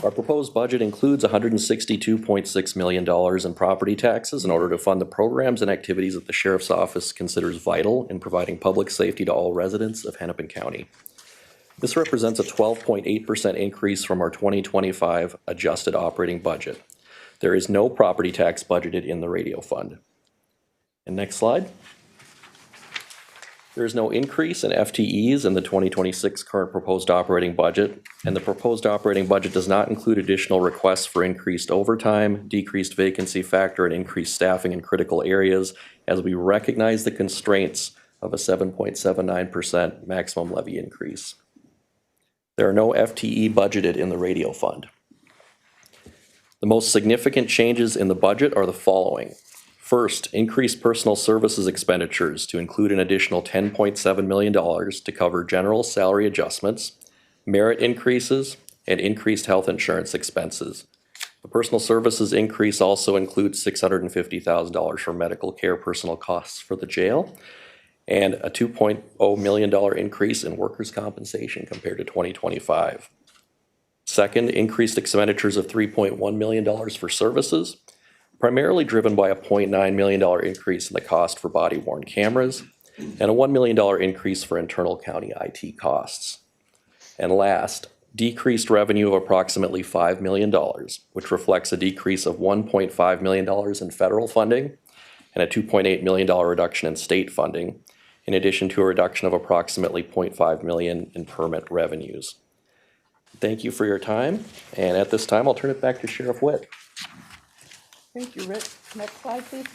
Our proposed budget includes $162.6 million in property taxes in order to fund the programs and activities that the Sheriff's Office considers vital in providing public safety to all residents of Hennepin County. This represents a 12.8% increase from our 2025 adjusted operating budget. There is no property tax budgeted in the radio fund. And next slide. There is no increase in FTEs in the 2026 current proposed operating budget, and the proposed operating budget does not include additional requests for increased overtime, decreased vacancy factor, and increased staffing in critical areas, as we recognize the constraints of a 7.79% maximum levy increase. There are no FTE budgeted in the radio fund. The most significant changes in the budget are the following. First, increased personal services expenditures to include an additional $10.7 million to cover general salary adjustments, merit increases, and increased health insurance expenses. The personal services increase also includes $650,000 for medical care personal costs for the jail, and a $2.0 million increase in workers' compensation compared to 2025. Second, increased expenditures of $3.1 million for services, primarily driven by a $0.9 million increase in the cost for body-worn cameras and a $1 million increase for internal county IT costs. And last, decreased revenue of approximately $5 million, which reflects a decrease of $1.5 million in federal funding and a $2.8 million reduction in state funding, in addition to a reduction of approximately $0.5 million in permit revenues. Thank you for your time, and at this time, I'll turn it back to Sheriff Witt. Thank you, Rick. Next slide, please.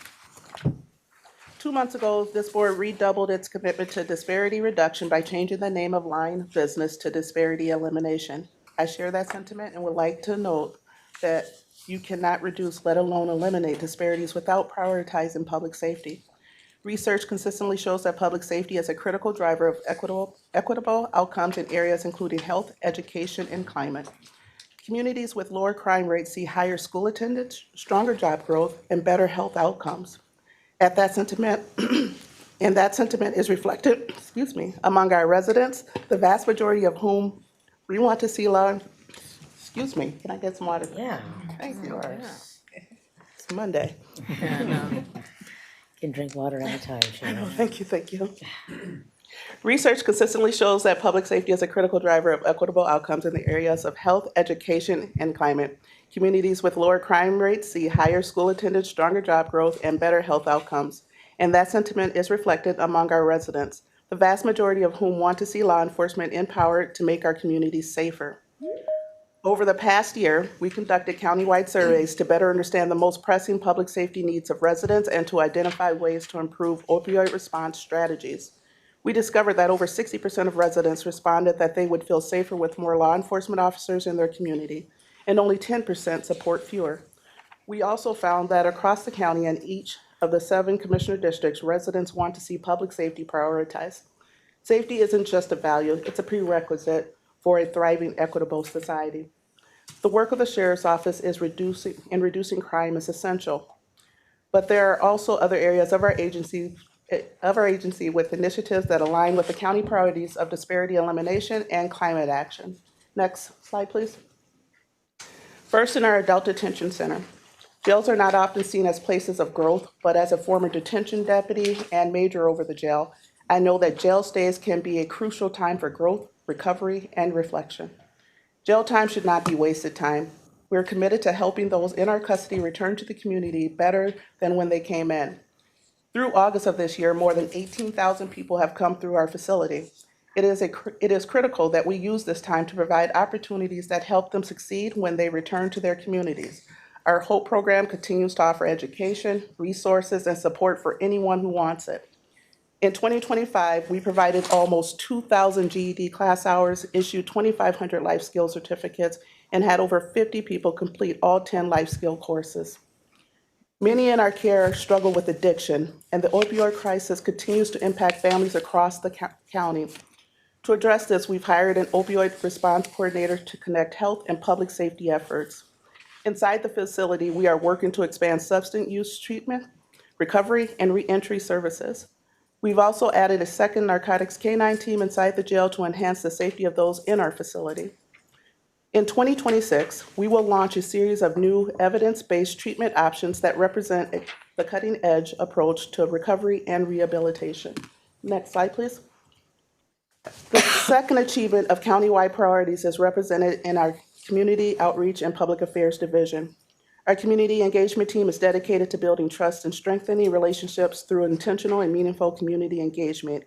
2 months ago, this board redoubled its commitment to disparity reduction by changing the name of line of business to disparity elimination. I share that sentiment and would like to note that you cannot reduce, let alone eliminate, disparities without prioritizing public safety. Research consistently shows that public safety is a critical driver of equitable outcomes in areas including health, education, and climate. Communities with lower crime rates see higher school attendance, stronger job growth, and better health outcomes. And that sentiment is reflected, among our residents, the vast majority of whom we want to see can I get some water? Yeah. Thank you. Yeah. It's Monday. You can drink water anytime, Sharon. Thank you. Research consistently shows that public safety is a critical driver of equitable outcomes in the areas of health, education, and climate. Communities with lower crime rates see higher school attendance, stronger job growth, and better health outcomes. And that sentiment is reflected among our residents, the vast majority of whom want to see law enforcement empowered to make our communities safer. Over the past year, we conducted countywide surveys to better understand the most pressing public safety needs of residents and to identify ways to improve opioid response strategies. We discovered that over 60% of residents responded that they would feel safer with more law enforcement officers in their community, and only 10% support fewer. We also found that across the county and each of the 7 commissioner districts, residents want to see public safety prioritized. Safety isn't just a value, it's a prerequisite for a thriving, equitable society. The work of the Sheriff's Office is reducing crime is essential, but there are also other areas of our agency with initiatives that align with the county priorities of disparity elimination and climate action. Next slide, please. First, in our adult detention center. Jails are not often seen as places of growth, but as a former detention deputy and major over the jail, I know that jail stays can be a crucial time for growth, recovery, and reflection. Jail time should not be wasted time. We're committed to helping those in our custody return to the community better than when they came in. Through August of this year, more than 18,000 people have come through our facility. It is critical that we use this time to provide opportunities that help them succeed when they return to their communities. Our HOPE program continues to offer education, resources, and support for anyone who wants it. In 2025, we provided almost 2,000 GED class hours, issued 2,500 life skill certificates, and had over 50 people complete all 10 life skill courses. Many in our care struggle with addiction, and the opioid crisis continues to impact families across the county. To address this, we've hired an opioid response coordinator to connect health and public safety efforts. Inside the facility, we are working to expand substance use treatment, recovery, and reentry services. We've also added a second narcotics canine team inside the jail to enhance the safety of those in our facility. In 2026, we will launch a series of new evidence-based treatment options that represent the cutting-edge approach to recovery and rehabilitation. Next slide, please. The second achievement of countywide priorities is represented in our Community Outreach and Public Affairs Division. Our community engagement team is dedicated to building trust and strengthening relationships through intentional and meaningful community engagement,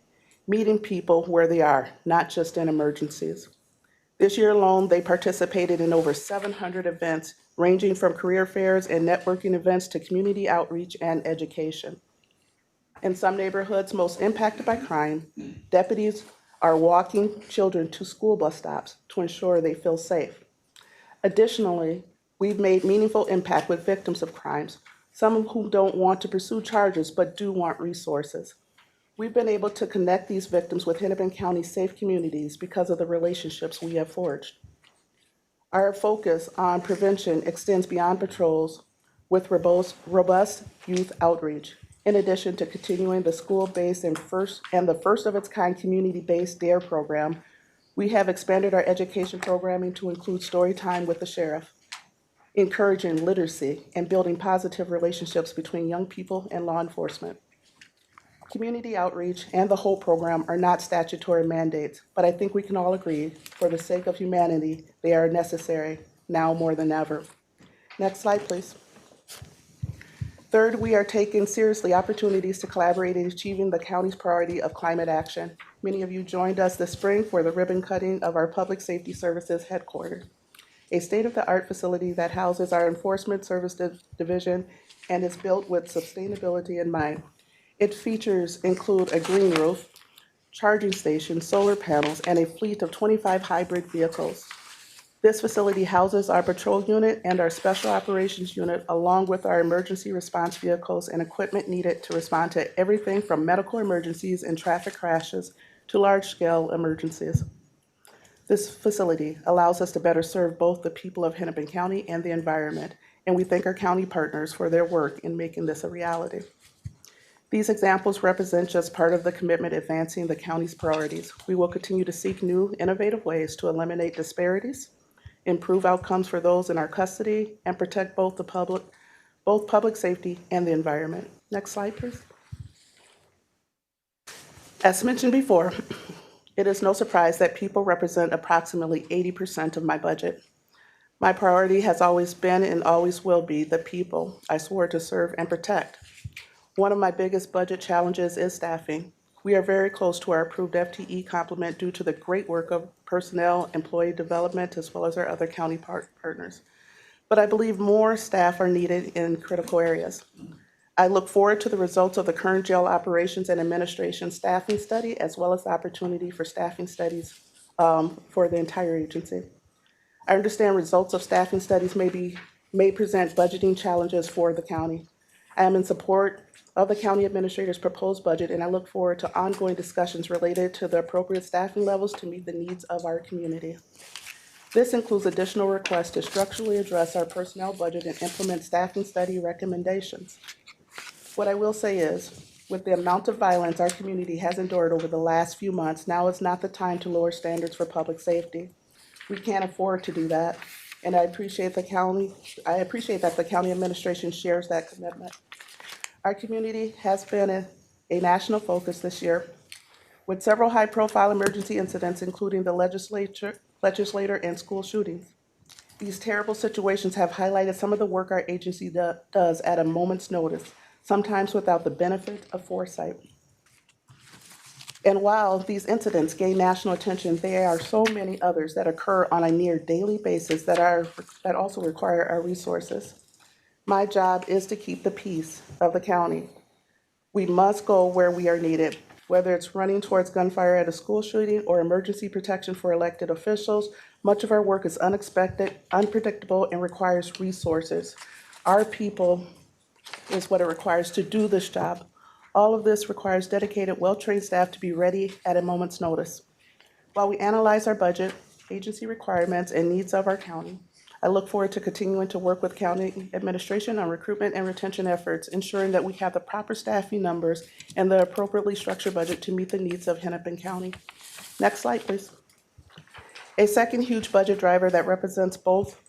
meeting people where they are, not just in emergencies. This year alone, they participated in over 700 events, ranging from career fairs and networking events to community outreach and education. In some neighborhoods most impacted by crime, deputies are walking children to school bus stops to ensure they feel safe. Additionally, we've made meaningful impact with victims of crimes, some of whom don't want to pursue charges but do want resources. We've been able to connect these victims with Hennepin County safe communities because of the relationships we have forged. Our focus on prevention extends beyond patrols with robust youth outreach. In addition to continuing the school-based and the first of its kind community-based DARE program, we have expanded our education programming to include story time with the sheriff, encouraging literacy and building positive relationships between young people and law enforcement. Community outreach and the HOPE program are not statutory mandates, but I think we can all agree, for the sake of humanity, they are necessary now more than ever. Next slide, please. Third, we are taking seriously opportunities to collaborate in achieving the county's priority of climate action. Many of you joined us this spring for the ribbon cutting of our Public Safety Services headquarters, a state-of-the-art facility that houses our Enforcement Service Division and is built with sustainability in mind. Its features include a green roof, charging stations, solar panels, and a fleet of 25 hybrid vehicles. This facility houses our patrol unit and our special operations unit, along with our emergency response vehicles and equipment needed to respond to everything from medical emergencies and traffic crashes to large-scale emergencies. This facility allows us to better serve both the people of Hennepin County and the environment, and we thank our county partners for their work in making this a reality. These examples represent just part of the commitment advancing the county's priorities. We will continue to seek new, innovative ways to eliminate disparities, improve outcomes for those in our custody, and protect both public safety and the environment. Next slide, please. As mentioned before, it is no surprise that people represent approximately 80% of my budget. My priority has always been and always will be the people I swore to serve and protect. One of my biggest budget challenges is staffing. We are very close to our approved FTE complement due to the great work of personnel, employee development, as well as our other county partners. But I believe more staff are needed in critical areas. I look forward to the results of the current jail operations and administration staffing study, as well as the opportunity for staffing studies for the entire agency. I understand results of staffing studies may present budgeting challenges for the county. I am in support of the county administrator's proposed budget, and I look forward to ongoing discussions related to the appropriate staffing levels to meet the needs of our community. This includes additional requests to structurally address our personnel budget and implement staffing study recommendations. What I will say is, with the amount of violence our community has endured over the last few months, now is not the time to lower standards for public safety. We can't afford to do that, and I appreciate that the county administration shares that commitment. Our community has been a national focus this year, with several high-profile emergency incidents, including the legislator and school shootings. These terrible situations have highlighted some of the work our agency does at a moment's notice, sometimes without the benefit of foresight. And while these incidents gain national attention, there are so many others that occur on a near daily basis that also require our resources. My job is to keep the peace of the county. We must go where we are needed, whether it's running towards gunfire at a school shooting or emergency protection for elected officials. Much of our work is unexpected, unpredictable, and requires resources. Our people is what it requires to do this job. All of this requires dedicated, well-trained staff to be ready at a moment's notice. While we analyze our budget, agency requirements, and needs of our county, I look forward to continuing to work with county administration on recruitment and retention efforts, ensuring that we have the proper staffing numbers and the appropriately structured budget to meet the needs of Hennepin County. Next slide, please. A second huge budget driver that represents both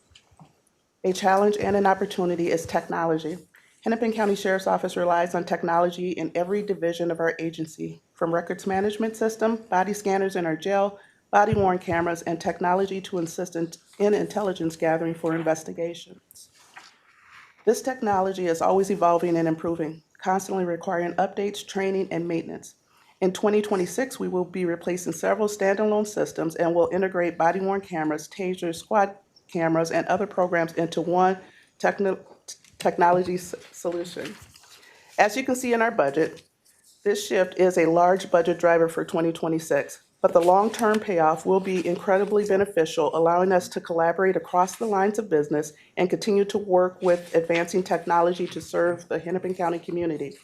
a challenge and an opportunity is technology. Hennepin County Sheriff's Office relies on technology in every division of our agency, from records management system, body scanners in our jail, body-worn cameras, and technology to assist in intelligence gathering for investigations. This technology is always evolving and improving, constantly requiring updates, training, and maintenance. In 2026, we will be replacing several standalone systems and will integrate body-worn cameras, tasers, squad cameras, and other programs into one technology solution. As you can see in our budget, this shift is a large budget driver for 2026, but the long-term payoff will be incredibly beneficial, allowing us to collaborate across the lines of business and continue to work with advancing technology to serve the Hennepin County community.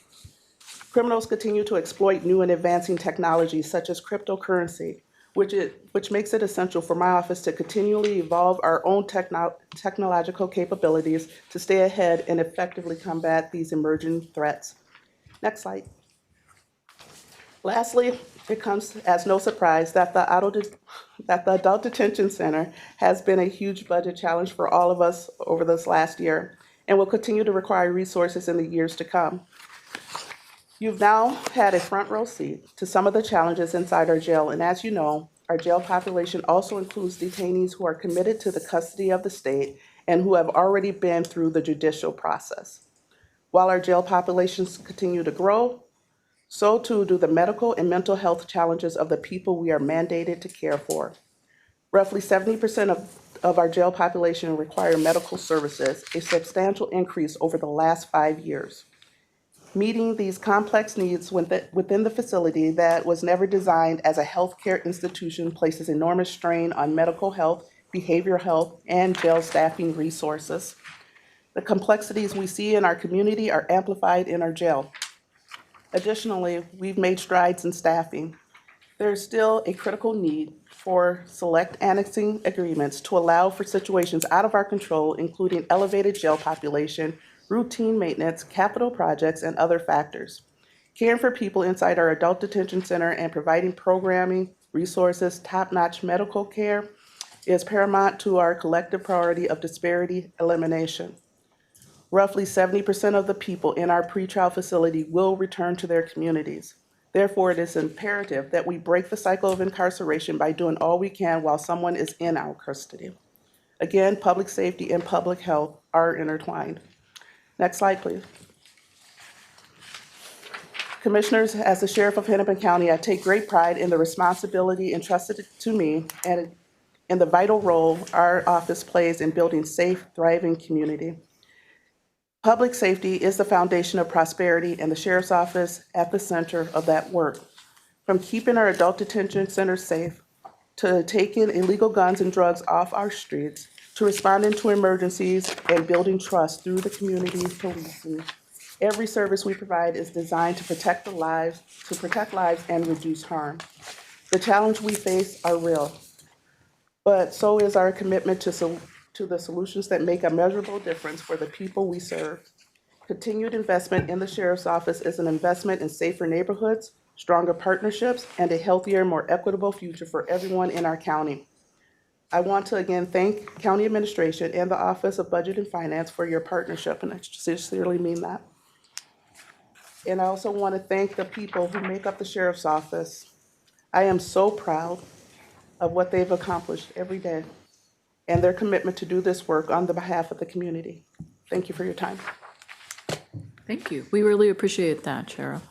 Criminals continue to exploit new and advancing technologies such as cryptocurrency, which makes it essential for my office to continually evolve our own technological capabilities to stay ahead and effectively combat these emerging threats. Next slide. Lastly, it comes as no surprise that the Adult Detention Center has been a huge budget challenge for all of us over this last year and will continue to require resources in the years to come. You've now had a front row seat to some of the challenges inside our jail, and as you know, our jail population also includes detainees who are committed to the custody of the state and who have already been through the judicial process. While our jail populations continue to grow, so too do the medical and mental health challenges of the people we are mandated to care for. Roughly 70% of our jail population require medical services, a substantial increase over the last 5 years. Meeting these complex needs within the facility that was never designed as a healthcare institution places enormous strain on medical health, behavioral health, and jail staffing resources. The complexities we see in our community are amplified in our jail. Additionally, we've made strides in staffing. There is still a critical need for select annexing agreements to allow for situations out of our control, including elevated jail population, routine maintenance, capital projects, and other factors. Caring for people inside our adult detention center and providing programming, resources, top-notch medical care is paramount to our collective priority of disparity elimination. Roughly 70% of the people in our pretrial facility will return to their communities. Therefore, it is imperative that we break the cycle of incarceration by doing all we can while someone is in our custody. Again, public safety and public health are intertwined. Next slide, please. Commissioners, as the Sheriff of Hennepin County, I take great pride in the responsibility entrusted to me and in the vital role our office plays in building safe, thriving community. Public safety is the foundation of prosperity, and the Sheriff's Office at the center of that work. From keeping our adult detention centers safe, to taking illegal guns and drugs off our streets, to responding to emergencies and building trust through the community policing. Every service we provide is designed to protect lives and reduce harm. The challenges we face are real, but so is our commitment to the solutions that make a measurable difference for the people we serve. Continued investment in the Sheriff's Office is an investment in safer neighborhoods, stronger partnerships, and a healthier, more equitable future for everyone in our county. I want to again thank County Administration and the Office of Budget and Finance for your partnership, and I sincerely mean that. And I also want to thank the people who make up the Sheriff's Office. I am so proud of what they've accomplished every day and their commitment to do this work on the behalf of the community. Thank you for your time. Thank you. We really appreciate that, Sheriff.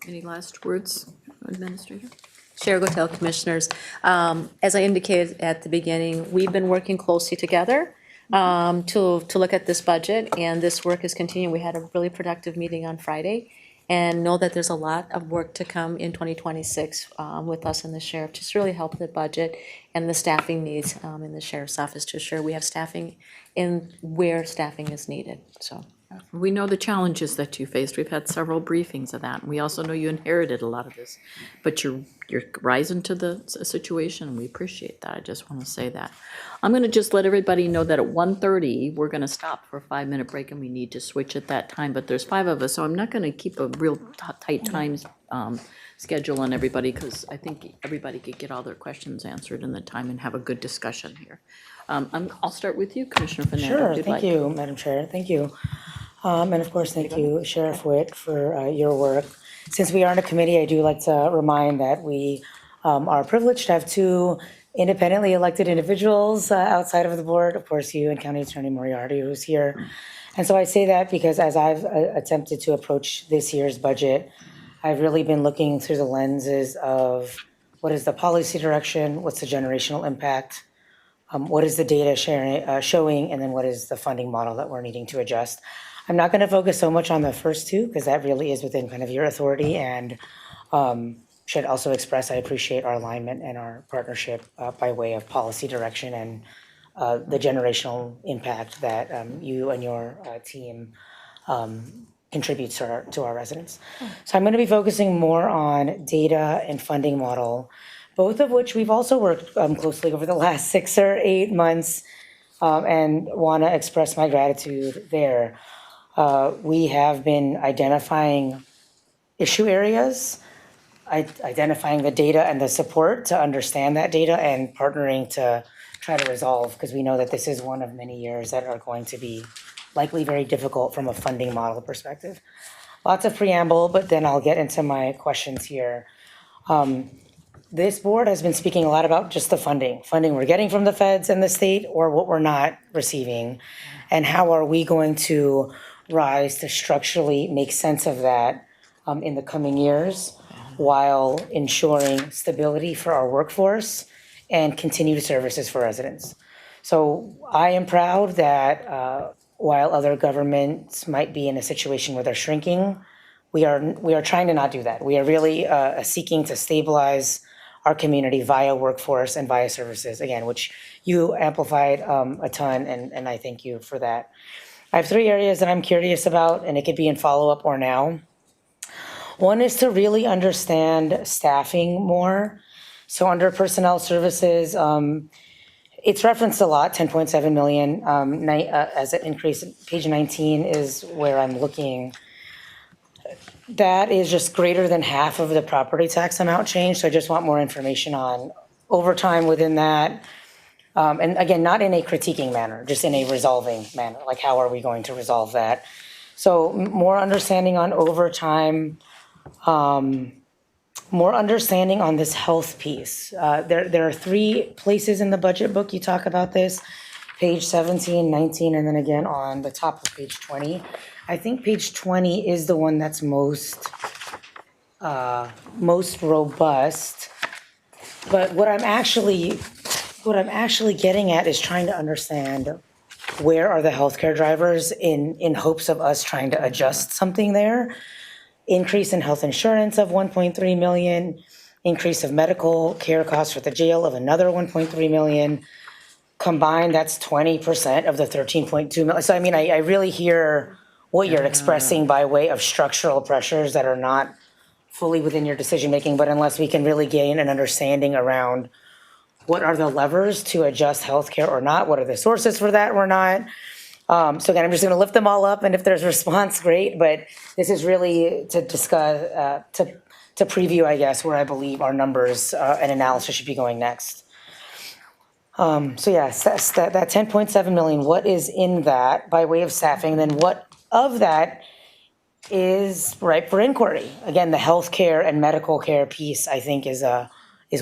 Any last words, Administrator? Chair Gotel, Commissioners, as I indicated at the beginning, we've been working closely together to look at this budget, and this work is continuing. We had a really productive meeting on Friday, and know that there's a lot of work to come in 2026 with us and the Sheriff, just really help the budget and the staffing needs in the Sheriff's Office to ensure we have staffing in where staffing is needed, so. We know the challenges that you faced. We've had several briefings of that. We also know you inherited a lot of this, but you're rising to the situation, and we appreciate that. I just want to say that. I'm going to just let everybody know that at 1:30, we're going to stop for a 5-minute break, and we need to switch at that time, but there's 5 of us, so I'm not going to keep a real tight time schedule on everybody, because I think everybody could get all their questions answered in the time and have a good discussion here. I'll start with you, Commissioner Fernando, Sure, if you'd thank like. you, Madam Chair, thank you. And of course, thank you, Sheriff Witt, for your work. Since we are in a committee, I do like to remind that we are privileged to have two independently elected individuals outside of the board, of course, you and County Attorney Moriarty, who's here. And so I say that because as I've attempted to approach this year's budget, I've really been looking through the lenses of what is the policy direction, what's the generational impact, what is the data showing, and then what is the funding model that we're needing to adjust. I'm not going to focus so much on the first two because that really is within kind of your authority, and should also express I appreciate our alignment and our partnership by way of policy direction and the generational impact that you and your team contributes to our residents. So I'm going to be focusing more on data and funding model, both of which we've also worked closely over the last 6 or 8 months, and want to express my gratitude there. We have been identifying issue areas, identifying the data and the support to understand that data, and partnering to try to resolve, because we know that this is one of many years that are going to be likely very difficult from a funding model perspective. Lots of preamble, but then I'll get into my questions here. This board has been speaking a lot about just the funding we're getting from the feds and the state, or what we're not receiving, and how are we going to rise to structurally make sense of that in the coming years, while ensuring stability for our workforce and continued services for residents. So I am proud that while other governments might be in a situation where they're shrinking, we are trying to not do that. We are really seeking to stabilize our community via workforce and via services, again, which you amplified a ton, and I thank you for that. I have 3 areas that I'm curious about, and it could be in follow-up or now. One is to really understand staffing more. So under personnel services, it's referenced a lot, 10.7 million as an increase. Page 19 is where I'm looking. That is just greater than half of the property tax amount change. So I just want more information on overtime within that. And again, not in a critiquing manner, just in a resolving manner. Like, how are we going to resolve that? So more understanding on overtime, more understanding on this health piece. There are 3 places in the budget book you talk about this, page 17, 19, and then again on the top of page 20. I think page 20 is the one that's most robust. But what I'm actually getting at is trying to understand where are the healthcare drivers in hopes of us trying to adjust something there. Increase in health insurance of 1.3 million, increase of medical care costs for the jail of another 1.3 million. Combined, that's 20% of the 13.2 million. So I mean, I really hear what you're expressing by way of structural pressures that are not fully within your decision making, but unless we can really gain an understanding around what are the levers to adjust healthcare or not, what are the sources for that or not. So again, I'm just going to lift them all up, and if there's a response, great. But this is really to discuss, to preview, I guess, where I believe our numbers and analysis should be going next. So yes, that's that 10.7 million. What is in that by way of staffing? Then what of that is ripe for inquiry? Again, the healthcare and medical care piece, I think, is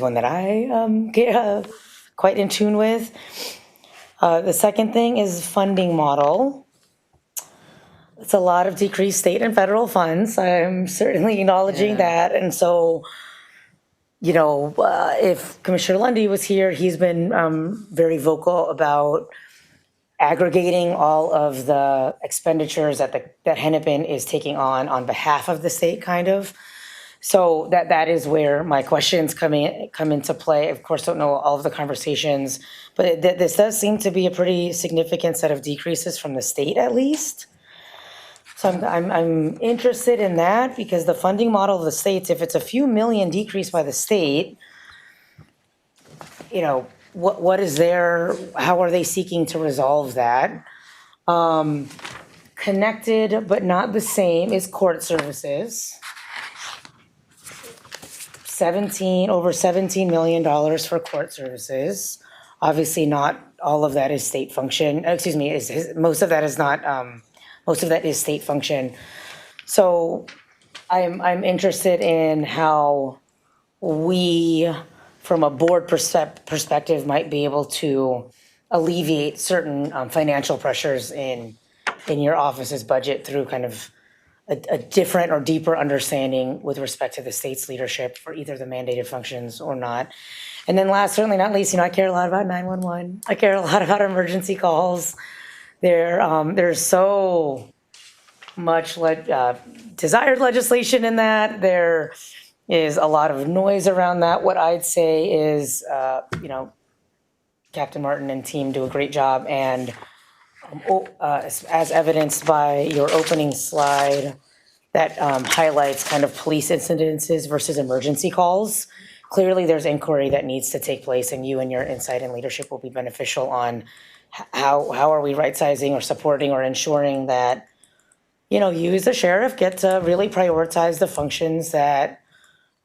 one that I get quite in tune with. The second thing is funding model. It's a lot of decreased state and federal funds. I'm certainly acknowledging that. And so, you know, if Commissioner Lundy was here, he's been very vocal about aggregating all of the expenditures that Hennepin is taking on behalf of the state, kind of. So that is where my questions come into play. Of course, don't know all of the conversations, but this does seem to be a pretty significant set of decreases from the state, at least. So I'm interested in that, because the funding model of the states, if it's a few million decrease by the state, you know, what is there? How are they seeking to resolve that? Connected but not the same is court services. over $17 million for court services. Obviously, not all of that is state function, excuse me, most of that is not, most of that is state function. So I'm interested in how we, from a board perspective, might be able to alleviate certain financial pressures in your office's budget through kind of a different or deeper understanding with respect to the state's leadership for either the mandated functions or not. And then last, certainly not least, I care a lot about 911. I care a lot about emergency calls. There's so much desired legislation in that. There is a lot of noise around that. What I'd say is, Captain Martin and team do a great job, and as evidenced by your opening slide that highlights kind of police incidences versus emergency calls. Clearly, there's inquiry that needs to take place, and you and your insight and leadership will be beneficial on how are we right-sizing or supporting or ensuring that, you as a sheriff get to really prioritize the functions that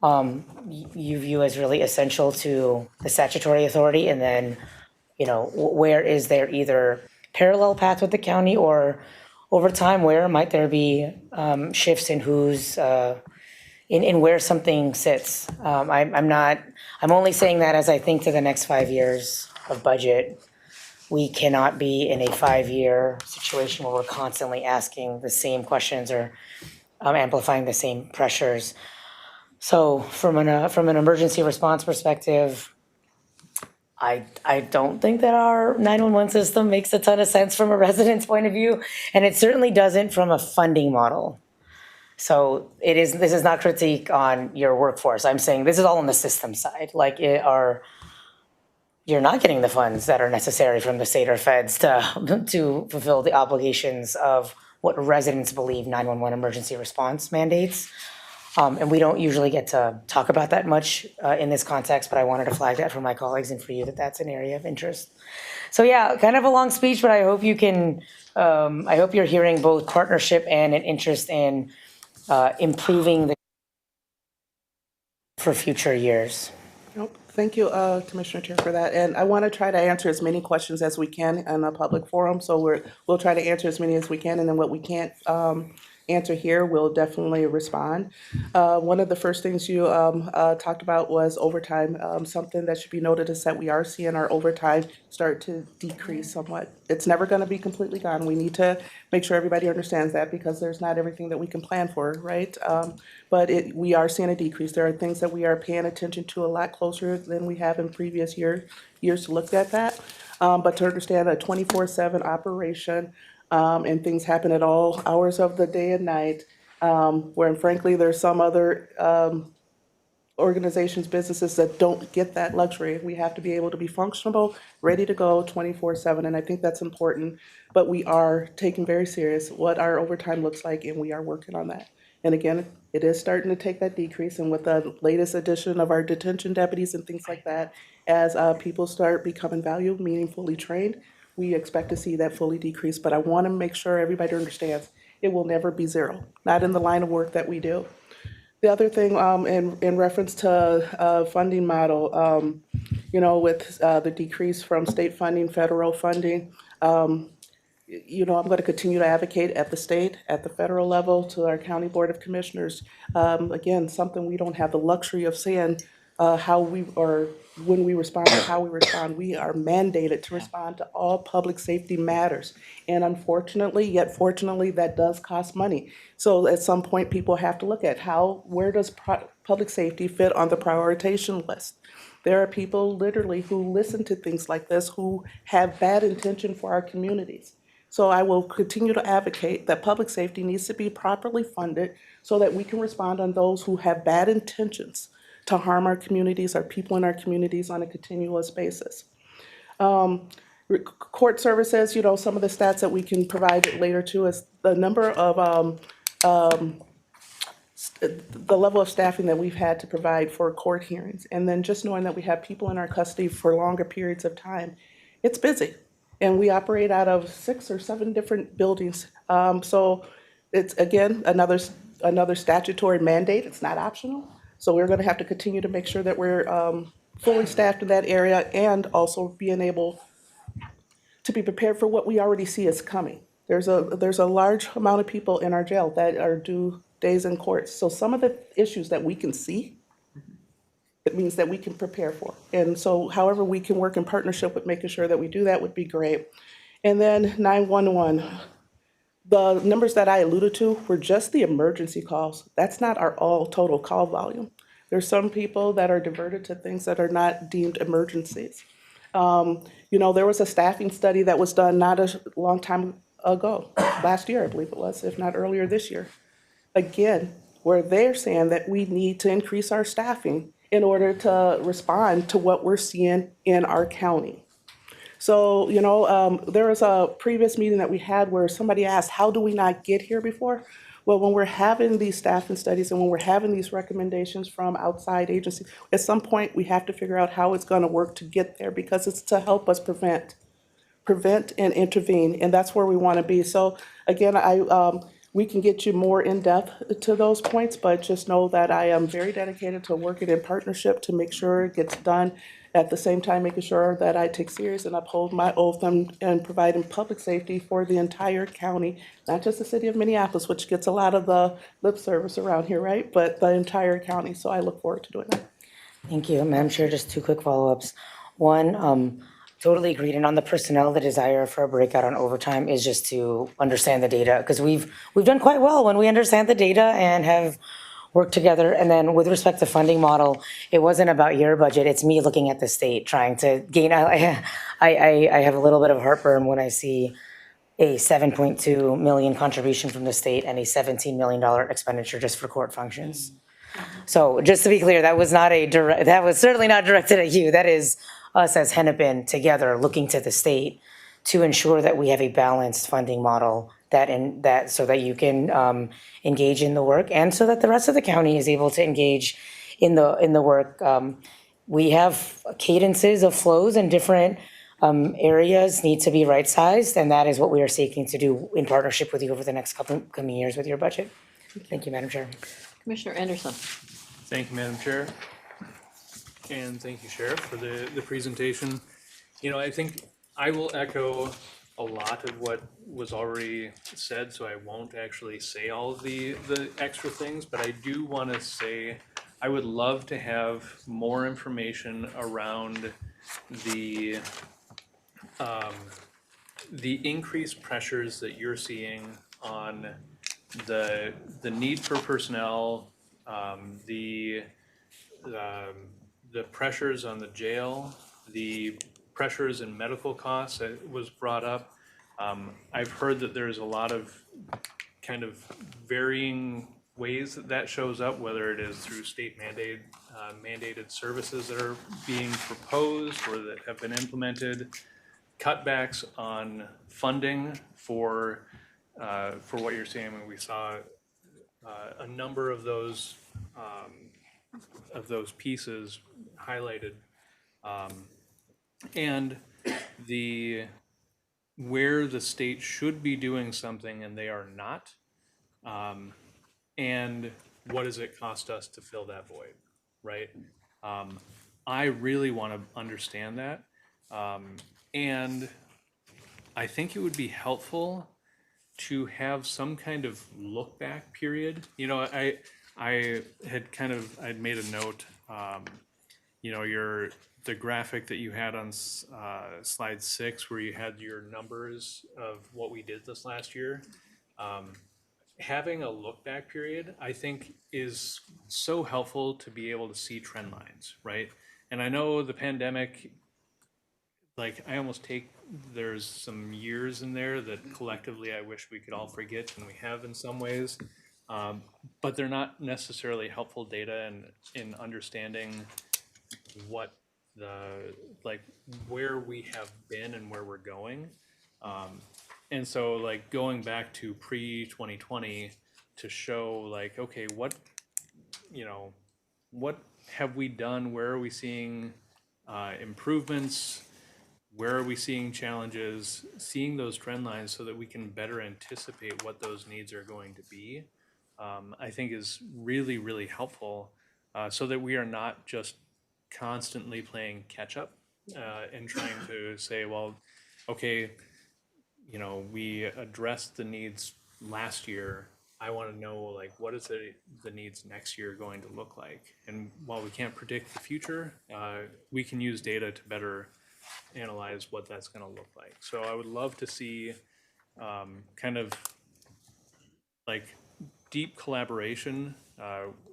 you view as really essential to the statutory authority, and then, where is there either parallel path with the county, or over time, where might there be shifts in who's in where something sits. I'm only saying that as I think to the next 5 years of budget. We cannot be in a 5-year situation where we're constantly asking the same questions or amplifying the same pressures. So from an emergency response perspective, I don't think that our 911 system makes a ton of sense from a resident's point of view, and it certainly doesn't from a funding model. So this is not critique on your workforce. I'm saying this is all on the system side. You're not getting the funds that are necessary from the state or feds to fulfill the obligations of what residents believe 911 emergency response mandates. And we don't usually get to talk about that much in this context, but I wanted to flag that for my colleagues and for you that that's an area of interest. So yeah, kind of a long speech, but I hope I hope you're hearing both partnership and an interest in improving for future years. Nope. Thank you, Commissioner Chair, for that. And I want to try to answer as many questions as we can in a public forum. So we'll try to answer as many as we can, and then what we can't answer here, we'll definitely respond. One of the first things you talked about was overtime. Something that should be noted is that we are seeing our overtime start to decrease somewhat. It's never going to be completely gone. We need to make sure everybody understands that, because there's not everything that we can plan for, right? But we are seeing a decrease. There are things that we are paying attention to a lot closer than we have in previous years to look at that. But to understand a 24/7 operation, and things happen at all hours of the day and night, where frankly, there's some other organizations, businesses that don't get that luxury. We have to be able to be functional, ready to go 24/7, and I think that's important. But we are taking very serious what our overtime looks like, and we are working on that. And again, it is starting to take that decrease, and with the latest addition of our detention deputies and things like that, as people start becoming meaningfully trained, we expect to see that fully decrease. But I want to make sure everybody understands it will never be zero, not in the line of work that we do. The other thing, in reference to funding model, with the decrease from state funding, federal funding, I'm going to continue to advocate at the state, at the federal level, to our county board of commissioners. Again, something we don't have the luxury of saying when we respond or how we respond. We are mandated to respond to all public safety matters. And unfortunately, yet fortunately, that does cost money. So at some point, people have to look at where does public safety fit on the prioritization list? There are people literally who listen to things like this who have bad intention for our communities. So I will continue to advocate that public safety needs to be properly funded so that we can respond on those who have bad intentions to harm our communities, our people in our communities on a continuous basis. Court services, some of the stats that we can provide later too is the number of, the level of staffing that we've had to provide for court hearings. And then just knowing that we have people in our custody for longer periods of time, it's busy. And we operate out of 6 or 7 different buildings. So it's, again, another statutory mandate. It's not optional. So we're gonna have to continue to make sure that we're fully staffed in that area and also being able to be prepared for what we already see is coming. There's a large amount of people in our jail that are due days in court. So some of the issues that we can see, it means that we can prepare for. And so however we can work in partnership with making sure that we do that would be great. And then 911. The numbers that I alluded to were just the emergency calls. That's not our all total call volume. There's some people that are diverted to things that are not deemed emergencies. There was a staffing study that was done not a long time ago, last year, I believe it was, if not earlier this year. Again, where they're saying that we need to increase our staffing in order to respond to what we're seeing in our county. So, there was a previous meeting that we had where somebody asked, how do we not get here before? Well, when we're having these staffing studies and when we're having these recommendations from outside agencies, at some point we have to figure out how it's going to work to get there because it's to help us prevent and intervene, and that's where we want to be. So again, we can get you more in depth to those points, but just know that I am very dedicated to working in partnership to make sure it gets done. At the same time, making sure that I take serious and uphold my oath and providing public safety for the entire county, not just the city of Minneapolis, which gets a lot of the lip service around here, right? But the entire county. So I look forward to doing that. Thank you, Madam Chair. Just two quick follow-ups. One, totally agreed, and on the personnel, the desire for a breakout on overtime is just to understand the data, because we've done quite well when we understand the data and have worked together. And then with respect to funding model, it wasn't about your budget, it's me looking at the state, trying to gain, I have a little bit of heartburn when I see a 7.2 million contribution from the state and a $17 million expenditure just for court functions. So just to be clear, that was certainly not directed at you. That is us as Hennepin together looking to the state to ensure that we have a balanced funding model so that you can engage in the work and so that the rest of the county is able to engage in the work. We have cadences of flows and different areas need to be right-sized, and that is what we are seeking to do in partnership with you over the next coming years with your budget. Thank you, Madam Chair. Commissioner Anderson. Thank you, Madam Chair. And thank you, Sheriff, for the presentation. I think I will echo a lot of what was already said, so I won't actually say all of the extra things, but I do want to say I would love to have more information around the increased pressures that you're seeing on the need for personnel, the pressures on the jail, the pressures in medical costs that was brought up. I've heard that there's a lot of kind of varying ways that shows up, whether it is through state mandated services that are being proposed or that have been implemented, cutbacks on funding for what you're saying. When we saw a number of those pieces highlighted, and where the state should be doing something and they are not, and what does it cost us to fill that void, right? I really want to understand that, and I think it would be helpful to have some kind of look back period. I had made a note, the graphic that you had on slide 6 where you had your numbers of what we did this last year. Having a look back period, I think, is so helpful to be able to see trend lines, right? And I know the pandemic, I almost there's some years in there that collectively I wish we could all forget, and we have in some ways, but they're not necessarily helpful data in understanding what where we have been and where we're going. And so going back to pre-2020 to show okay, what have we done? Where are we seeing improvements? Where are we seeing challenges? Seeing those trend lines so that we can better anticipate what those needs are going to be, I think is really, really helpful. so that we are not just constantly playing catch up and trying to say, well, okay, you know, we addressed the needs last year. I want to know, like, what is the needs next year going to look like? And while we can't predict the future, we can use data to better analyze what that's going to look like. So I would love to see kind of like deep collaboration.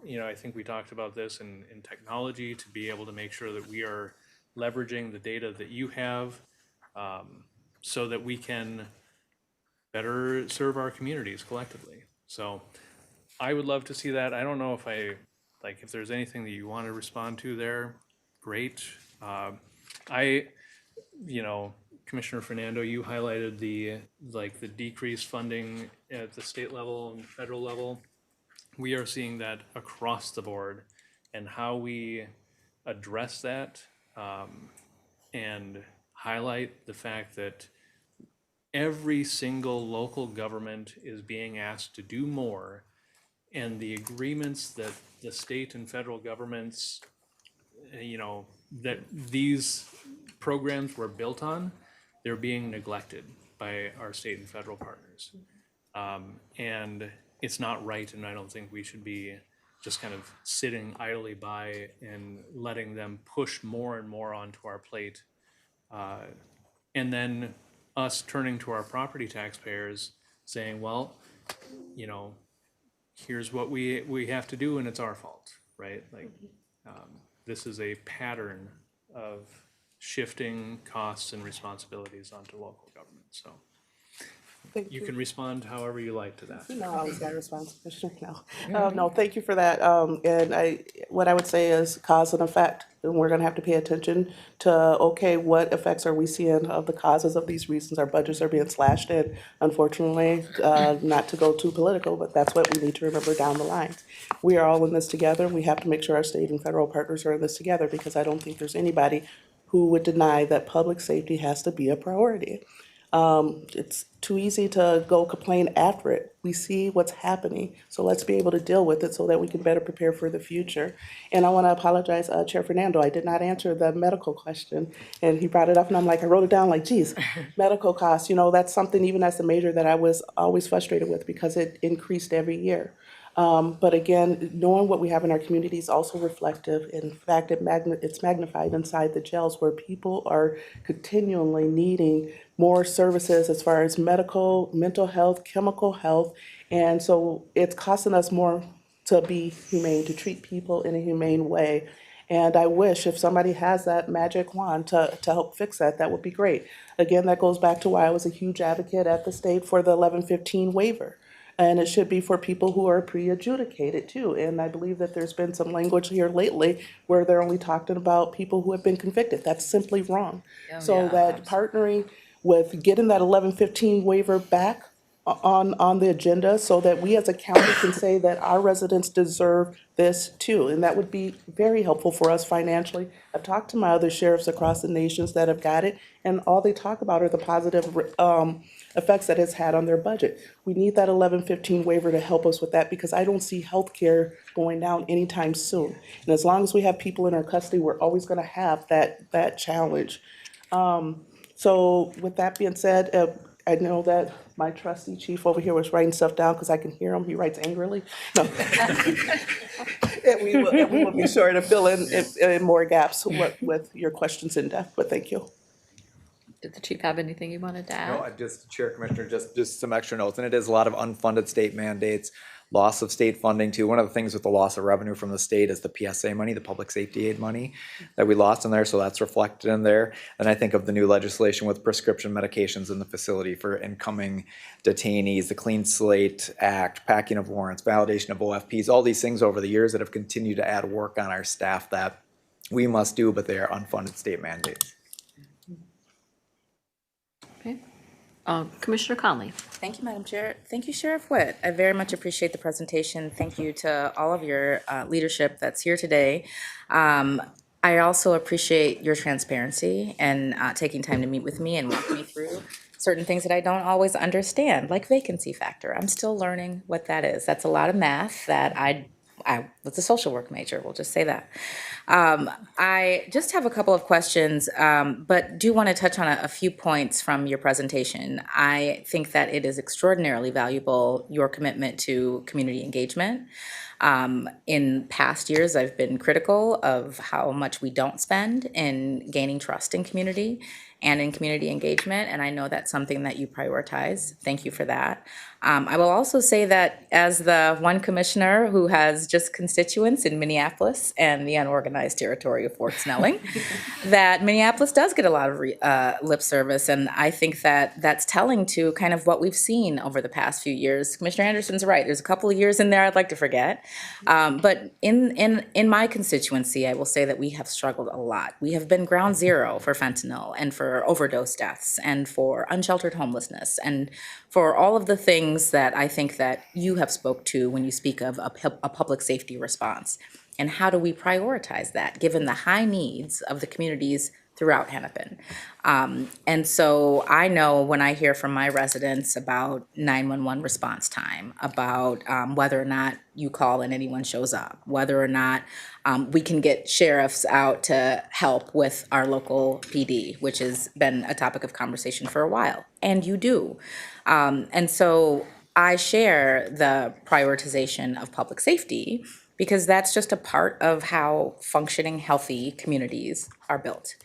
You know, I think we talked about this in technology to be able to make sure that we are leveraging the data that you have so that we can better serve our communities collectively. So I would love to see that. I don't know if if there's anything that you want to respond to there, great. You know, Commissioner Fernando, you highlighted the decreased funding at the state level and federal level. We are seeing that across the board, and how we address that and highlight the fact that every single local government is being asked to do more, and the agreements that the state and federal governments, you know, that these programs were built on, they're being neglected by our state and federal partners. And it's not right, and I don't think we should be just kind of sitting idly by and letting them push more and more onto our plate. And then us turning to our property taxpayers saying, well, you know, here's what we have to do and it's our fault, right? Like, this is a pattern of shifting costs and responsibilities onto local government, so. Thank You can respond however you like to that. No, I was got a response, Commissioner. No, no, thank you for that. And what I would say is cause and effect. And we're gonna have to pay attention to, okay, what effects are we seeing of the causes of these reasons our budgets are being slashed? And unfortunately, not to go too political, but that's what we need to remember down the line. We are all in this together. We have to make sure our state and federal partners are in this together, because I don't think there's anybody who would deny that public safety has to be a priority. It's too easy to go complain after it. We see what's happening, so let's be able to deal with it so that we can better prepare for the future. And I want to apologize, Chair Fernando, I did not answer the medical question, and he brought it up, and I'm like, I wrote it down like, geez, medical costs, you know, that's something even as a major that I was always frustrated with because it increased every year. But again, knowing what we have in our community is also reflective. In fact, it's magnified inside the jails where people are continually needing more services as far as medical, mental health, chemical health. And so it's costing us more to be humane, to treat people in a humane way. And I wish if somebody has that magic wand to help fix that, that would be great. Again, that goes back to why I was a huge advocate at the state for the 1115 waiver. And it should be for people who are pre-adjudicated too. And I believe that there's been some language here lately where they're only talking about people who have been convicted. That's simply wrong. So that partnering with getting that 1115 waiver back on the agenda so that we as a county can say that our residents deserve this too. And that would be very helpful for us financially. I've talked to my other sheriffs across the nations that have got it, and all they talk about are the positive effects that it's had on their budget. We need that 1115 waiver to help us with that, because I don't see healthcare going down anytime soon. And as long as we have people in our custody, we're always gonna have that challenge. So with that being said, I know that my trusty chief over here was writing stuff down because I can hear him. He writes angrily. No. And we will be sure to fill in more gaps with your questions in depth, but thank you. Did the chief have anything you wanted to add? No, I just, Chair, Commissioner, just some extra notes, and it is a lot of unfunded state mandates, loss of state funding too. One of the things with the loss of revenue from the state is the PSA money, the public safety aid money that we lost in there, so that's reflected in there. And I think of the new legislation with prescription medications in the facility for incoming detainees, the Clean Slate Act, packing of warrants, validation of OFPs, all these things over the years that have continued to add work on our staff that we must do, but they are unfunded state mandates. Okay. Commissioner Conley. Thank you, Madam Chair. Thank you, Sheriff Witt. I very much appreciate the presentation. Thank you to all of your leadership that's here today. I also appreciate your transparency and taking time to meet with me and walk me through certain things that I don't always understand, like vacancy factor. I'm still learning what that is. That's a lot of math that I I was a social work major, we'll just say that. I just have a couple of questions, but do want to touch on a few points from your presentation. I think that it is extraordinarily valuable, your commitment to community engagement. In past years, I've been critical of how much we don't spend in gaining trust in community and in community engagement, and I know that's something that you prioritize. Thank you for that. I will also say that as the one commissioner who has just constituents in Minneapolis and the unorganized territory of Fort Snelling, that Minneapolis does get a lot of lip service, and I think that that's telling to kind of what we've seen over the past few years. Commissioner Anderson's right. There's a couple of years in there I'd like to forget, but in my constituency, I will say that we have struggled a lot. We have been ground zero for fentanyl and for overdose deaths and for unsheltered homelessness and for all of the things that I think that you have spoke to when you speak of a public safety response. And how do we prioritize that, given the high needs of the communities throughout Hennepin? And so I know when I hear from my residents about 911 response time, about whether or not you call and anyone shows up, whether or not we can get sheriffs out to help with our local PD, which has been a topic of conversation for a while, and you do. And so I share the prioritization of public safety because that's just a part of how functioning, healthy communities are built.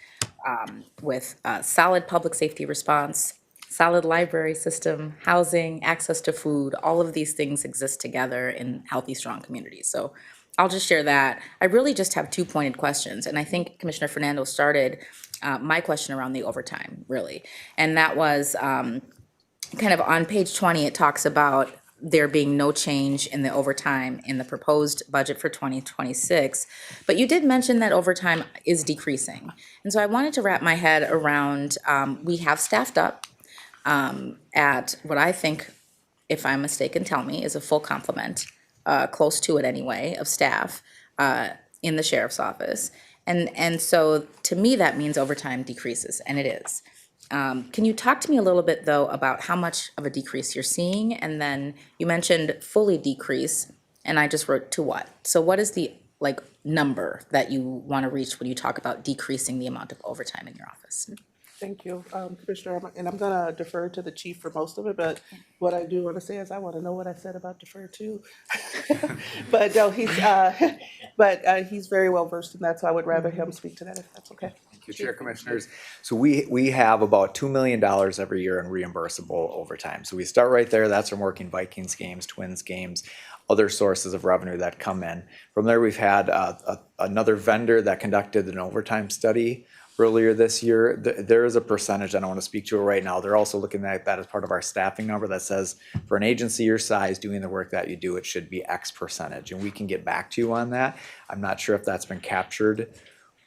With a solid public safety response, solid library system, housing, access to food, all of these things exist together in healthy, strong communities. So I'll just share that. I really just have two pointed questions, and I think Commissioner Fernando started my question around the overtime, really. And that was kind of on page 20, it talks about there being no change in the overtime in the proposed budget for 2026. But you did mention that overtime is decreasing. And so I wanted to wrap my head around, we have staffed up at what I think, if I'm mistaken, tell me, is a full complement, close to it anyway, of staff in the sheriff's office. And so to me, that means overtime decreases, and it is. Can you talk to me a little bit, though, about how much of a decrease you're seeing? And then you mentioned fully decrease, and I just wrote to what? So what is the number that you want to reach when you talk about decreasing the amount of overtime in your office? Thank you, Commissioner, and I'm gonna defer to the chief for most of it, but what I do want to say is I want to know what I said about defer too. But no, he's very well versed in that, so I would rather him speak to that if that's okay. Thank you, Chair Commissioners. So we have about $2 million every year in reimbursable overtime. So we start right there. That's from working Vikings games, Twins games, other sources of revenue that come in. From there, we've had another vendor that conducted an overtime study earlier this year. There is a percentage, I don't want to speak to it right now. They're also looking at that as part of our staffing number that says for an agency your size doing the work that you do, it should be X percentage. And we can get back to you on that. I'm not sure if that's been captured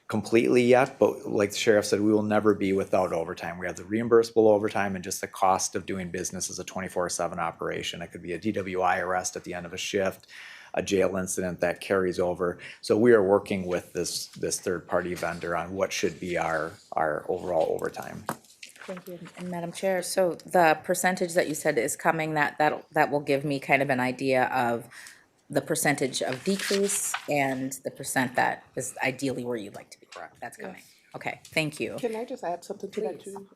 completely yet, but like the sheriff said, we will never be without overtime. We have the reimbursable overtime and just the cost of doing business as a 24/7 operation. It could be a DWI arrest at the end of a shift, a jail incident that carries over. So we are working with this third-party vendor on what should be our overall overtime. Thank you. And Madam Chair, so the percentage that you said is coming, that will give me kind of an idea of the percentage of decrease and the percent that is ideally where you'd like to be. Correct. That's coming. Okay, thank you. Can I just add something to that too,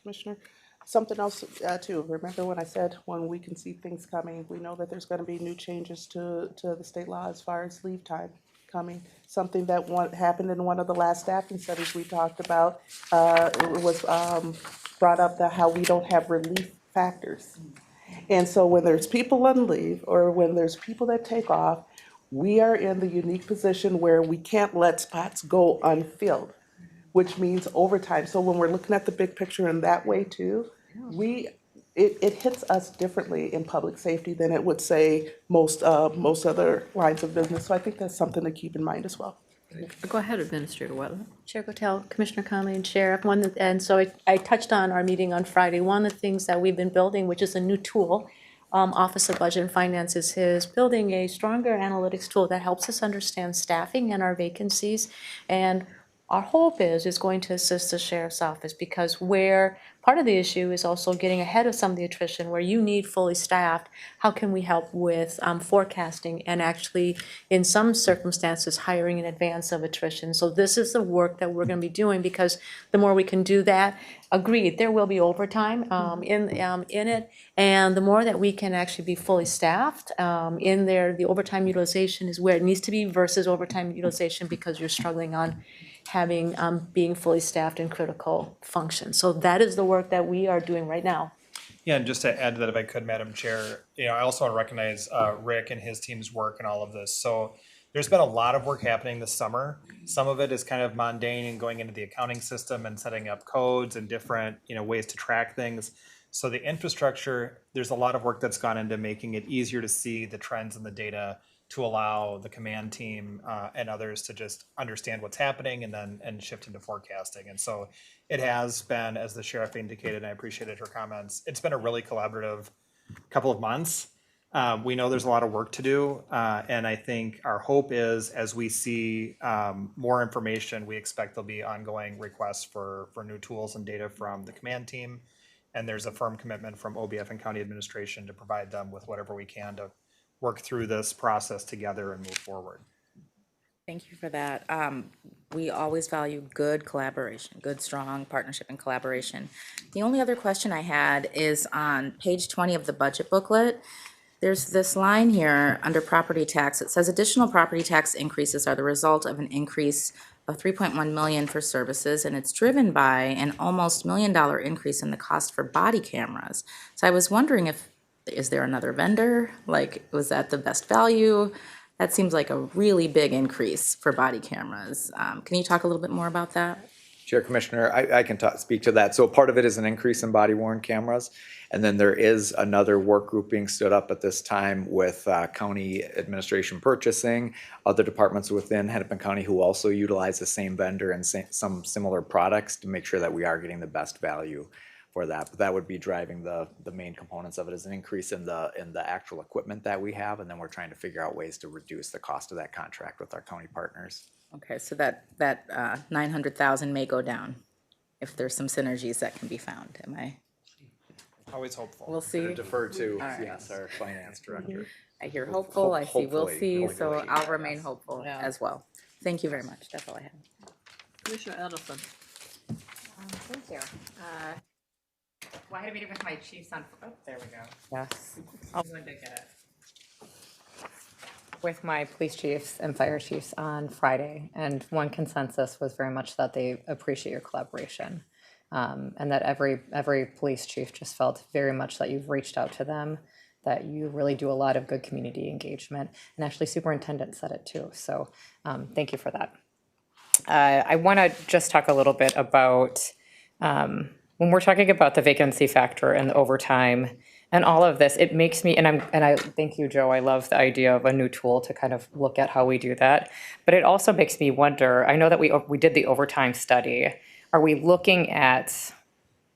Commissioner? Something else too. Remember when I said when we can see things coming, we know that there's going to be new changes to the state law as far as leave time coming. Something that happened in one of the last staffing studies we talked about. It was brought up that how we don't have relief factors. And so when there's people on leave or when there's people that take off, we are in the unique position where we can't let spots go unfilled, which means overtime. So when we're looking at the big picture in that way too, it hits us differently in public safety than it would say most other lines of business. So I think that's something to keep in mind as well. Go ahead, Administrator Wetland. Chair Gotel, Commissioner Conley, and Sheriff, and so I touched on our meeting on Friday. One of the things that we've been building, which is a new tool, Office of Budget and Finances is building a stronger analytics tool that helps us understand staffing and our vacancies. And our hope is going to assist the sheriff's office, because where, part of the issue is also getting ahead of some of the attrition, where you need fully staffed, how can we help with forecasting and actually, in some circumstances, hiring in advance of attrition? So this is the work that we're gonna be doing, because the more we can do that, agreed, there will be overtime in it, and the more that we can actually be fully staffed in there, the overtime utilization is where it needs to be versus overtime utilization because you're struggling on having, being fully staffed in critical functions. So that is the work that we are doing right now. Yeah, and just to add to that, if I could, Madam Chair, I also want to recognize Rick and his team's work in all of this. So there's been a lot of work happening this summer. Some of it is kind of mundane and going into the accounting system and setting up codes and different, ways to track things. So the infrastructure, there's a lot of work that's gone into making it easier to see the trends in the data to allow the command team and others to just understand what's happening and shift into forecasting. And so it has been, as the sheriff indicated, and I appreciated her comments, it's been a really collaborative couple of months. We know there's a lot of work to do, and I think our hope is, as we see more information, we expect there'll be ongoing requests for new tools and data from the command team, and there's a firm commitment from OBF and county administration to provide them with whatever we can to work through this process together and move forward. Thank you for that. We always value good collaboration, good, strong partnership and collaboration. The only other question I had is on page 20 of the budget booklet. There's this line here under property tax. It says additional property tax increases are the result of an increase of 3.1 million for services, and it's driven by an almost $1 million increase in the cost for body cameras. So I was wondering is there another vendor? Like, was that the best value? That seems like a really big increase for body cameras. Can you talk a little bit more about that? Chair Commissioner, I can speak to that. So part of it is an increase in body worn cameras. And then there is another work group being stood up at this time with county administration purchasing, other departments within Hennepin County who also utilize the same vendor and some similar products to make sure that we are getting the best value for that. But that would be driving the main components of it, is an increase in the actual equipment that we have. And then we're trying to figure out ways to reduce the cost of that contract with our county partners. Okay, so that 900,000 may go down if there's some synergies that can be found. Am I? Always hopeful. We'll see. Defer to, right. yes, our finance director. I hear hopeful, I see we'll Hopefully, see, hopefully, so yes. I'll remain hopeful as well. Thank you very much. That's all I have. Commissioner Edison. Thank you. Well, I had a meeting with my chiefs on, oh, there we go. Yes. I'll go and get it. With my police chiefs and fire chiefs on Friday, and one consensus was very much that they appreciate your collaboration. And that every police chief just felt very much that you've reached out to them, that you really do a lot of good community engagement, and actually superintendent said it too, so thank you for that. I want to just talk a little bit about when we're talking about the vacancy factor and the overtime and all of this, it makes me, and I thank you, Joe, I love the idea of a new tool to kind of look at how we do that, but it also makes me wonder, I know that we did the overtime study. Are we looking at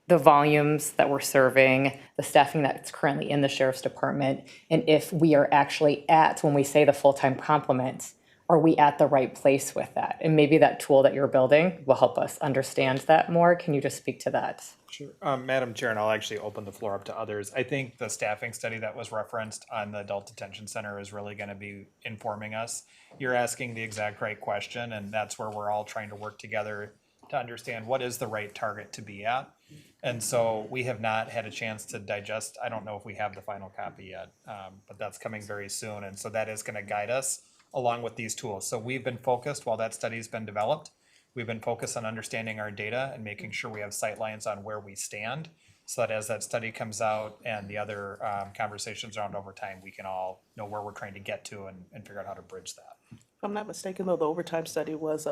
the volumes that we're serving, the staffing that's currently in the sheriff's department, and if we are actually at, when we say the full-time complement, are we at the right place with that? And maybe that tool that you're building will help us understand that more. Can you just speak to that? Sure. Madam Chair, and I'll actually open the floor up to others. I think the staffing study that was referenced on the Adult Detention Center is really going to be informing us. You're asking the exact right question, and that's where we're all trying to work together to understand what is the right target to be at. And so we have not had a chance to digest, I don't know if we have the final copy yet, but that's coming very soon. And so that is going to guide us along with these tools. So we've been focused, while that study's been developed, we've been focused on understanding our data and making sure we have sight lines on where we stand, so that as that study comes out and the other conversations around overtime, we can all know where we're trying to get to and figure out how to bridge that. If I'm not mistaken, though, the overtime study was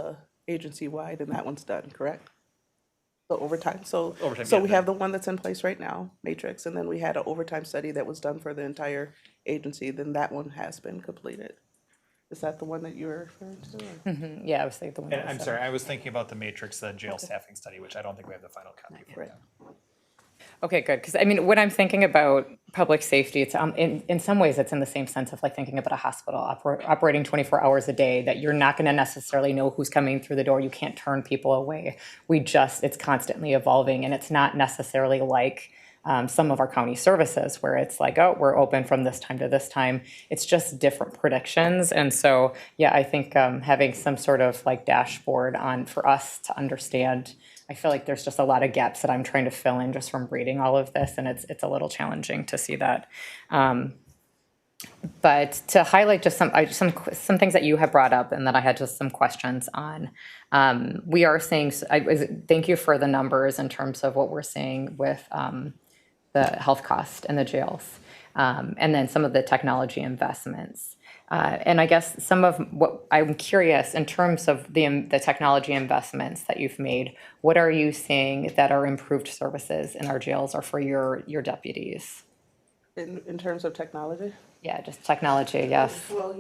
agency-wide, and that one's done, correct? The overtime, so Overtime, we yeah. have the one that's in place right now, Matrix, and then we had an overtime study that was done for the entire agency, then that one has been completed. Is that the one that you were referring to? or- Yeah, I was thinking the one. And I'm sorry, I was thinking about the Matrix, the jail staffing study, which I don't think we have the final copy for Right. yet. Okay, good, because I mean, when I'm thinking about public safety, it's, in some ways, it's in the same sense of like thinking about a hospital operating 24 hours a day, that you're not gonna necessarily know who's coming through the door, you can't turn people away. It's constantly evolving, and it's not necessarily like some of our county services where it's like, oh, we're open from this time to this time. It's just different predictions, and so, yeah, I think having some sort of like dashboard for us to understand. I feel like there's just a lot of gaps that I'm trying to fill in just from reading all of this, and it's a little challenging to see that. But to highlight just some things that you have brought up and that I had just some questions on. We are seeing, thank you for the numbers in terms of what we're seeing with the health cost in the jails, and then some of the technology investments. And I guess some of what I'm curious in terms of the technology investments that you've made, what are you seeing that are improved services in our jails or for your deputies? In terms of technology? Yeah, just technology, yes. Well,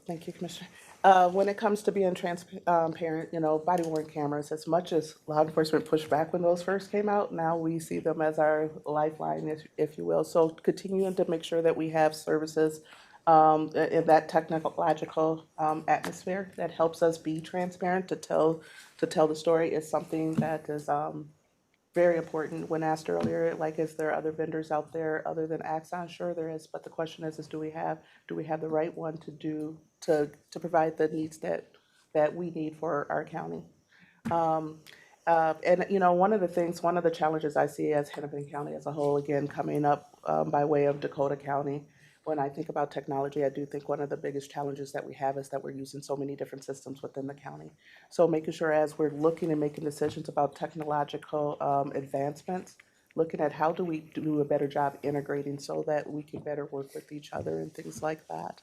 thank you, Commissioner. When it comes to being transparent, body worn cameras, as much as law enforcement pushed back when those first came out, now we see them as our lifeline, if you will. So continuing to make sure that we have services in that technological atmosphere that helps us be transparent to tell the story is something that is very important. When asked earlier, like, is there other vendors out there other than Axon? Sure there is, but the question is do we have the right one to provide the needs that we need for our county? And one of the challenges I see as Hennepin County as a whole, again, coming up by way of Dakota County, when I think about technology, I do think one of the biggest challenges that we have is that we're using so many different systems within the county. So making sure as we're looking and making decisions about technological advancements, looking at how do we do a better job integrating so that we can better work with each other and things like that.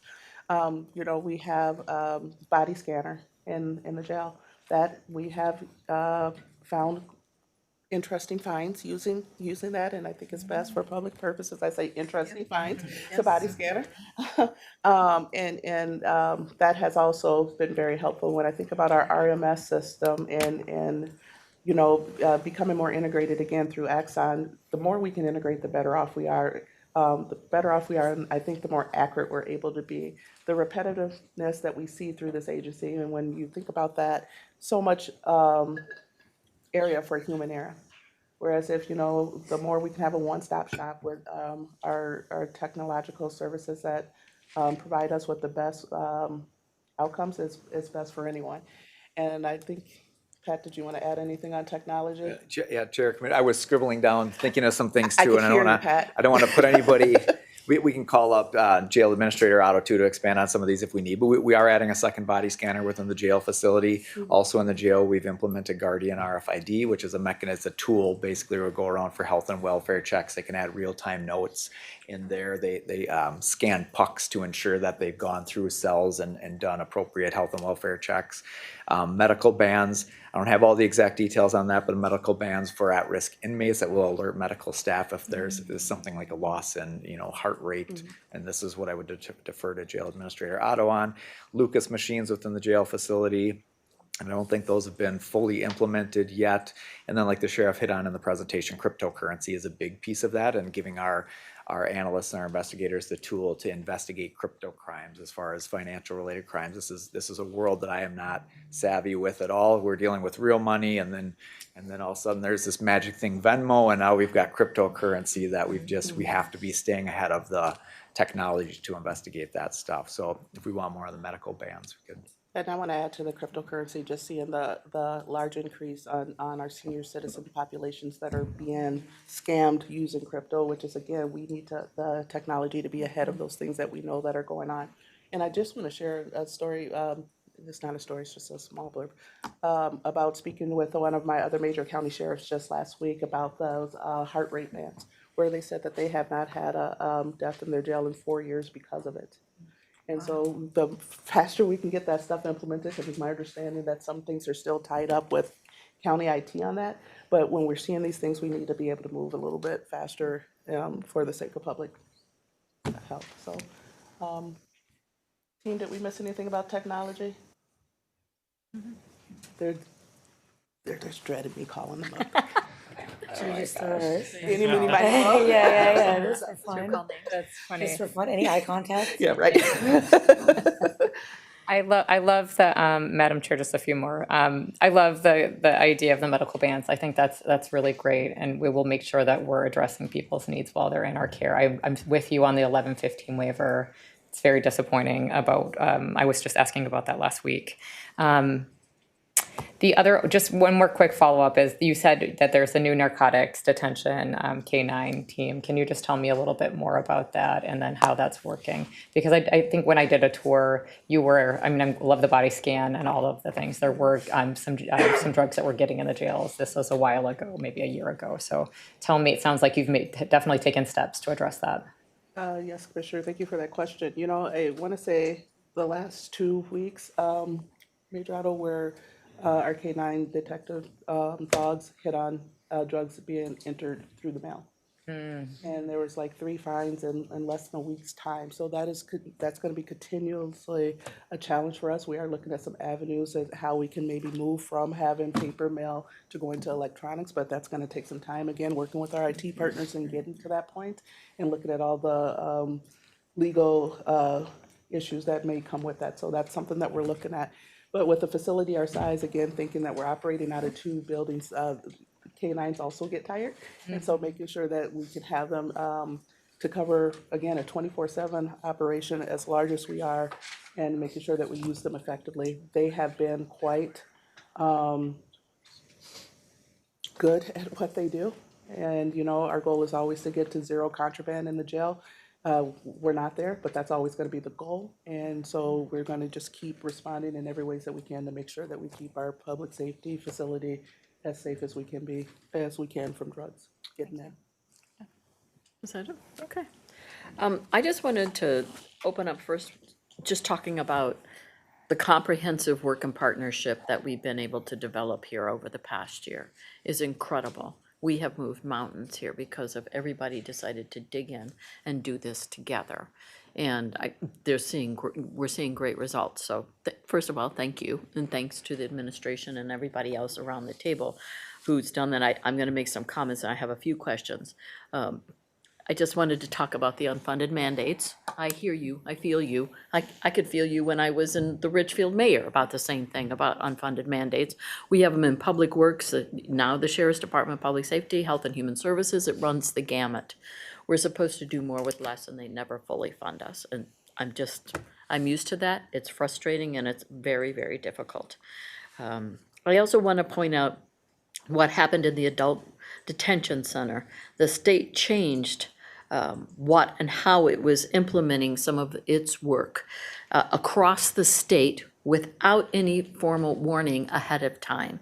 We have body scanner in the jail that we have found interesting finds using that, and I think it's best for public purposes. I say interesting finds. It's a body scanner, and that has also been very helpful when I think about our RMS system and becoming more integrated again through Axon. The more we can integrate, the better off we are. And I think the more accurate we're able to be. The repetitiveness that we see through this agency, and when you think about that, so much area for human error. Whereas if, the more we can have a one-stop shop with our technological services that provide us with the best outcomes is best for anyone. And I think, Pat, did you want to add anything on technology? Yeah, Chair, I was scribbling down, thinking of some things I too, could and hear you, Pat. I don't want to put anybody, we can call up Jail Administrator Otto too to expand on some of these if we need, but we are adding a second body scanner within the jail facility. Also in the jail, we've implemented Guardian RFID, which is a mechanism, a tool, basically will go around for health and welfare checks. They can add real-time notes in there. They scan pucks to ensure that they've gone through cells and done appropriate health and welfare checks. Medical bans, I don't have all the exact details on that, but medical bans for at-risk inmates that will alert medical staff if there's something like a loss in, heart rate. And this is what I would defer to Jail Administrator Otto on. Lucas machines within the jail facility. And I don't think those have been fully implemented yet. And then like the sheriff hit on in the presentation, cryptocurrency is a big piece of that, and giving our analysts and our investigators the tool to investigate crypto crimes as far as financial related crimes. This is a world that I am not savvy with at all. We're dealing with real money, and then all of a sudden there's this magic thing, Venmo, and now we've got cryptocurrency that we have to be staying ahead of the technology to investigate that stuff. So if we want more of the medical bans, we could. And I want to add to the cryptocurrency, just seeing the large increase on our senior citizen populations that are being scammed using crypto, which is, again, we need the technology to be ahead of those things that we know that are going on. And I just want to share a story, it's not a story, it's just a small blurb, about speaking with one of my other major county sheriffs just last week about those heart rate bans, where they said that they have not had a death in their jail in 4 years because of it. And so the faster we can get that stuff implemented, because it's my understanding that some things are still tied up with county IT on that. But when we're seeing these things, we need to be able to move a little bit faster for the sake of public health. So, team, did we miss anything about technology? They're just dreading me calling them up. Should we just start? Any, mini, mighty Yeah, mo. yeah, just for fun. That's funny. Just for fun, any eye contact? Yeah, right. I love the, Madam Chair, just a few more. I love the idea of the medical bans. I think that's really great, and we will make sure that we're addressing people's needs while they're in our care. I'm with you on the 1115 waiver. It's very disappointing about, I was just asking about that last week. The other, just one more quick follow-up is, you said that there's a new narcotics detention K-9 team. Can you just tell me a little bit more about that and then how that's working? Because I think when I did a tour, you were, I mean, I love the body scan and all of the things. There were some drugs that were getting in the jails. This was a while ago, maybe a year ago. So tell me, it sounds like you've definitely taken steps to address that. Yes, Commissioner, thank you for that question. You know, I want to say the last 2 weeks, Major Otto, where our K-9 detective dogs hit on drugs being entered through the mail. And there was like 3 fines in less than a week's time. So that's going to be continuously a challenge for us. We are looking at some avenues of how we can maybe move from having paper mail to going to electronics, but that's going to take some time. Again, working with our IT partners and getting to that point and looking at all the legal issues that may come with that. So that's something that we're looking at. But with a facility our size, again, thinking that we're operating out of 2 buildings, K-9s also get tired. And so making sure that we can have them to cover, again, a 24/7 operation as large as we are, and making sure that we use them effectively. They have been quite good at what they do. And, you know, our goal is always to get to 0 contraband in the jail. We're not there, but that's always going to be the goal. And so we're going to just keep responding in every ways that we can to make sure that we keep our public safety facility as safe as we can from drugs getting there. Is that it? Okay. I just wanted to open up first, just talking about the comprehensive work and partnership that we've been able to develop here over the past year is incredible. We have moved mountains here because of everybody decided to dig in and do this together. And we're seeing great results. So first of all, thank you. And thanks to the administration and everybody else around the table who's done that. I'm going to make some comments and I have a few questions. I just wanted to talk about the unfunded mandates. I hear you, I feel you. I could feel you when I was in the Richfield mayor about the same thing about unfunded mandates. We have them in Public Works, now the Sheriff's Department, Public Safety, Health and Human Services, it runs the gamut. We're supposed to do more with less and they never fully fund us. And I'm used to that. It's frustrating and it's very, very difficult. I also want to point out what happened in the adult detention center. The state changed what and how it was implementing some of its work across the state without any formal warning ahead of time,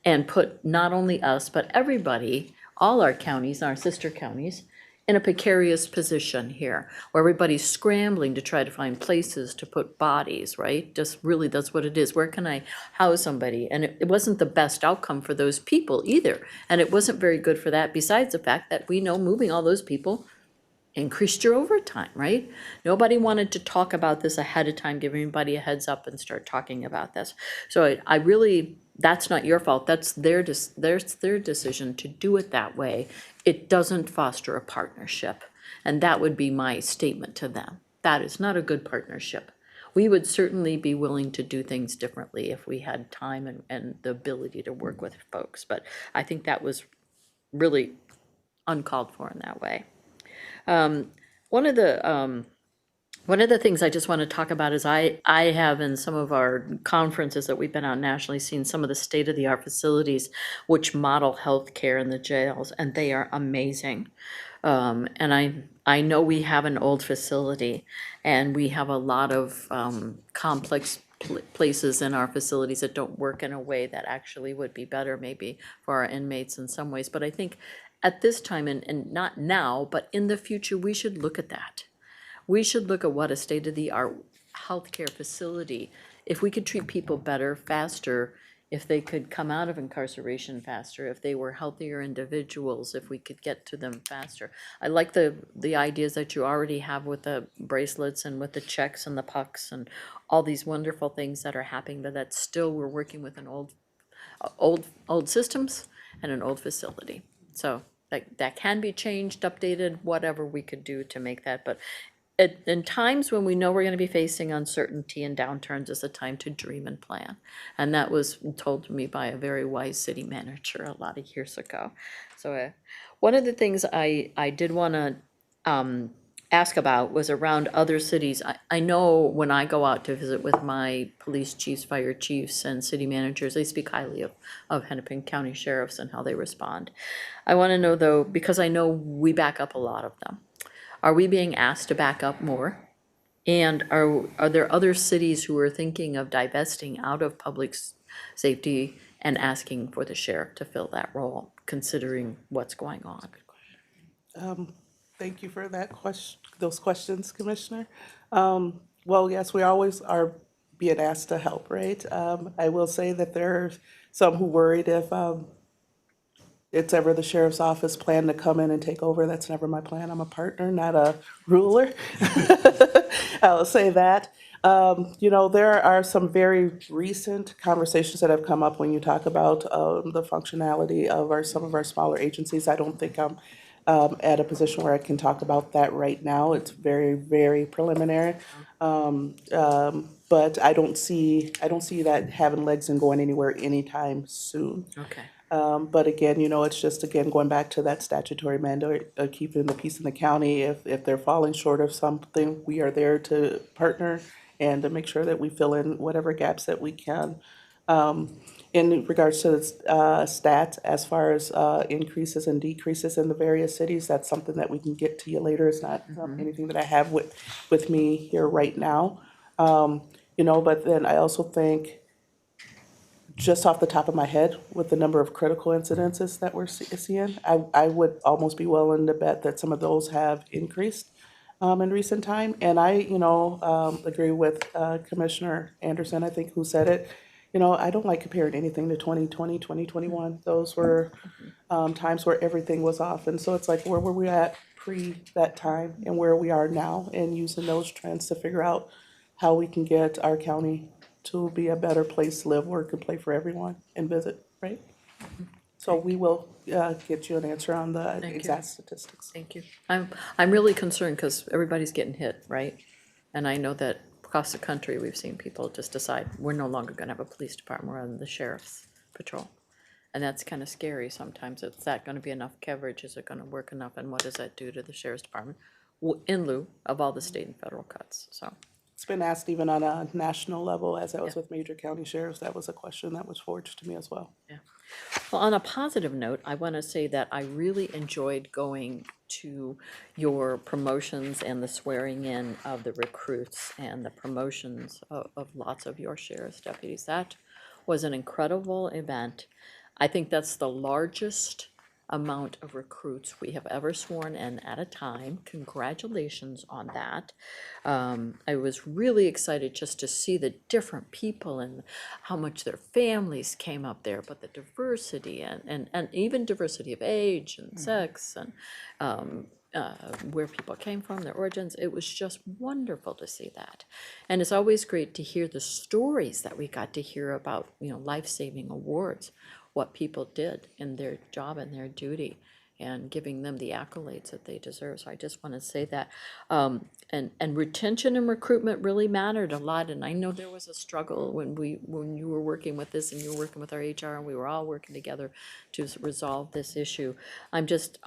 and put not only us, but everybody, all our counties, our sister counties, in a precarious position here, where everybody's scrambling to try to find places to put bodies, right? Just really, that's what it is. Where can I house somebody? And it wasn't the best outcome for those people either. And it wasn't very good for that, besides the fact that we know moving all those people increased your overtime, right? Nobody wanted to talk about this ahead of time, give anybody a heads up and start talking about this. So I really, that's not your fault. That's their decision to do it that way. It doesn't foster a partnership. And that would be my statement to them. That is not a good partnership. We would certainly be willing to do things differently if we had time and the ability to work with folks. But I think that was really uncalled for in that way. One of the things I just want to talk about is I have in some of our conferences that we've been out nationally seen some of the state-of-the-art facilities which model healthcare in the jails, and they are amazing. And I know we have an old facility, and we have a lot of complex places in our facilities that don't work in a way that actually would be better maybe for our inmates in some ways. But I think at this time, and not now, but in the future, we should look at that. We should look at what a state-of-the-art healthcare facility, if we could treat people better, faster, if they could come out of incarceration faster, if they were healthier individuals, if we could get to them faster. I like the ideas that you already have with the bracelets and with the checks and the pucks and all these wonderful things that are happening, but that's still, we're working with an old systems and an old facility. So that can be changed, updated, whatever we could do to make that, but in times when we know we're gonna be facing uncertainty and downturns, is a time to dream and plan. And that was told to me by a very wise city manager a lot of years ago. So one of the things I did wanna ask about was around other cities. I know when I go out to visit with my police chiefs, fire chiefs, and city managers, they speak highly of Hennepin County sheriffs and how they respond. I want to know though, because I know we back up a lot of them, are we being asked to back up more? And are there other cities who are thinking of divesting out of public safety and asking for the sheriff to fill that role, considering what's going on? Thank you for that those questions, Commissioner. Well, yes, we always are being asked to help, right? I will say that there are some who worried if it's ever the sheriff's office plan to come in and take over. That's never my plan. I'm a partner, not a ruler. I'll say that. There are some very recent conversations that have come up when you talk about the functionality of some of our smaller agencies. I don't think I'm at a position where I can talk about that right now. It's very, very preliminary. But I don't see that having legs and going anywhere anytime soon. Okay. But again, it's just, again, going back to that statutory mandate of keeping the peace in the county. If they're falling short of something, we are there to partner and to make sure that we fill in whatever gaps that we can. In regards to the stats, as far as increases and decreases in the various cities, that's something that we can get to you later. It's not anything that I have with me here right now. But then I also think, just off the top of my head, with the number of critical incidences that we're seeing, I would almost be willing to bet that some of those have increased in recent time. And I, agree with Commissioner Anderson, I think, who said it. I don't like comparing anything to 2020, 2021. Those were times where everything was off. And so it's like, where were we at pre that time and where we are now, and using those trends to figure out how we can get our county to be a better place to live, work, and play for everyone and visit, right? So we will get you an answer on the exact statistics. Thank you. I'm really concerned because everybody's getting hit, right? And I know that across the country, we've seen people just decide we're no longer gonna have a police department rather than the sheriff's patrol. And that's kind of scary sometimes. Is that gonna be enough coverage? Is it gonna work enough? And what does that do to the sheriff's department in lieu of all the state and federal cuts? So. It's been asked even on a national level, as I was with major county sheriffs. That was a question that was forged to me as well. Yeah. Well, on a positive note, I want to say that I really enjoyed going to your promotions and the swearing in of the recruits and the promotions of lots of your sheriff's deputies. That was an incredible event. I think that's the largest amount of recruits we have ever sworn in at a time. Congratulations on that. I was really excited just to see the different people and how much their families came up there, but the diversity and even diversity of age and sex and where people came from, their origins. It was just wonderful to see that. And it's always great to hear the stories that we got to hear about, life-saving awards, what people did in their job and their duty, and giving them the accolades that they deserve. So I just want to say that. And retention and recruitment really mattered a lot. And I know there was a struggle when you were working with this and you were working with our HR, and we were all working together to resolve this issue. I'm just,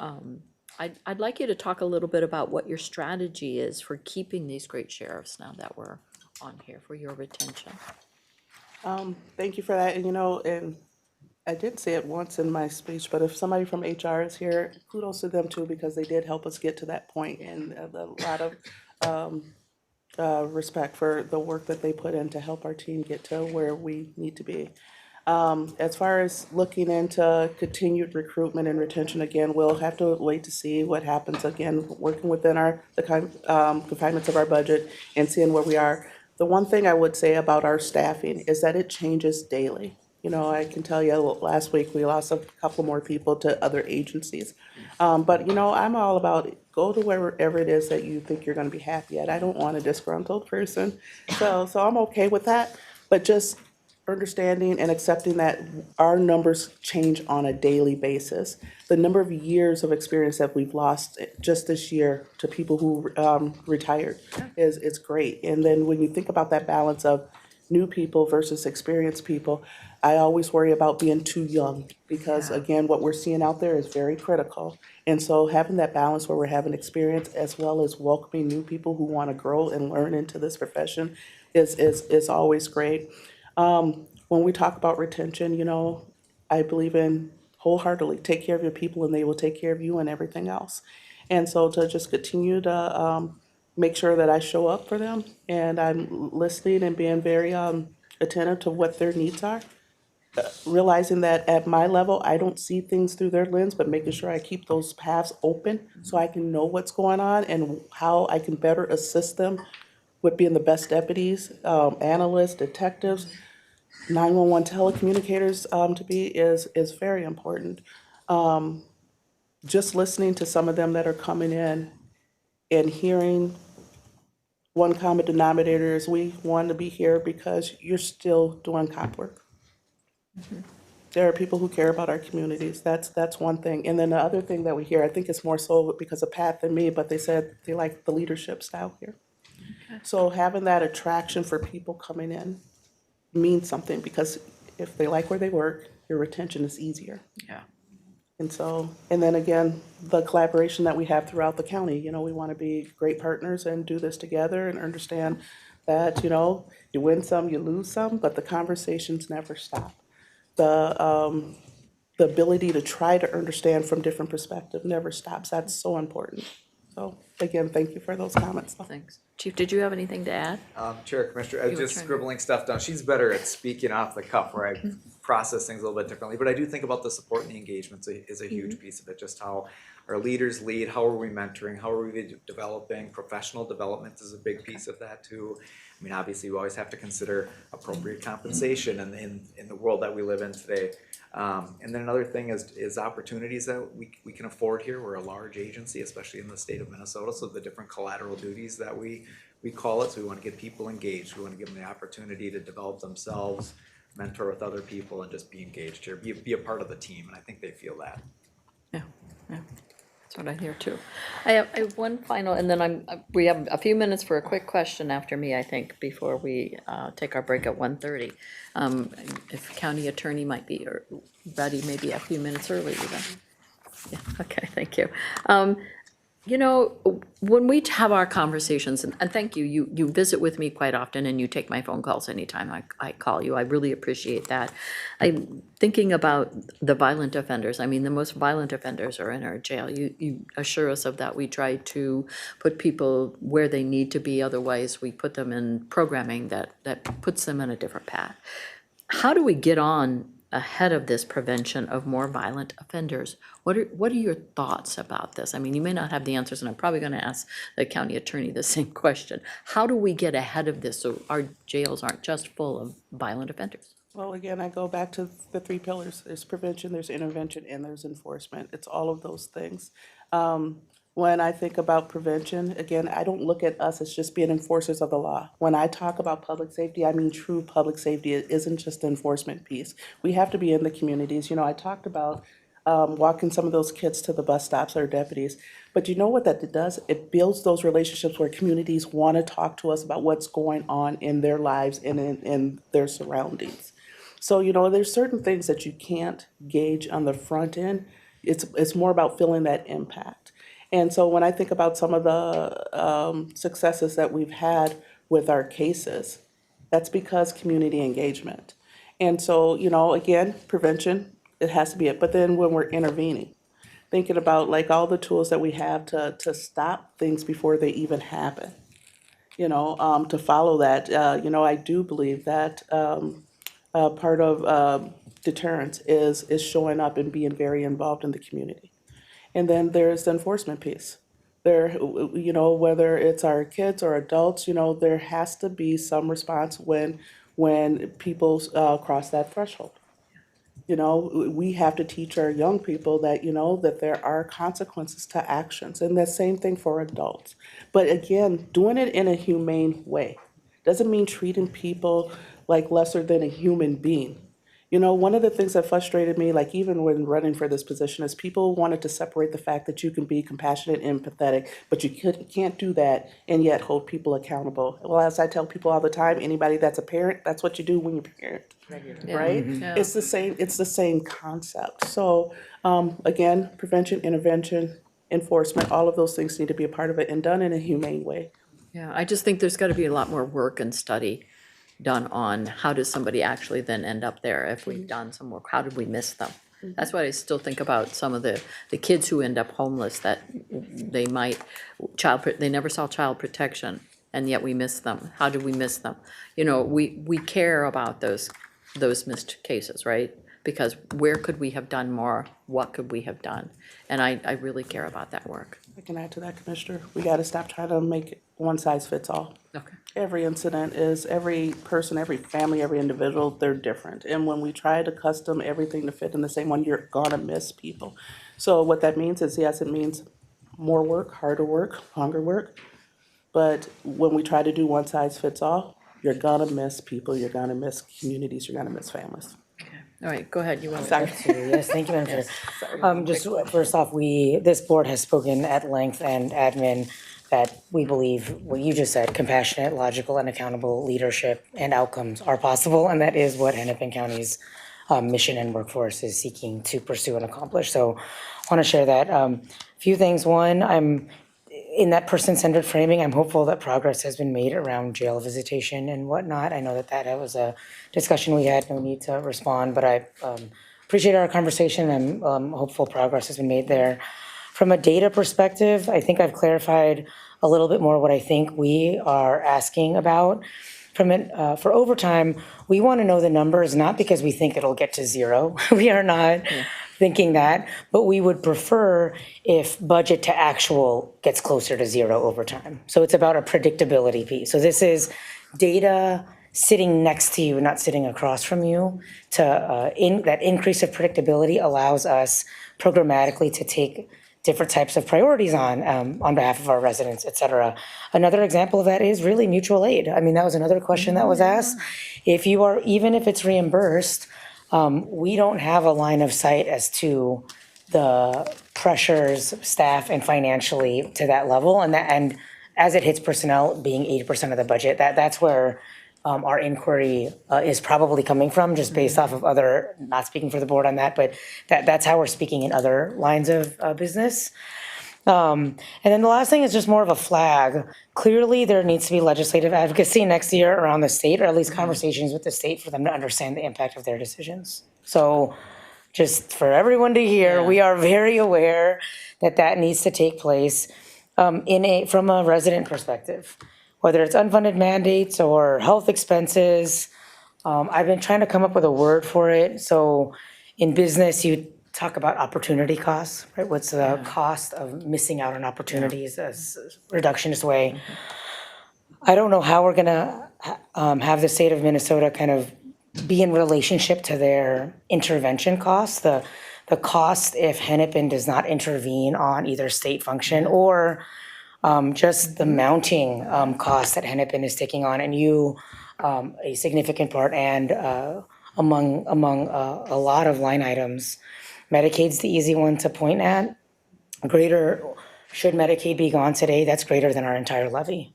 I'd like you to talk a little bit about what your strategy is for keeping these great sheriffs now that we're on here for your retention. Thank you for that. And I did say it once in my speech, but if somebody from HR is here, kudos to them too, because they did help us get to that point, and a lot of respect for the work that they put in to help our team get to where we need to be. As far as looking into continued recruitment and retention, again, we'll have to wait to see what happens. Again, working within the confinements of our budget and seeing where we are. The one thing I would say about our staffing is that it changes daily. I can tell you last week we lost a couple more people to other agencies. But, I'm all about go to wherever it is that you think you're going to be happy at. I don't want a disgruntled person. So I'm okay with that. But just understanding and accepting that our numbers change on a daily basis. The number of years of experience that we've lost just this year to people who retired is great. And then when you think about that balance of new people versus experienced people, I always worry about being too young because again, what we're seeing out there is very critical. And so having that balance where we're having experience as well as welcoming new people who want to grow and learn into this profession is always great. When we talk about retention, I believe in wholeheartedly, take care of your people and they will take care of you and everything else. And so to just continue to make sure that I show up for them and I'm listening and being very attentive to what their needs are. Realizing that at my level, I don't see things through their lens, but making sure I keep those paths open so I can know what's going on and how I can better assist them with being the best deputies, analysts, detectives, 911 telecommunicators to be is very important. Just listening to some of them that are coming in and hearing one common denominator is we want to be here because you're still doing cop work. There are people who care about our communities. That's one thing. And then the other thing that we hear, I think it's more so because of Pat than me, but they said they like the leadership style here. So having that attraction for people coming in means something because if they like where they work, your retention is easier. Yeah. And so, and then again, the collaboration that we have throughout the county, we want to be great partners and do this together and understand that, you win some, you lose some, but the conversations never stop. The ability to try to understand from different perspectives never stops. That's so important. So again, thank you for those comments. Thanks. Chief, did you have anything to add? Chair, Commissioner, I was just scribbling stuff down. She's better at speaking off the cuff where I process things a little bit differently. But I do think about the support and the engagement is a huge piece of it. Just how our leaders lead, how are we mentoring, how are we developing? Professional development is a big piece of that too. I mean, obviously, we always have to consider appropriate compensation in the world that we live in today. And then another thing is opportunities that we can afford here. We're a large agency, especially in the state of Minnesota, so the different collateral duties that we call it. So we want to get people engaged. We want to give them the opportunity to develop themselves, mentor with other people, and just be engaged here, be a part of the team. And I think they feel that. Yeah, yeah. That's what I hear too. I have one final, and then we have a few minutes for a quick question after me, I think, before we take our break at 1:30. If county attorney might be ready, maybe a few minutes early even. Yeah, okay, thank you. When we have our conversations, and thank you, you visit with me quite often and you take my phone calls anytime I call you. I really appreciate that. I'm thinking about the violent offenders. I mean, the most violent offenders are in our jail. You assure us of that. We try to put people where they need to be. Otherwise, we put them in programming that puts them in a different path. How do we get on ahead of this prevention of more violent offenders? What are your thoughts about this? I mean, you may not have the answers, and I'm probably going to ask the county attorney the same question. How do we get ahead of this so our jails aren't just full of violent offenders? Well, again, I go back to the three pillars. There's prevention, there's intervention, and there's enforcement. It's all of those things. When I think about prevention, again, I don't look at us as just being enforcers of the law. When I talk about public safety, I mean true public safety. It isn't just the enforcement piece. We have to be in the communities. I talked about walking some of those kids to the bus stops, our deputies. But you know what that does? It builds those relationships where communities want to talk to us about what's going on in their lives and in their surroundings. So, there's certain things that you can't gauge on the front end. It's more about feeling that impact. And so when I think about some of the successes that we've had with our cases, that's because community engagement. And so, again, prevention, it has to be it. But then when we're intervening, thinking about like all the tools that we have to stop things before they even happen, to follow that, I do believe that part of deterrence is showing up and being very involved in the community. And then there's the enforcement piece. There, whether it's our kids or adults, there has to be some response when people cross that threshold. We have to teach our young people that, that there are consequences to actions, and the same thing for adults. But again, doing it in a humane way. Doesn't mean treating people like lesser than a human being. You know, one of the things that frustrated me, like even when running for this position, is people wanted to separate the fact that you can be compassionate and empathetic, but can't do that and yet hold people accountable. Well, as I tell people all the time, anybody that's a parent, that's what you do when you're a parent, right? It's the same concept. So again, prevention, intervention, enforcement, all of those things need to be a part of it and done in a humane way. Yeah, I just think there's got to be a lot more work and study done on how does somebody actually then end up there? If we've done some work, how did we miss them? That's what I still think about some of the kids who end up homeless, that they might, they never saw child protection, and yet we miss them. How did we miss them? You know, we care about those missed cases, right? Because where could we have done more? What could we have done? And I really care about that work. I can add to that, Commissioner. We got to stop trying to make it one size fits all. Okay. Every incident is, every person, every family, every individual, they're different. And when we try to custom everything to fit in the same one, you're gonna miss people. So what that means is, yes, it means more work, harder work, longer work. But when we try to do one size fits all, you're gonna miss people, you're gonna miss communities, you're gonna miss families. All right, go ahead. You want to? Sorry. Yes, thank you, Madam Chair. Just first off, this board has spoken at length and admin that we believe what you just said, compassionate, logical, and accountable leadership and outcomes are possible, and that is what Hennepin County's mission and workforce is seeking to pursue and accomplish. So I want to share that. A few things. One, I'm in that person-centered framing, I'm hopeful that progress has been made around jail visitation and whatnot. I know that was a discussion we had, no need to respond, but I appreciate our conversation. I'm hopeful progress has been made there. From a data perspective, I think I've clarified a little bit more what I think we are asking about. For overtime, we want to know the numbers, not because we think it'll get to zero. We are not thinking that, but we would prefer if budget to actual gets closer to zero over time. So it's about a predictability piece. So this is data sitting next to you, not sitting across from you. That increase of predictability allows us programmatically to take different types of priorities on behalf of our residents, et cetera. Another example of that is really mutual aid. I mean, that was another question that was asked. If you are, even if it's reimbursed, we don't have a line of sight as to the pressures, staff and financially to that level. And as it hits personnel being 80% of the budget, that's where our inquiry is probably coming from, just based off of other, not speaking for the board on that, but that's how we're speaking in other lines of business. And then the last thing is just more of a flag. Clearly, there needs to be legislative advocacy next year around the state, or at least conversations with the state for them to understand the impact of their decisions. So just for everyone to hear, we are very aware that needs to take place from a resident perspective, whether it's unfunded mandates or health expenses. I've been trying to come up with a word for it. So in business, you talk about opportunity costs, right? What's the cost of missing out on opportunities, as a reductionist way. I don't know how we're gonna have the state of Minnesota kind of be in relationship to their intervention costs. The cost if Hennepin does not intervene on either state function or just the mounting cost that Hennepin is taking on, and you a significant part, and among a lot of line items. Medicaid's the easy one to point at. Should Medicaid be gone today, that's greater than our entire levy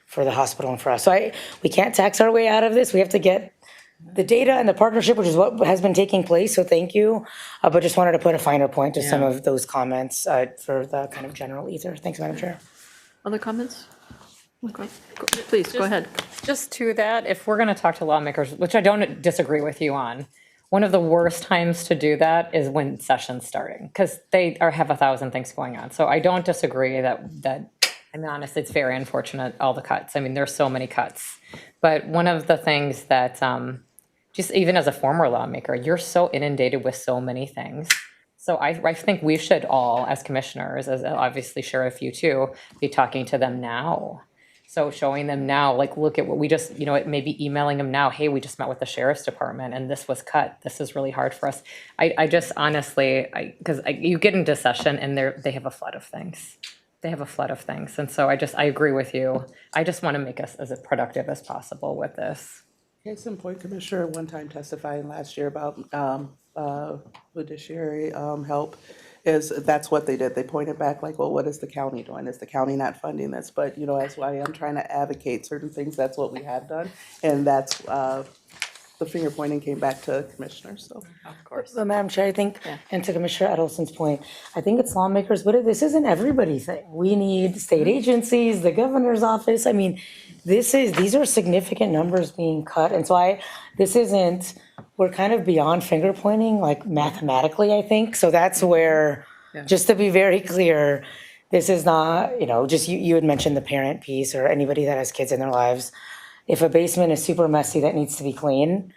for the hospital and for us. So we can't tax our way out of this. We have to get the data and the partnership, which is what has been taking place, so thank you. But just wanted to put a finer point to some of those comments for the kind of general ether. Thanks, Madam Chair. Other comments? Okay. Please, go ahead. Just to that, if we're going to talk to lawmakers, which I don't disagree with you on, one of the worst times to do that is when session's starting, because they have 1,000 things going on. So I don't disagree that I mean, honestly, it's very unfortunate, all the cuts. I mean, there's so many cuts. But one of the things that, just even as a former lawmaker, you're so inundated with so many things. So I think we should all, as commissioners, as obviously Sheriff, you too, be talking to them now. So showing them now, like, look at what we just, maybe emailing them now, hey, we just met with the sheriff's department and this was cut. This is really hard for us. I just honestly, because you get into session and they have a flood of things. And so I agree with you. I just want to make us as productive as possible with this. Case in point, Commissioner one time testifying last year about fiduciary help that's what they did. They pointed back like, well, what is the county doing? Is the county not funding this? But, as why I'm trying to advocate certain things, that's what we have done. And that's, the finger pointing came back to commissioners, so. Of course. But Madam Chair, I think, and to Commissioner Edelson's point, I think it's lawmakers, but this isn't everybody thing. We need state agencies, the governor's office. I mean, these are significant numbers being cut. And so we're kind of beyond finger pointing, like mathematically, I think. So that's where, just to be very clear, this is not, just you had mentioned the parent piece or anybody that has kids in their lives. If a basement is super messy that needs to be clean,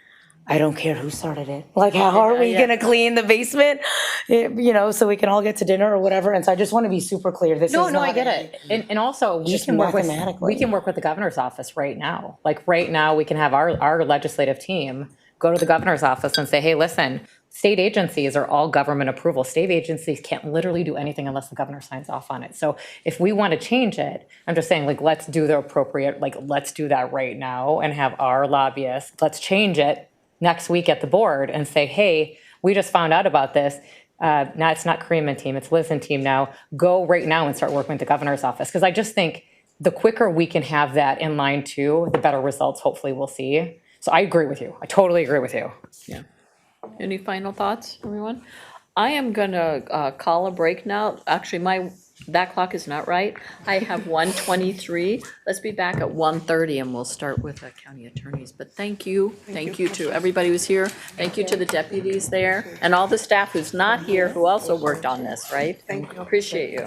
I don't care who started it. Like, how are we gonna clean the basement? So we can all get to dinner or whatever. And so I just want to be super clear. This is No, I not get it. And also, we just can work with, mathematically. we can work with the governor's office right now. Like, right now, we can have our legislative team go to the governor's office and say, hey, listen, state agencies are all government approval. State agencies can't literally do anything unless the governor signs off on it. So if we want to change it, I'm just saying, like, let's do the appropriate, like, let's do that right now and have our lobbyists, let's change it next week at the board and say, hey, we just found out about this. Now it's not Kareem and team, it's Liz and team now. Go right now and start working with the governor's office. Because I just think the quicker we can have that in line too, the better results hopefully we'll see. So I agree with you. I totally agree with you. Yeah. Any final thoughts, everyone? I am gonna call a break now. Actually, that clock is not right. I have 1:23. Let's be back at 1:30 and we'll start with the county attorneys. But thank you to everybody who's here. Thank you to the deputies there and all the staff who's not here who also worked on this, right? Thank you. Appreciate you.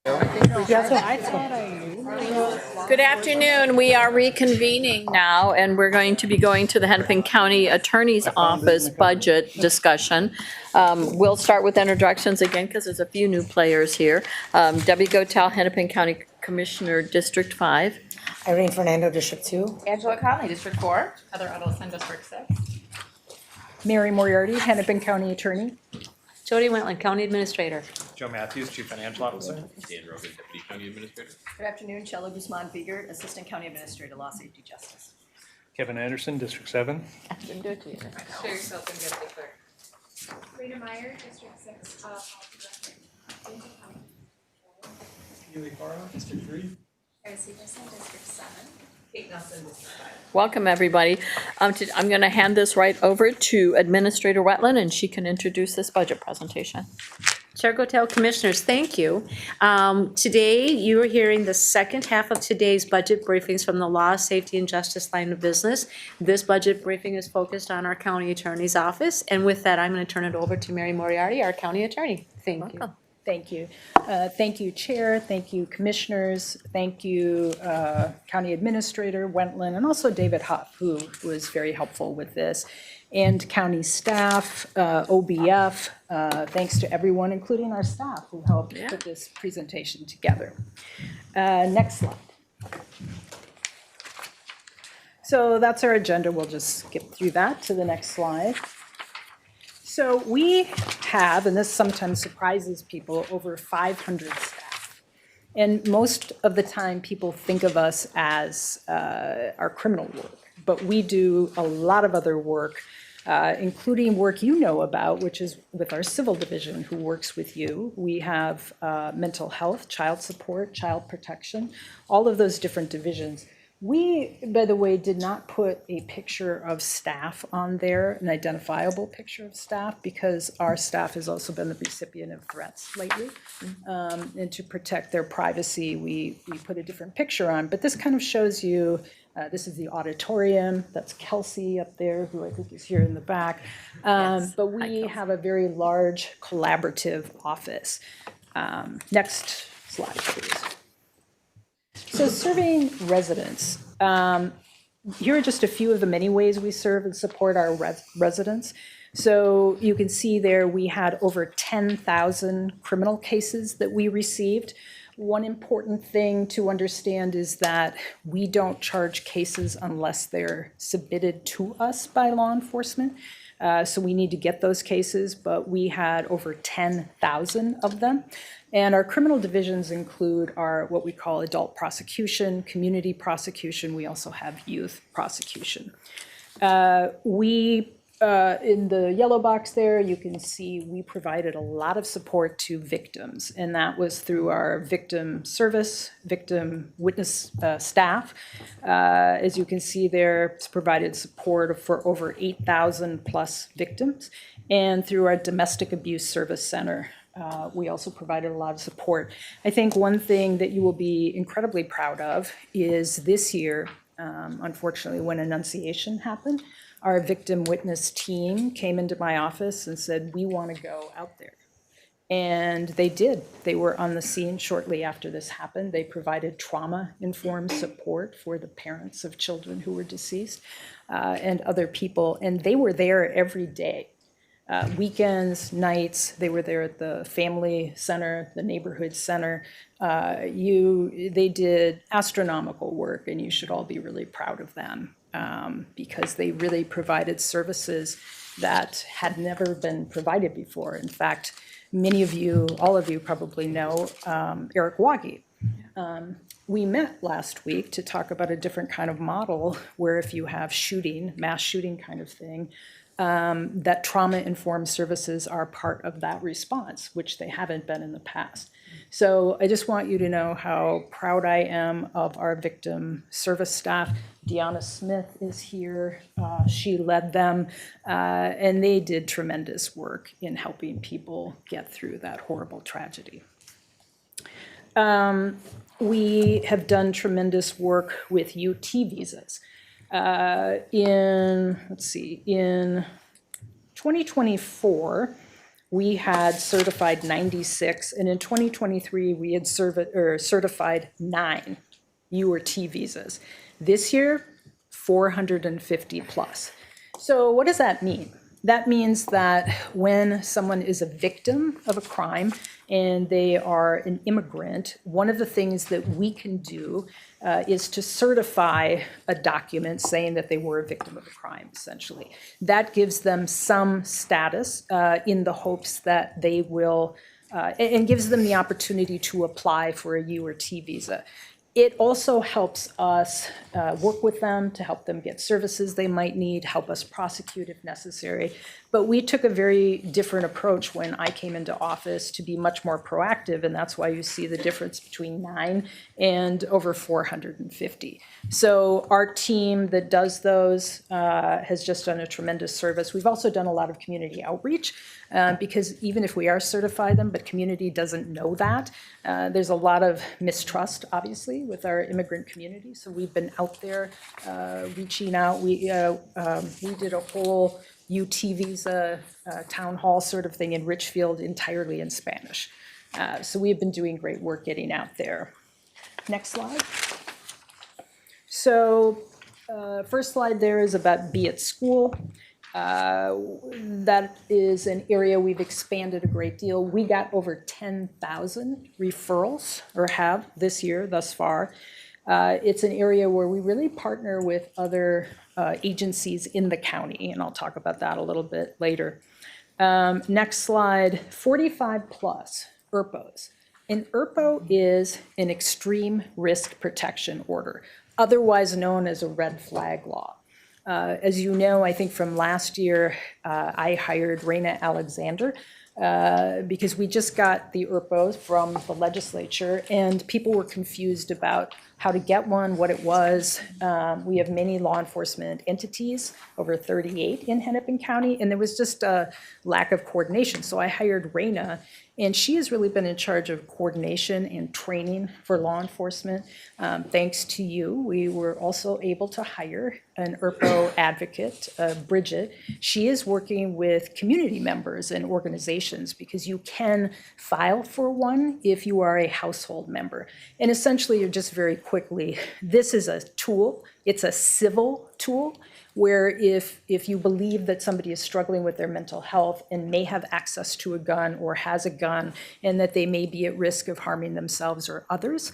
Good afternoon. We are reconvening now, and we're going to be going to the Hennepin County Attorney's Office budget discussion. We'll start with introductions again, because there's a few new players here. Debbie Gotel, Hennepin County Commissioner, District 5. Irene Fernando, District 2. Angela Conley, District 4. Heather Edelson, District 6. Mary Moriarty, Hennepin County Attorney. Jody Wentland, County Administrator. Joe Matthews, Chief Financial Officer. Dan Rogan, Deputy County Administrator. Good afternoon, Shella Guzman-Biegert, Assistant County Administrator, Law Safety Justice. Kevin Anderson, District 7. Didn't do it to you. Show yourself and get the clerk. Rita Meyer, District 6, Policy Director. Keely Farah, District 3. Tracy Stevenson, District 7. Kate Nelson, District 5. Welcome, everybody. I'm going to hand this right over to Administrator Wetland, and she can introduce this budget presentation. Chair Gotel, Commissioners, thank you. Today, you are hearing the second half of today's budget briefings from the Law, Safety, and Justice line of business. This budget briefing is focused on our County Attorney's Office, and with that, I'm going to turn it over to Mary Moriarty, our County Attorney. Thank you. Thank you. Thank you, Chair. Thank you, Commissioners. Thank you, County Administrator Wentland, and also David Huff, who was very helpful with this, and county staff, OBF. Thanks to everyone, including our staff, who helped put this presentation together. Next slide. So that's our agenda. We'll just skip through that to the next slide. So we have, and this sometimes surprises people, over 500 staff. And most of the time, people think of us as our criminal work. But we do a lot of other work, including work you know about, which is with our civil division, who works with you. We have mental health, child support, child protection, all of those different divisions. We, by the way, did not put a picture of staff on there, an identifiable picture of staff, because our staff has also been the recipient of threats lately. And to protect their privacy, we put a different picture on. But this kind of shows you, this is the auditorium. That's Kelsey up there, who I think is here in the back. But we have a very large collaborative office. Next slide, please. So serving residents. Here are just a few of the many ways we serve and support our residents. So you can see there we had over 10,000 criminal cases that we received. One important thing to understand is that we don't charge cases unless they're submitted to us by law enforcement. So we need to get those cases, but we had over 10,000 of them. And our criminal divisions include our what we call adult prosecution, community prosecution. We also have youth prosecution. In the yellow box there, you can see we provided a lot of support to victims, and that was through our victim service, victim witness staff. As you can see there, it's provided support for over 8,000 plus victims, and through our domestic abuse service center. We also provided a lot of support. I think one thing that you will be incredibly proud of is this year, unfortunately, when Annunciation happened, our victim witness team came into my office and said, we want to go out there. And they did. They were on the scene shortly after this happened. They provided trauma-informed support for the parents of children who were deceased and other people. And they were there every day. Weekends, nights, they were there at the family center, the neighborhood center. They did astronomical work, and you should all be really proud of them because they really provided services that had never been provided before. In fact, many of you, all of you probably know Eric Wagi. We met last week to talk about a different kind of model where if you have shooting, mass shooting kind of thing, that trauma-informed services are part of that response, which they haven't been in the past. So I just want you to know how proud I am of our victim service staff. Deanna Smith is here. She led them, and they did tremendous work in helping people get through that horrible tragedy. We have done tremendous work with UT visas. In 2024, we had certified 96, and in 2023, we had certified 9 U or T visas. This year, 450 plus. So what does that mean? That means that when someone is a victim of a crime and they are an immigrant, one of the things that we can do is to certify a document saying that they were a victim of a crime, essentially. That gives them some status in the hopes that they will, and gives them the opportunity to apply for a U or T visa. It also helps us work with them to help them get services they might need, help us prosecute if necessary. But we took a very different approach when I came into office to be much more proactive, and that's why you see the difference between 9 and over 450. So our team that does those has just done a tremendous service. We've also done a lot of community outreach because even if we are certifying them, but community doesn't know that, there's a lot of mistrust, obviously, with our immigrant community. So we've been out there reaching out. We did a whole UT visa town hall sort of thing in Richfield entirely in Spanish. So we have been doing great work getting out there. Next slide. So first slide there is about Be at School. That is an area we've expanded a great deal. We got over 10,000 referrals, or have this year thus far. It's an area where we really partner with other agencies in the county, and I'll talk about that a little bit later. Next slide, 45 plus ERPOs. An ERPO is an extreme risk protection order, otherwise known as a red flag law. As you know, I think from last year, I hired Raina Alexander because we just got the ERPOs from the legislature and people were confused about how to get one, what it was. We have many law enforcement entities, over 38 in Hennepin County, and there was just a lack of coordination. So I hired Raina, and she has really been in charge of coordination and training for law enforcement. Thanks to you, we were also able to hire an ERPO advocate, Bridget. She is working with community members and organizations because you can file for one if you are a household member. And essentially, you're just very quickly, this is a tool. It's a civil tool where if you believe that somebody is struggling with their mental health and may have access to a gun or has a gun and that they may be at risk of harming themselves or others,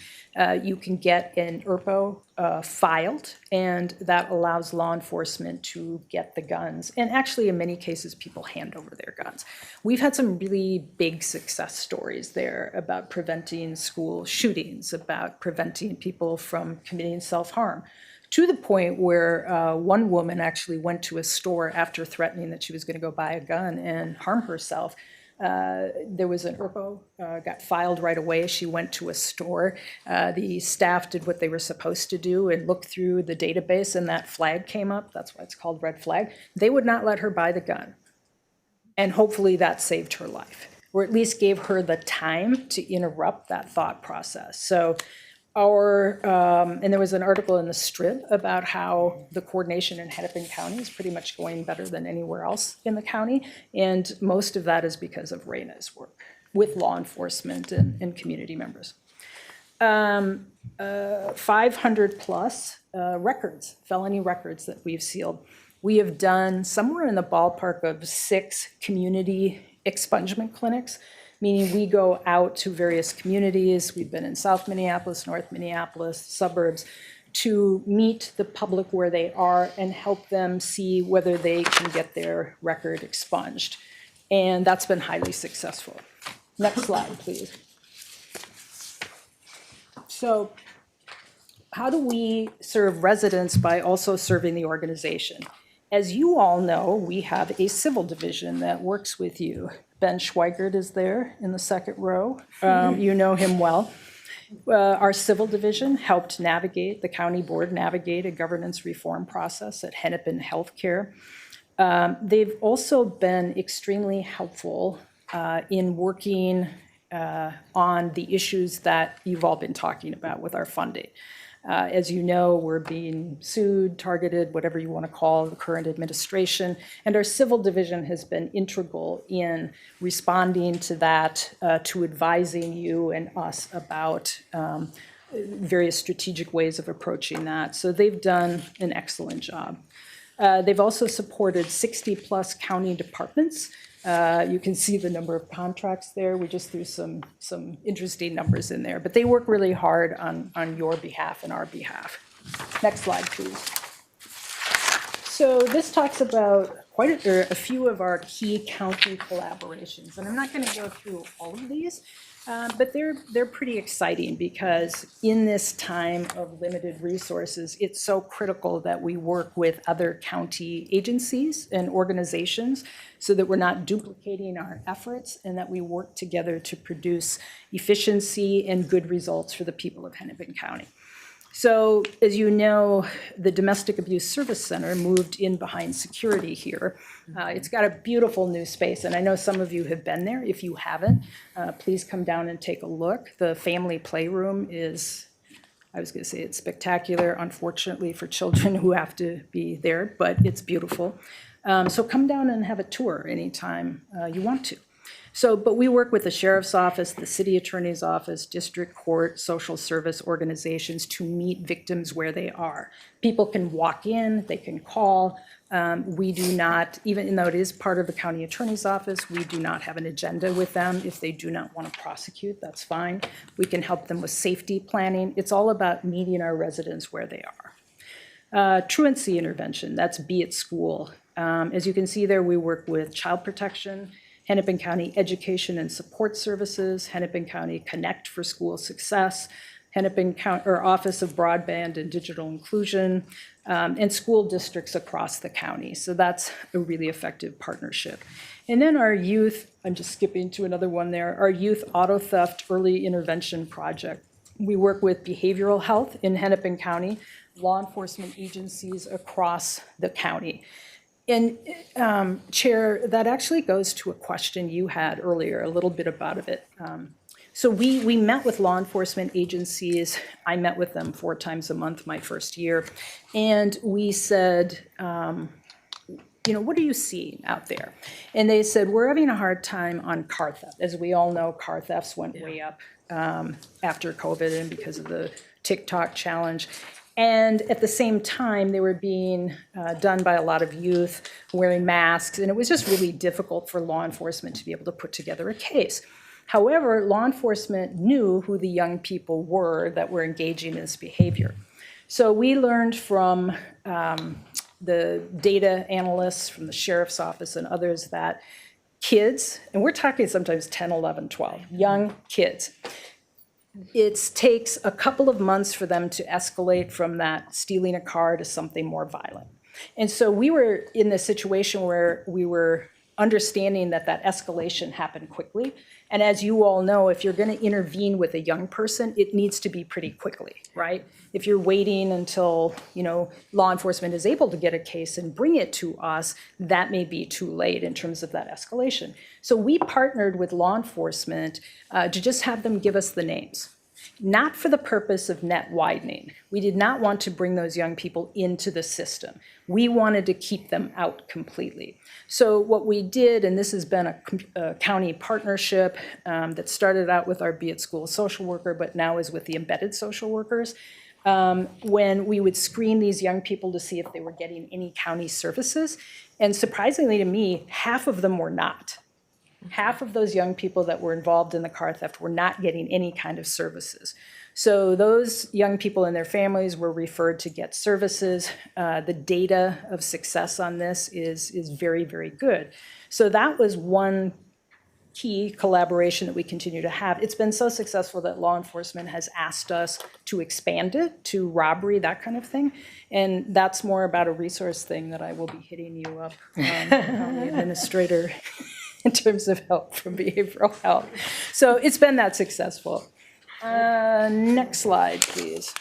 you can get an ERPO filed, and that allows law enforcement to get the guns. And actually, in many cases, people hand over their guns. We've had some really big success stories there about preventing school shootings, about preventing people from committing self-harm, to the point where one woman actually went to a store after threatening that she was going to go buy a gun and harm herself. There was an ERPO, got filed right away. She went to a store. The staff did what they were supposed to do and looked through the database, and that flag came up. That's why it's called red flag. They would not let her buy the gun. And hopefully that saved her life, or at least gave her the time to interrupt that thought process. So and there was an article in the Strip about how the coordination in Hennepin County is pretty much going better than anywhere else in the county. And most of that is because of Raina's work with law enforcement and community members. 500 plus records, felony records that we've sealed. We have done somewhere in the ballpark of 6 community expungement clinics, meaning we go out to various communities. We've been in South Minneapolis, North Minneapolis, suburbs, to meet the public where they are and help them see whether they can get their record expunged. And that's been highly successful. Next slide, please. So how do we serve residents by also serving the organization? As you all know, we have a civil division that works with you. Ben Schweigert is there in the second row. You know him well. Our civil division helped navigate, the county board navigate a governance reform process at Hennepin Healthcare. They've also been extremely helpful in working on the issues that you've all been talking about with our funding. As you know, we're being sued, targeted, whatever you want to call the current administration, and our civil division has been integral in responding to that, to advising you and us about various strategic ways of approaching that. So they've done an excellent job. They've also supported 60-plus county departments. You can see the number of contracts there. We just threw some interesting numbers in there, but they work really hard on your behalf and our behalf. Next slide, please. So this talks about a few of our key county collaborations, and I'm not going to go through all of these, but they're pretty exciting because in this time of limited resources, it's so critical that we work with other county agencies and organizations so that we're not duplicating our efforts and that we work together to produce efficiency and good results for the people of Hennepin County. So, as you know, the Domestic Abuse Service Center moved in behind security here. It's got a beautiful new space, and I know some of you have been there. If you haven't, please come down and take a look. The family playroom is, I was going to say it's spectacular, unfortunately, for children who have to be there, but it's beautiful. So come down and have a tour anytime you want to. So, but we work with the sheriff's office, the city attorney's office, district court, social service organizations to meet victims where they are. People can walk in, they can call. We do not, even though it is part of the county attorney's office, we do not have an agenda with them. If they do not want to prosecute, that's fine. We can help them with safety planning. It's all about meeting our residents where they are. Truancy intervention, that's Be at School. As you can see there, we work with child protection, Hennepin County Education and Support Services, Hennepin County Connect for School Success, Hennepin County, or Office of Broadband and Digital Inclusion, and school districts across the county. So that's a really effective partnership. And then our youth, I'm just skipping to another one there, our Youth Auto Theft Early Intervention Project. We work with behavioral health in Hennepin County, law enforcement agencies across the county. And Chair, that actually goes to a question you had earlier, a little bit about it. So we met with law enforcement agencies. I met with them 4 times a month my first year. And we said, what are you seeing out there? And they said, we're having a hard time on car theft. As we all know, car thefts went way up after COVID and because of the TikTok challenge. And at the same time, they were being done by a lot of youth wearing masks, and it was just really difficult for law enforcement to be able to put together a case. However, law enforcement knew who the young people were that were engaging in this behavior. So we learned from the data analysts from the sheriff's office and others that kids, and we're talking sometimes 10, 11, 12, young kids, it takes a couple of months for them to escalate from that stealing a car to something more violent. And so we were in this situation where we were understanding that that escalation happened quickly. And as you all know, if you're going to intervene with a young person, it needs to be pretty quickly, right? If you're waiting until, law enforcement is able to get a case and bring it to us, that may be too late in terms of that escalation. So we partnered with law enforcement to just have them give us the names. Not for the purpose of net widening. We did not want to bring those young people into the system. We wanted to keep them out completely. So what we did, and this has been a county partnership that started out with our Be at School social worker, but now is with the embedded social workers, when we would screen these young people to see if they were getting any county services. And surprisingly to me, half of them were not. Half of those young people that were involved in the car theft were not getting any kind of services. So those young people and their families were referred to get services. The data of success on this is very, very good. So that was one key collaboration that we continue to have. It's been so successful that law enforcement has asked us to expand it to robbery, that kind of thing. And that's more about a resource thing that I will be hitting you up on the administrator in terms of help from behavioral health. So it's been that successful. Next slide, please.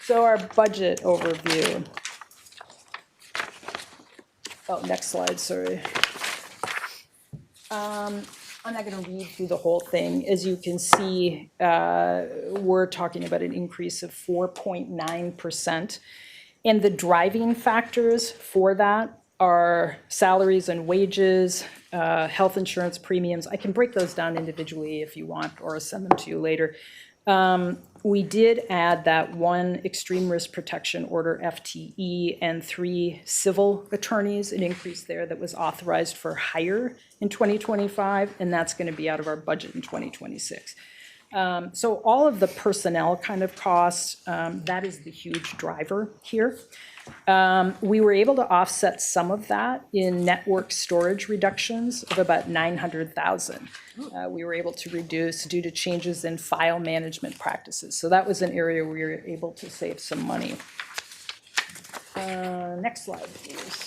So our budget overview. Oh, next slide, sorry. I'm not going to read through the whole thing. As you can see, we're talking about an increase of 4.9%. And the driving factors for that are salaries and wages, health insurance premiums. I can break those down individually if you want, or send them to you later. We did add that one extreme risk protection order FTE and 3 civil attorneys, an increase there that was authorized for hire in 2025, and that's going to be out of our budget in 2026. So all of the personnel kind of costs, that is the huge driver here. We were able to offset some of that in network storage reductions of about 900,000. We were able to reduce due to changes in file management practices. So that was an area where we were able to save some money. Next slide, please.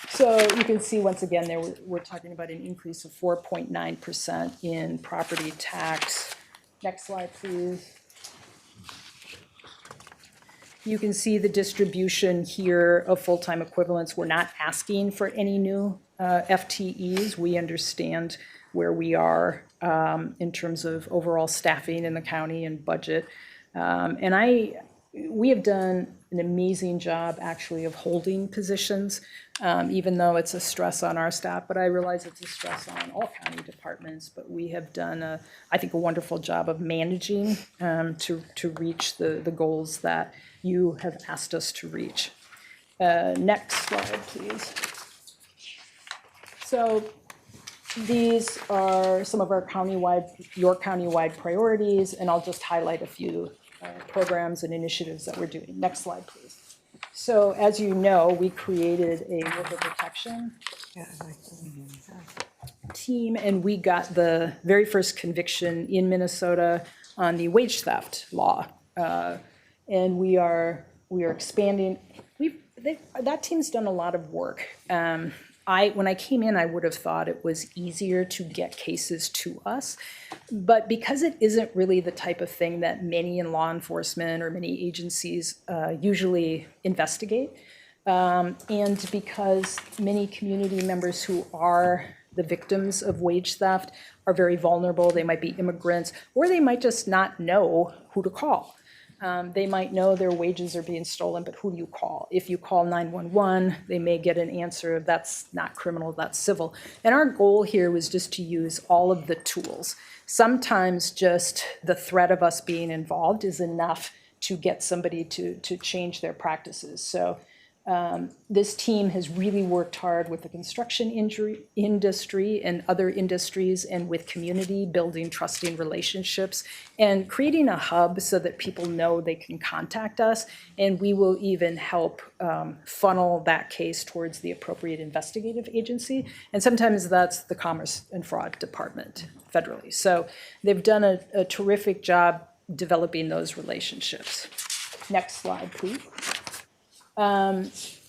So you can see, once again, there we're talking about an increase of 4.9% in property tax. Next slide, please. You can see the distribution here of full-time equivalents. We're not asking for any new FTEs. We understand where we are in terms of overall staffing in the county and budget. We have done an amazing job, actually, of holding positions, even though it's a stress on our staff, but I realize it's a stress on all county departments. But we have done, I think, a wonderful job of managing to reach the goals that you have asked us to reach. Next slide, please. So these are some of our York County-wide priorities, and I'll just highlight a few programs and initiatives that we're doing. Next slide, please. So as you know, we created a worker protection team, and we got the very first conviction in Minnesota on the wage theft law. And we are expanding. That team's done a lot of work. When I came in, I would have thought it was easier to get cases to us, but because it isn't really the type of thing that many in law enforcement or many agencies usually investigate, and because many community members who are the victims of wage theft are very vulnerable, they might be immigrants, or they might just not know who to call. They might know their wages are being stolen, but who do you call? If you call 911, they may get an answer, that's not criminal, that's civil. And our goal here was just to use all of the tools. Sometimes just the threat of us being involved is enough to get somebody to change their practices. So this team has really worked hard with the construction industry and other industries, and with community, building trusting relationships and creating a hub so that people know they can contact us, and we will even help funnel that case towards the appropriate investigative agency. And sometimes that's the Commerce and Fraud Department federally. So they've done a terrific job developing those relationships. Next slide, please.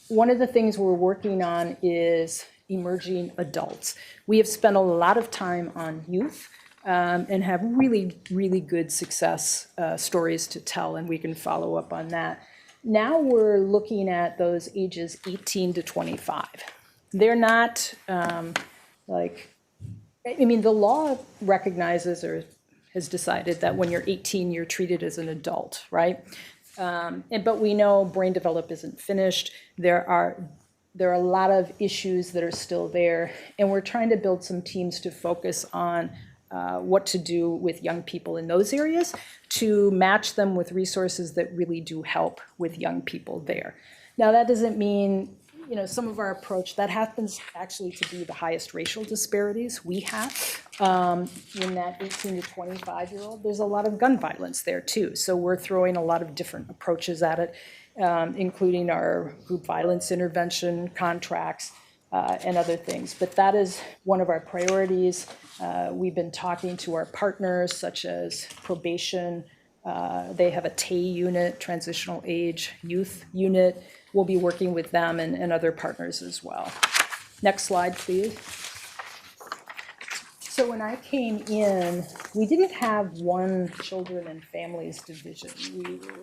One of the things we're working on is emerging adults. We have spent a lot of time on youth and have really, really good success stories to tell, and we can follow up on that. Now we're looking at those ages 18 to 25. They're not the law recognizes or has decided that when you're 18, you're treated as an adult, right? But we know brain development isn't finished. There are a lot of issues that are still there, and we're trying to build some teams to focus on what to do with young people in those areas, to match them with resources that really do help with young people there. Now, that doesn't mean, some of our approach, that happens actually to be the highest racial disparities we have in that 18 to 25-year-old. There's a lot of gun violence there too. So we're throwing a lot of different approaches at it, including our group violence intervention contracts and other things. But that is one of our priorities. We've been talking to our partners such as probation. They have a TAY unit, transitional age youth unit. We'll be working with them and other partners as well. Next slide, please. So when I came in, we didn't have one children and families division.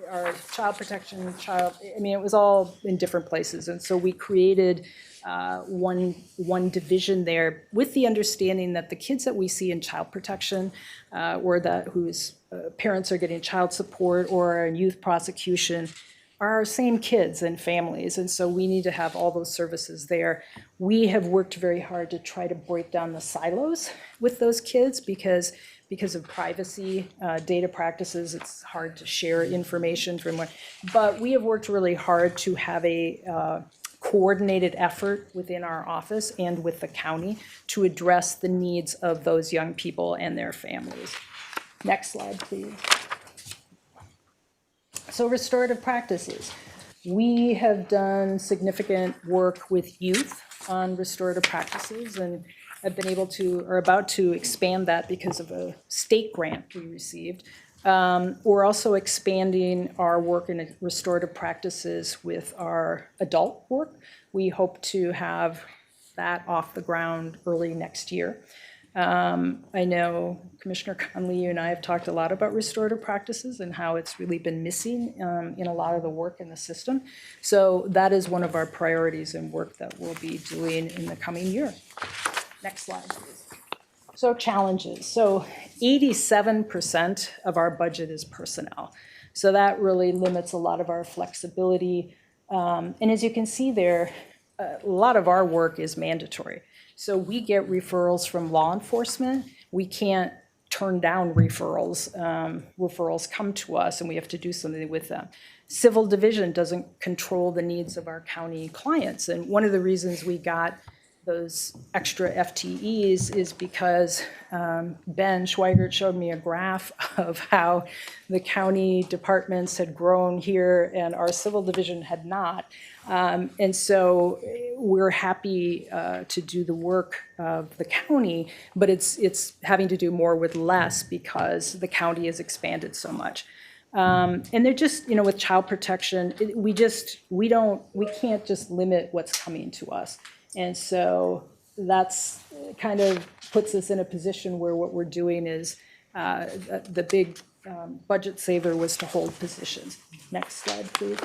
Our child protection, it was all in different places. And so we created one division there with the understanding that the kids that we see in child protection or whose parents are getting child support or in youth prosecution are our same kids and families, and so we need to have all those services there. We have worked very hard to try to break down the silos with those kids because of privacy, data practices, it's hard to share information from one. But we have worked really hard to have a coordinated effort within our office and with the county to address the needs of those young people and their families. Next slide, please. So restorative practices. We have done significant work with youth on restorative practices and have been able to, or about to expand that because of a state grant we received. We're also expanding our work in restorative practices with our adult work. We hope to have that off the ground early next year. I know Commissioner Conley, you and I have talked a lot about restorative practices and how it's really been missing in a lot of the work in the system. So that is one of our priorities and work that we'll be doing in the coming year. Next slide, please. So challenges. So 87% of our budget is personnel. So that really limits a lot of our flexibility. And as you can see there, a lot of our work is mandatory. So we get referrals from law enforcement. We can't turn down referrals. Referrals come to us and we have to do something with them. Civil division doesn't control the needs of our county clients. And one of the reasons we got those extra FTEs is because Ben Schweigert showed me a graph of how the county departments had grown here and our civil division had not. And so we're happy to do the work of the county, but it's having to do more with less because the county has expanded so much. And they're just, with child protection, we can't just limit what's coming to us. And so that's kind of puts us in a position where what we're doing is the big budget saver was to hold positions. Next slide, please.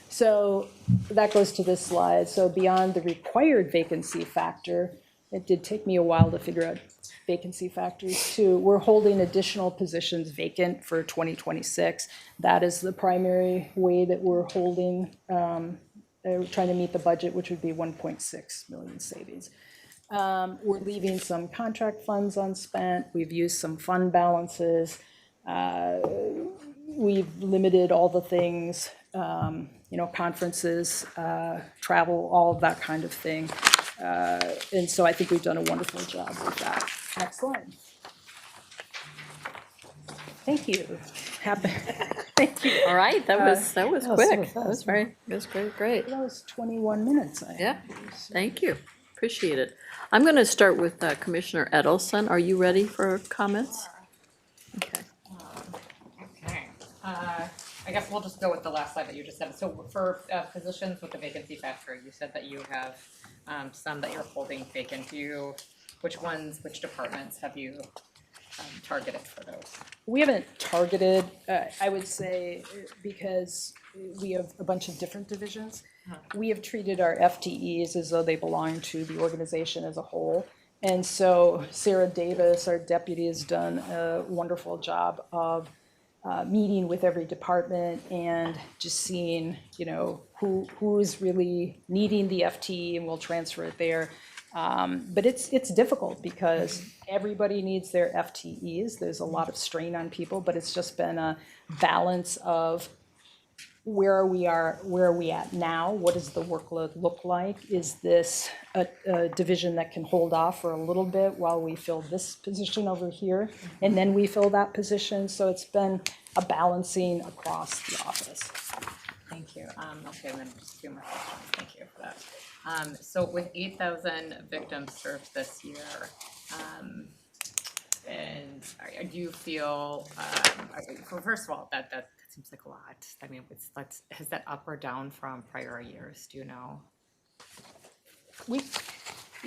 So that goes to this slide. So beyond the required vacancy factor, it did take me a while to figure out vacancy factors too. We're holding additional positions vacant for 2026. That is the primary way that we're holding, trying to meet the budget, which would be 1.6 million savings. We're leaving some contract funds unspent. We've used some fund balances. We've limited all the things, conferences, travel, all of that kind of thing. And so I think we've done a wonderful job with that. Next slide. Thank you. Thank you. All right, that was quick. so That fast. was great. That was 21 minutes. Yeah, thank you. Appreciate it. I'm going to start with Commissioner Edelson. Are you ready for comments? Okay. Okay. I guess we'll just go with the last slide that you just said. So for positions with the vacancy factor, you said that you have some that you're holding vacant. Which departments have you targeted for those? We haven't targeted, I would say, because we have a bunch of different divisions. We have treated our FTEs as though they belong to the organization as a whole. And so Sarah Davis, our deputy, has done a wonderful job of meeting with every department and just seeing, who is really needing the FTE, and we'll transfer it there. But it's difficult because everybody needs their FTEs. There's a lot of strain on people, but it's just been a balance of where are we at now? What does the workload look like? Is this a division that can hold off for a little bit while we fill this position over here, and then we fill that position? So it's been a balancing across the office. Thank you. Okay, and then just a few more questions. Thank you for that. So with 8,000 victims served this year, and do you feel, first of all, that seems like a lot. I mean, is that up or down from prior years? Do you know?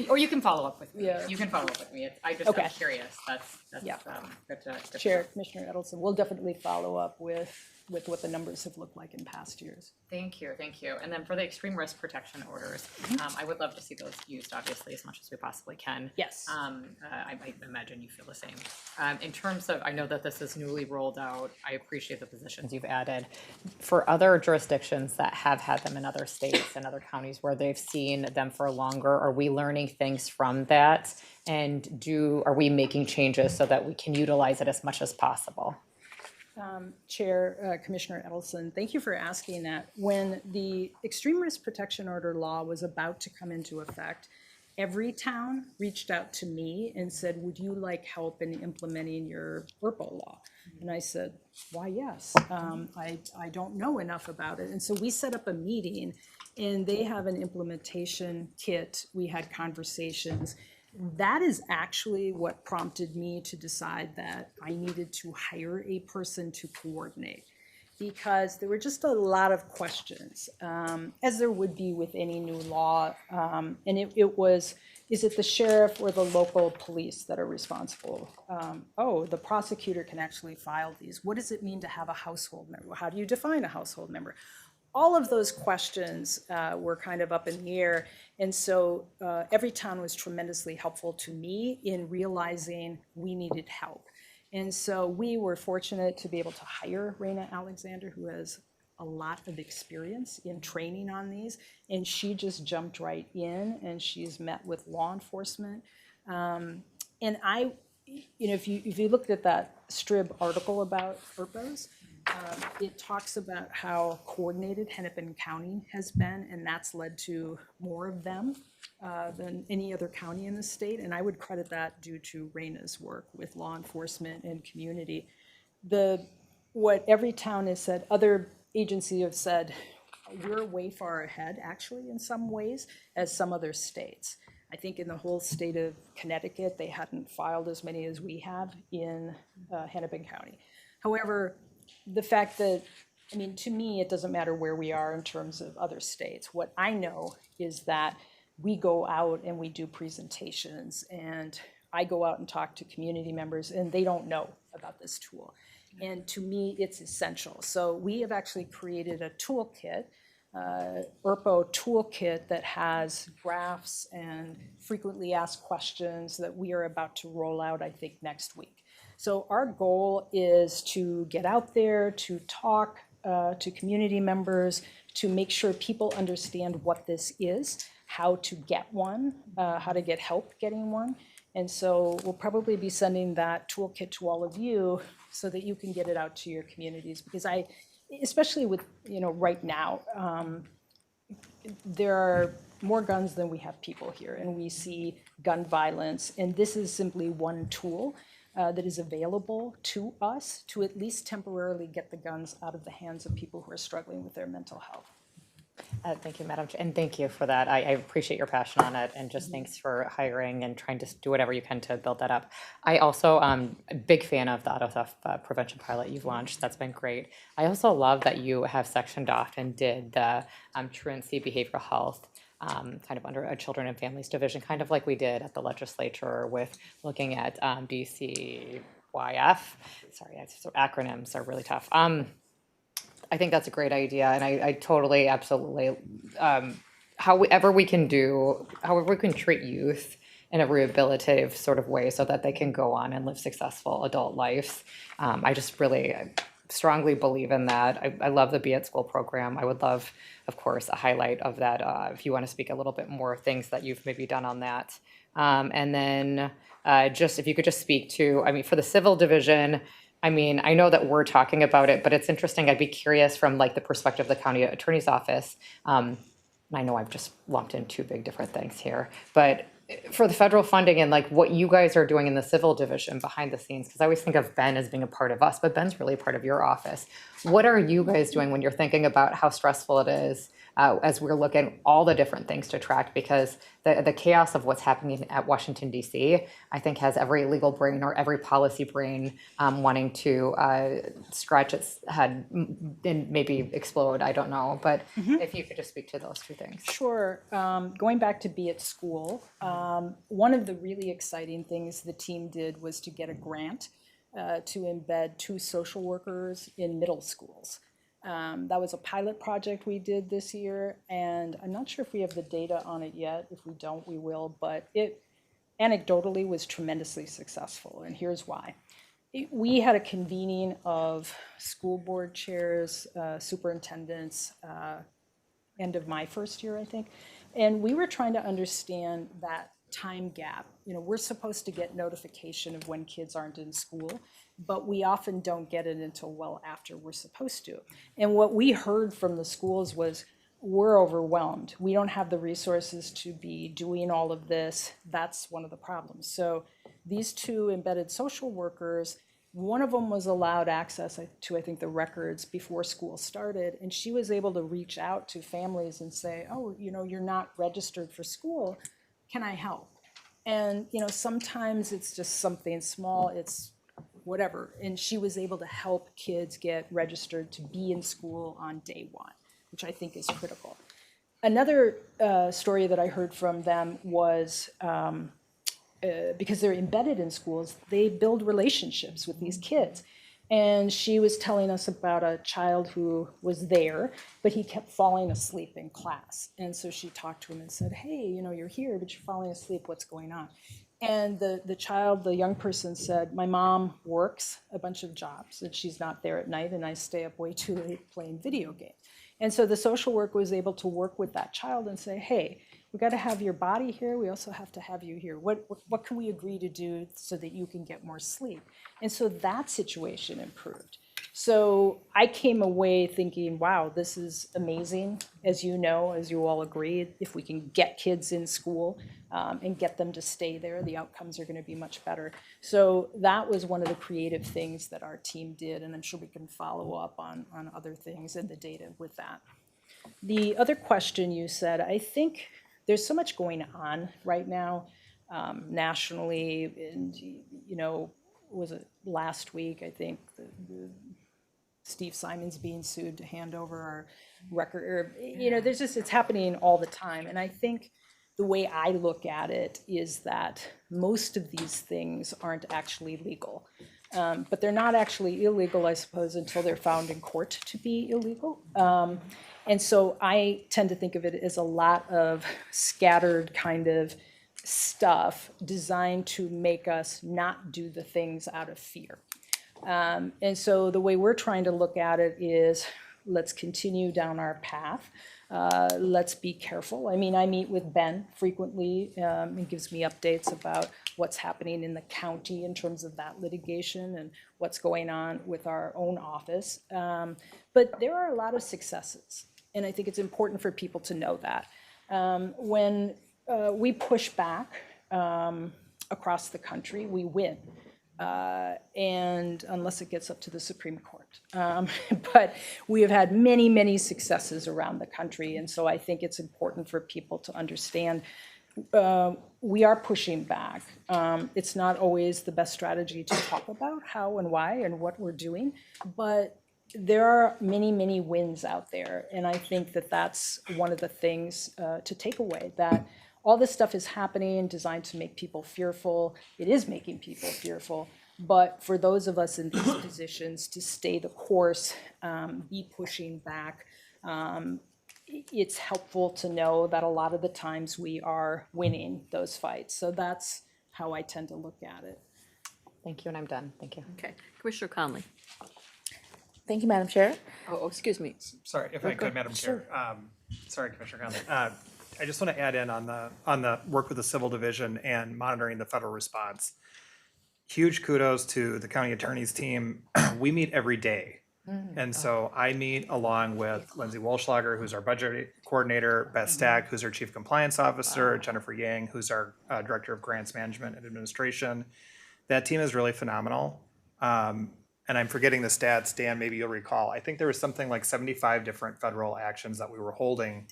Or you can follow up with me. Yeah. You can follow up with me. I just, Okay. I'm curious. That's Yeah. good to Chair, Commissioner Edelson, we'll definitely follow up with what the numbers have looked like in past years. Thank you, thank you. And then for the extreme risk protection orders, I would love to see those used, obviously, as much as we possibly can. Yes. I imagine you feel the same. In terms of, I know that this is newly rolled out. I appreciate the positions you've added. For other jurisdictions that have had them in other states and other counties where they've seen them for longer, are we learning things from that? And are we making changes so that we can utilize it as much as possible? Chair, Commissioner Edelson, thank you for asking that. When the Extreme Risk Protection Order law was about to come into effect, every town reached out to me and said, would you like help in implementing your ERPO law? And I said, why, yes. I don't know enough about it. And so we set up a meeting, and they have an implementation kit. We had conversations. That is actually what prompted me to decide that I needed to hire a person to coordinate, because there were just a lot of questions, as there would be with any new law. And it was, is it the sheriff or the local police that are responsible? Oh, the prosecutor can actually file these. What does it mean to have a household member? How do you define a household member? All of those questions were kind of up in the air. And so every town was tremendously helpful to me in realizing we needed help. And so we were fortunate to be able to hire Raina Alexander, who has a lot of experience in training on these. And she just jumped right in, and she's met with law enforcement. And if you looked at that Strib article about ERPOs, it talks about how coordinated Hennepin County has been, and that's led to more of them than any other county in the state. And I would credit that due to Raina's work with law enforcement and community. What every town has said, other agencies have said, we're way far ahead, actually, in some ways, as some other states. I think in the whole state of Connecticut, they hadn't filed as many as we have in Hennepin County. However, the fact that, I mean, to me, it doesn't matter where we are in terms of other states. What I know is that we go out and we do presentations, and I go out and talk to community members, and they don't know about this tool. And to me, it's essential. So we have actually created a toolkit, ERPO toolkit, that has graphs and frequently asked questions that we are about to roll out, I think, next week. So our goal is to get out there, to talk to community members, to make sure people understand what this is, how to get one, how to get help getting one. And so we'll probably be sending that toolkit to all of you so that you can get it out to your communities. Because especially with, right now, there are more guns than we have people here, and we see gun violence. And this is simply one tool that is available to us to at least temporarily get the guns out of the hands of people who are struggling with their mental health. Thank you, Madam Chair, and thank you for that. I appreciate your passion on it, and just thanks for hiring and trying to do whatever you can to build that up. I also am a big fan of the auto theft prevention pilot you've launched. That's been great. I also love that you have sectioned off and did the truancy behavioral health kind of under a children and families division, kind of like we did at the legislature with looking at DCYF. Sorry, acronyms are really tough. I think that's a great idea, and I totally, absolutely, however we can treat youth in a rehabilitative sort of way so that they can go on and live successful adult lives. I just really strongly believe in that. I love the Be at School program. I would love, of course, a highlight of that if you want to speak a little bit more things that you've maybe done on that. And then just if you could just speak to, I mean, for the civil division, I mean, I know that we're talking about it, but it's interesting. I'd be curious from like the perspective of the county attorney's office. And I know I've just lumped in two big different things here, but for the federal funding and like what you guys are doing in the civil division behind the scenes, because I always think of Ben as being a part of us, but Ben's really a part of your office. What are you guys doing when you're thinking about how stressful it is as we're looking at all the different things to track? Because the chaos of what's happening at Washington DC, I think has every legal brain or every policy brain wanting to scratch its head and maybe explode. I don't know, but if you could just speak to those two things. Sure. Going back to Be at School, one of the really exciting things the team did was to get a grant to embed 2 social workers in middle schools. That was a pilot project we did this year, and I'm not sure if we have the data on it yet. If we don't, we will, but it anecdotally was tremendously successful, and here's why. We had a convening of school board chairs, superintendents, end of my first year, I think, and we were trying to understand that time gap. You know, we're supposed to get notification of when kids aren't in school, but we often don't get it until well after we're supposed to. And what we heard from the schools was, we're overwhelmed. We don't have the resources to be doing all of this. That's one of the problems. So these 2 embedded social workers, one of them was allowed access to, I think, the records before school started, and she was able to reach out to families and say, oh, you know, you're not registered for school. Can I help? And, you know, sometimes it's just something small, it's whatever. And she was able to help kids get registered to be in school on day 1, which I think is critical. Another story that I heard from them was, because they're embedded in schools, they build relationships with these kids. And she was telling us about a child who was there, but he kept falling asleep in class. And so she talked to him and said, hey, you know, you're here, but you're falling asleep, what's going on? And the child, the young person said, my mom works a bunch of jobs and she's not there at night, and I stay up way too late playing video games. And so the social worker was able to work with that child and say, hey, we got to have your body here. We also have to have you here. What can we agree to do so that you can get more sleep? And so that situation improved. So I came away thinking, wow, this is amazing. As you know, as you all agree, if we can get kids in school and get them to stay there, the outcomes are going to be much better. So that was one of the creative things that our team did, and I'm sure we can follow up on other things in the data with that. The other question you said, I think there's so much going on right now nationally, and, you know, was it last week, I think, Steve Simon's being sued to hand over our record, or, you know, there's just, it's happening all the time. And I think the way I look at it is that most of these things aren't actually legal. But they're not actually illegal, I suppose, until they're found in court to be illegal. And so I tend to think of it as a lot of scattered kind of stuff designed to make us not do the things out of fear. And so the way we're trying to look at it is, let's continue down our path. Let's be careful. I mean, I meet with Ben frequently. He gives me updates about what's happening in the county in terms of that litigation and what's going on with our own office. But there are a lot of successes, and I think it's important for people to know that. When we push back across the country, we win. And unless it gets up to the Supreme Court. But we have had many, many successes around the country. And so I think it's important for people to understand we are pushing back. It's not always the best strategy to talk about how and why and what we're doing, but there are many, many wins out there. And I think that that's one of the things to take away, that all this stuff is happening, designed to make people fearful. It is making people fearful. But for those of us in these positions to stay the course, be pushing back, it's helpful to know that a lot of the times we are winning those fights. So that's how I tend to look at it. Thank you, and I'm done. Thank you. Okay, Commissioner Conley. Thank you, Madam Chair. Oh, excuse me. Sorry, if I could, Madam Chair. Sorry, Commissioner Conley. I just want to add in on the work with the Civil Division and monitoring the federal response. Huge kudos to the county attorney's team. We meet every day. And so I meet along with Lindsay Walschlager, who's our budget coordinator, Beth Stack, who's our chief compliance officer, Jennifer Yang, who's our director of grants management and administration. That team is really phenomenal. And I'm forgetting the stats, Dan, maybe you'll recall. I think there was something like 75 different federal actions that we were holding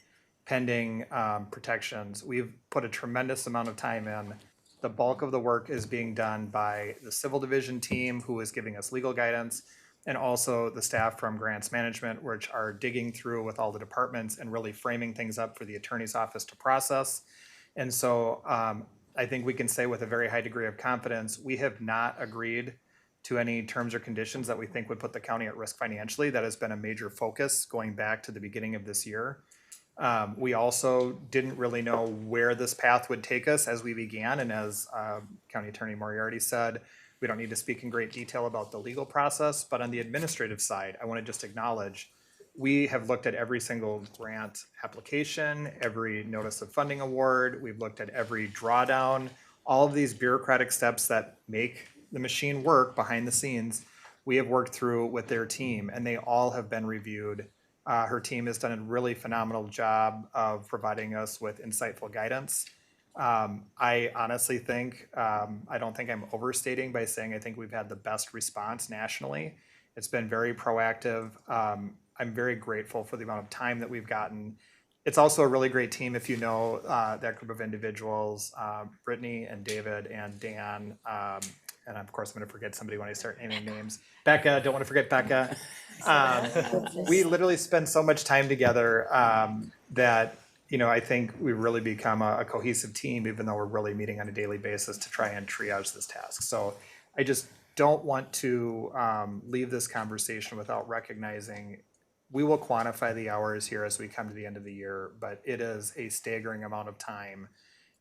pending protections. We've put a tremendous amount of time in. The bulk of the work is being done by the Civil Division team, who is giving us legal guidance, and also the staff from Grants Management, which are digging through with all the departments and really framing things up for the attorney's office to process. And so I think we can say with a very high degree of confidence, we have not agreed to any terms or conditions that we think would put the county at risk financially. That has been a major focus going back to the beginning of this year. We also didn't really know where this path would take us as we began, and as County Attorney Moriarty said, we don't need to speak in great detail about the legal process, but on the administrative side, I want to just acknowledge, we have looked at every single grant application, every notice of funding award, we've looked at every drawdown, all of these bureaucratic steps that make the machine work behind the scenes, we have worked through with their team, and they all have been reviewed. Her team has done a really phenomenal job of providing us with insightful guidance. I honestly think, I don't think I'm overstating by saying I think we've had the best response nationally. It's been very proactive. I'm very grateful for the amount of time that we've gotten. It's also a really great team if you know that group of individuals, Brittany and David and Dan, and of course I'm going to forget somebody when I start naming names. Becca, don't want to forget Becca. We literally spend so much time together that, you know, I think we've really become a cohesive team, even though we're really meeting on a daily basis to try and triage this task. So I just don't want to leave this conversation without recognizing we will quantify the hours here as we come to the end of the year, but it is a staggering amount of time.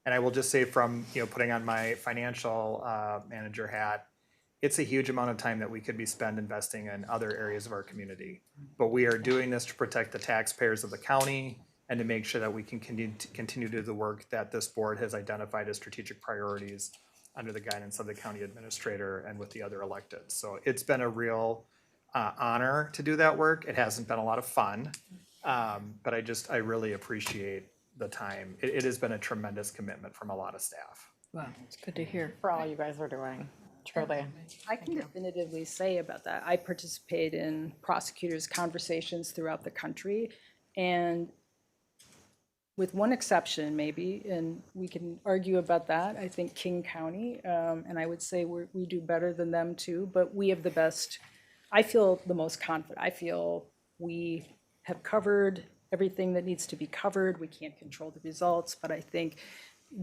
And I will just say from, you know, putting on my financial manager hat, it's a huge amount of time that we could be spent investing in other areas of our community. But we are doing this to protect the taxpayers of the county and to make sure that we can continue to do the work that this board has identified as strategic priorities under the guidance of the county administrator and with the other electeds. So it's been a real honor to do that work. It hasn't been a lot of fun, but I really appreciate the time. It has been a tremendous commitment from a lot of staff. Wow, it's good to hear. For all you guys are doing, truly. I can definitively say about that. I participate in prosecutors' conversations throughout the country, and with one exception maybe, and we can argue about that, I think King County, and I would say we do better than them too, but we have the best, I feel the most confident. I feel we have covered everything that needs to be covered. We can't control the results, but I think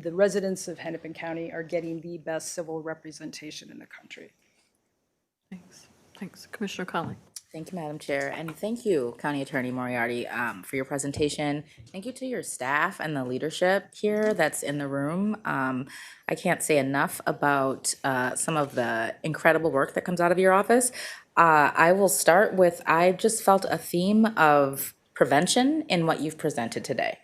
the residents of Hennepin County are getting the best civil representation in the country. Thanks. Thanks. Commissioner Conley. Thank you, Madam Chair, and thank you, County Attorney Moriarty, for your presentation. Thank you to your staff and the leadership here that's in the room. I can't say enough about some of the incredible work that comes out of your office. I will start with, I just felt a theme of prevention in what you've presented today.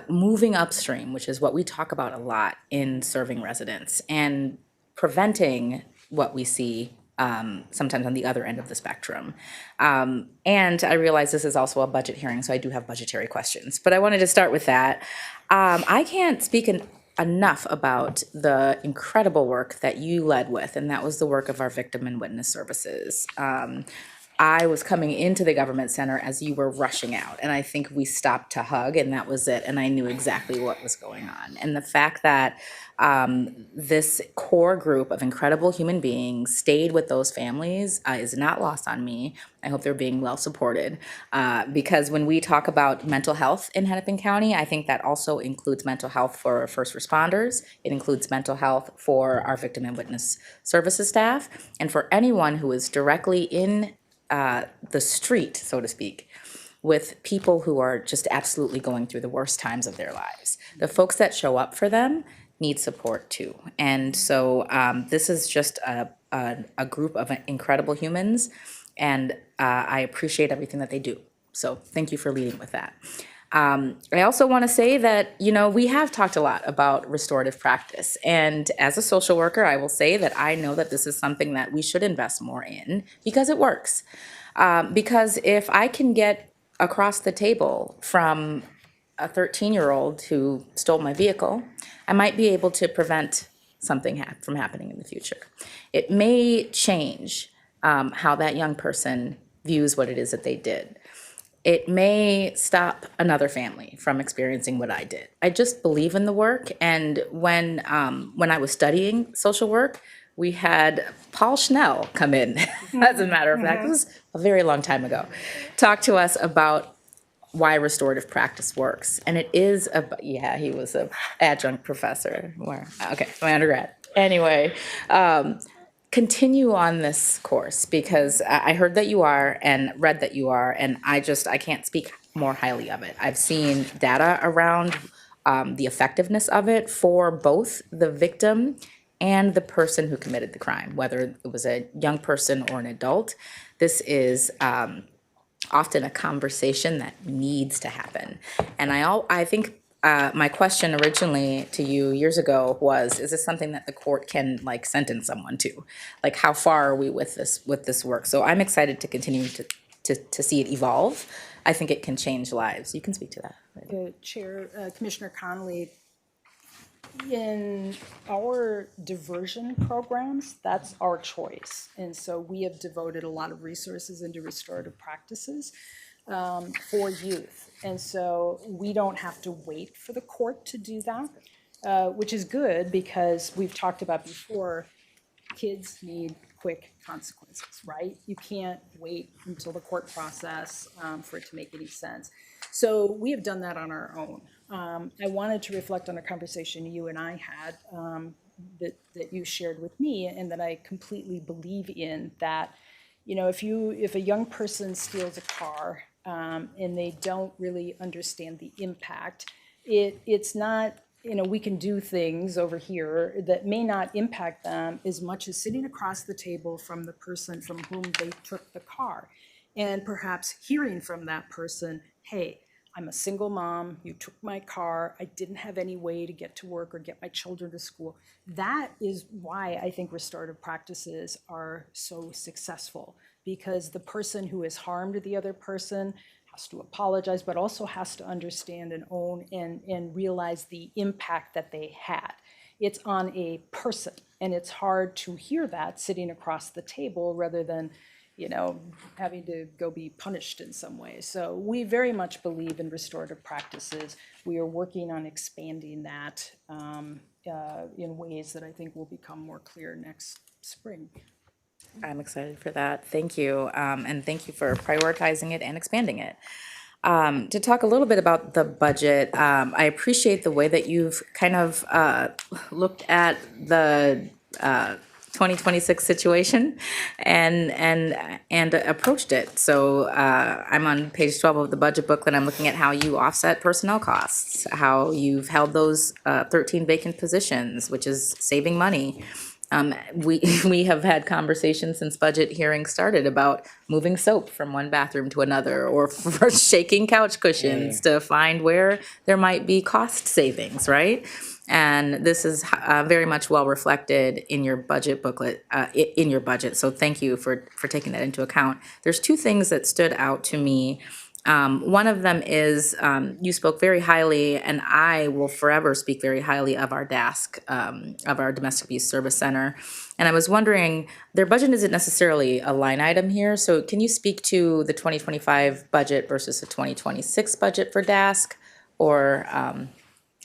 Moving upstream, which is what we talk about a lot in serving residents, and preventing what we see sometimes on the other end of the spectrum. And I realize this is also a budget hearing, so I do have budgetary questions, but I wanted to start with that. I can't speak enough about the incredible work that you led with, and that was the work of our victim and witness services. I was coming into the government center as you were rushing out, and I think we stopped to hug, and that was it, and I knew exactly what was going on. And the fact that this core group of incredible human beings stayed with those families is not lost on me. I hope they're being well supported, because when we talk about mental health in Hennepin County, I think that also includes mental health for first responders. It includes mental health for our victim and witness services staff, and for anyone who is directly in the street, so to speak, with people who are just absolutely going through the worst times of their lives. The folks that show up for them need support too. And so this is just a group of incredible humans, and I appreciate everything that they do. So thank you for leading with that. I also want to say that, you know, we have talked a lot about restorative practice. And as a social worker, I will say that I know that this is something that we should invest more in because it works. Because if I can get across the table from a 13-year-old who stole my vehicle, I might be able to prevent something from happening in the future. It may change how that young person views what it is that they did. it may stop another family from experiencing what I did. I just believe in the work. And when I was studying social work, we had Paul Schnell come in, as a matter of fact, it was a very long time ago, talk to us about why restorative practice works. And it is, yeah, he was an adjunct professor. Okay, my undergrad. Anyway, continue on this course, because I heard that you are and read that you are, and I can't speak more highly of it. I've seen data around the effectiveness of it for both the victim and the person who committed the crime, whether it was a young person or an adult. This is often a conversation that needs to happen. And I think my question originally to you years ago was, is this something that the court can like sentence someone to? Like, how far are we with this work? So I'm excited to continue to see it evolve. I think it can change lives. You can speak to that. Chair, Commissioner Connolly, in our diversion programs, that's our choice. And so we have devoted a lot of resources into restorative practices for youth. And so we don't have to wait for the court to do that, which is good, because we've talked about before, kids need quick consequences, right? You can't wait until the court process for it to make any sense. So we have done that on our own. I wanted to reflect on a conversation you and I had that you shared with me, and that I completely believe in, that, you know, if a young person steals a car and they don't really understand the impact, it's not, you know, we can do things over here that may not impact them as much as sitting across the table from the person from whom they took the car, and perhaps hearing from that person, hey, I'm a single mom, you took my car, I didn't have any way to get to work or get my children to school. That is why I think restorative practices are so successful, because the person who has harmed the other person has to apologize, but also has to understand and own and realize the impact that they had. It's on a person, and it's hard to hear that sitting across the table rather than, you know, having to go be punished in some way. So we very much believe in restorative practices. We are working on expanding that in ways that I think will become more clear next spring. I'm excited for that. Thank you. And thank you for prioritizing it and expanding it. To talk a little bit about the budget, I appreciate the way that you've kind of looked at the 2026 situation and approached it. So I'm on page 12 of the budget booklet. I'm looking at how you offset personnel costs, how you've held those 13 vacant positions, which is saving money. We have had conversations since budget hearings started about moving soap from one bathroom to another, or for shaking couch cushions to find where there might be cost savings, right? And this is very much well reflected in your budget booklet, in your budget. So thank you for taking that into account. There's two things that stood out to me. One of them is you spoke very highly, and I will forever speak very highly of our DASC, of our Domestic Abuse Service Center. And I was wondering, their budget isn't necessarily a line item here, so can you speak to the 2025 budget versus the 2026 budget for DASC? Or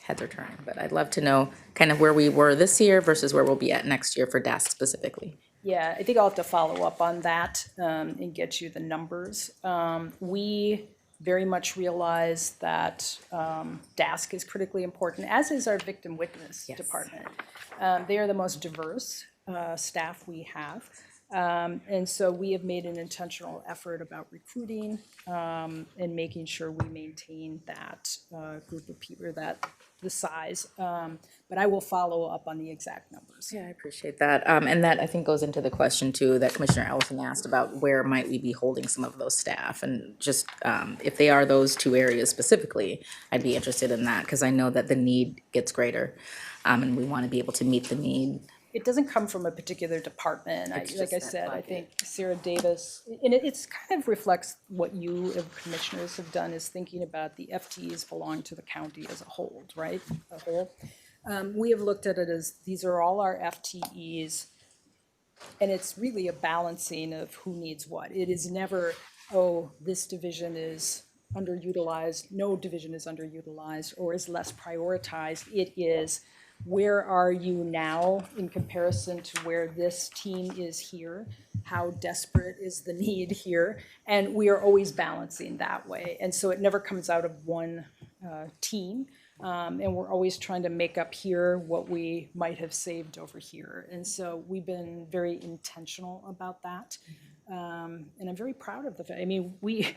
heads are turning, but I'd love to know kind of where we were this year versus where we'll be at next year for DASC specifically. Yeah, I think I'll have to follow up on that and get you the numbers. We very much realize that DASC is critically important, as is our victim witness department. They are the most diverse staff we have. And so we have made an intentional effort about recruiting and making sure we maintain that group of people, or that the size. But I will follow up on the exact numbers. Yeah, I appreciate that. And that, I think, goes into the question too that Commissioner Ellison asked about where might we be holding some of those staff, and just if they are those two areas specifically, I'd be interested in that, because I know that the need gets greater, and we want to be able to meet the need. It doesn't come from a particular department. It's Like just I that said, I bucket. think Sarah Davis, and it's kind of reflects what you as commissioners have done, is thinking about the FTEs belong to the county as a whole, right? A whole. We have looked at it as, these are all our FTEs, and it's really a balancing of who needs what. It is never, oh, this division is underutilized, no division is underutilized or is less prioritized. It is, where are you now in comparison to where this team is here? How desperate is the need here? And we are always balancing that way. And so it never comes out of one team. And we're always trying to make up here what we might have saved over here. And so we've been very intentional about that. And I'm very proud of the fact, I mean, we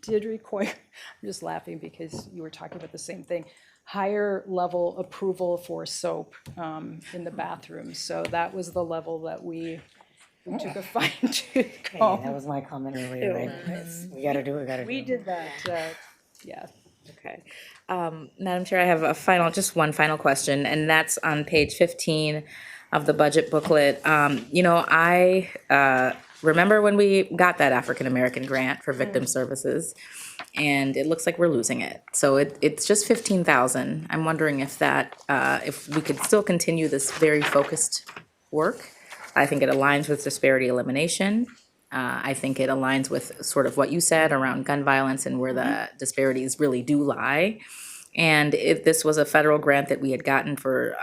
did require, I'm just laughing because you were talking about the same thing, higher level approval for soap in the bathroom. So that was the level that we took a fine tooth Hey, comb. that was my comment earlier, right? We gotta do what we gotta do. We did that, yeah. Okay. Madam Chair, I have just one final question, and that's on page 15 of the budget booklet. I remember when we got that African-American grant for victim services, and it looks like we're losing it. So it's just 15,000. I'm wondering if if we could still continue this very focused work. I think it aligns with disparity elimination. I think it aligns with sort of what you said around gun violence and where the disparities really do lie. And if this was a federal grant that we had gotten for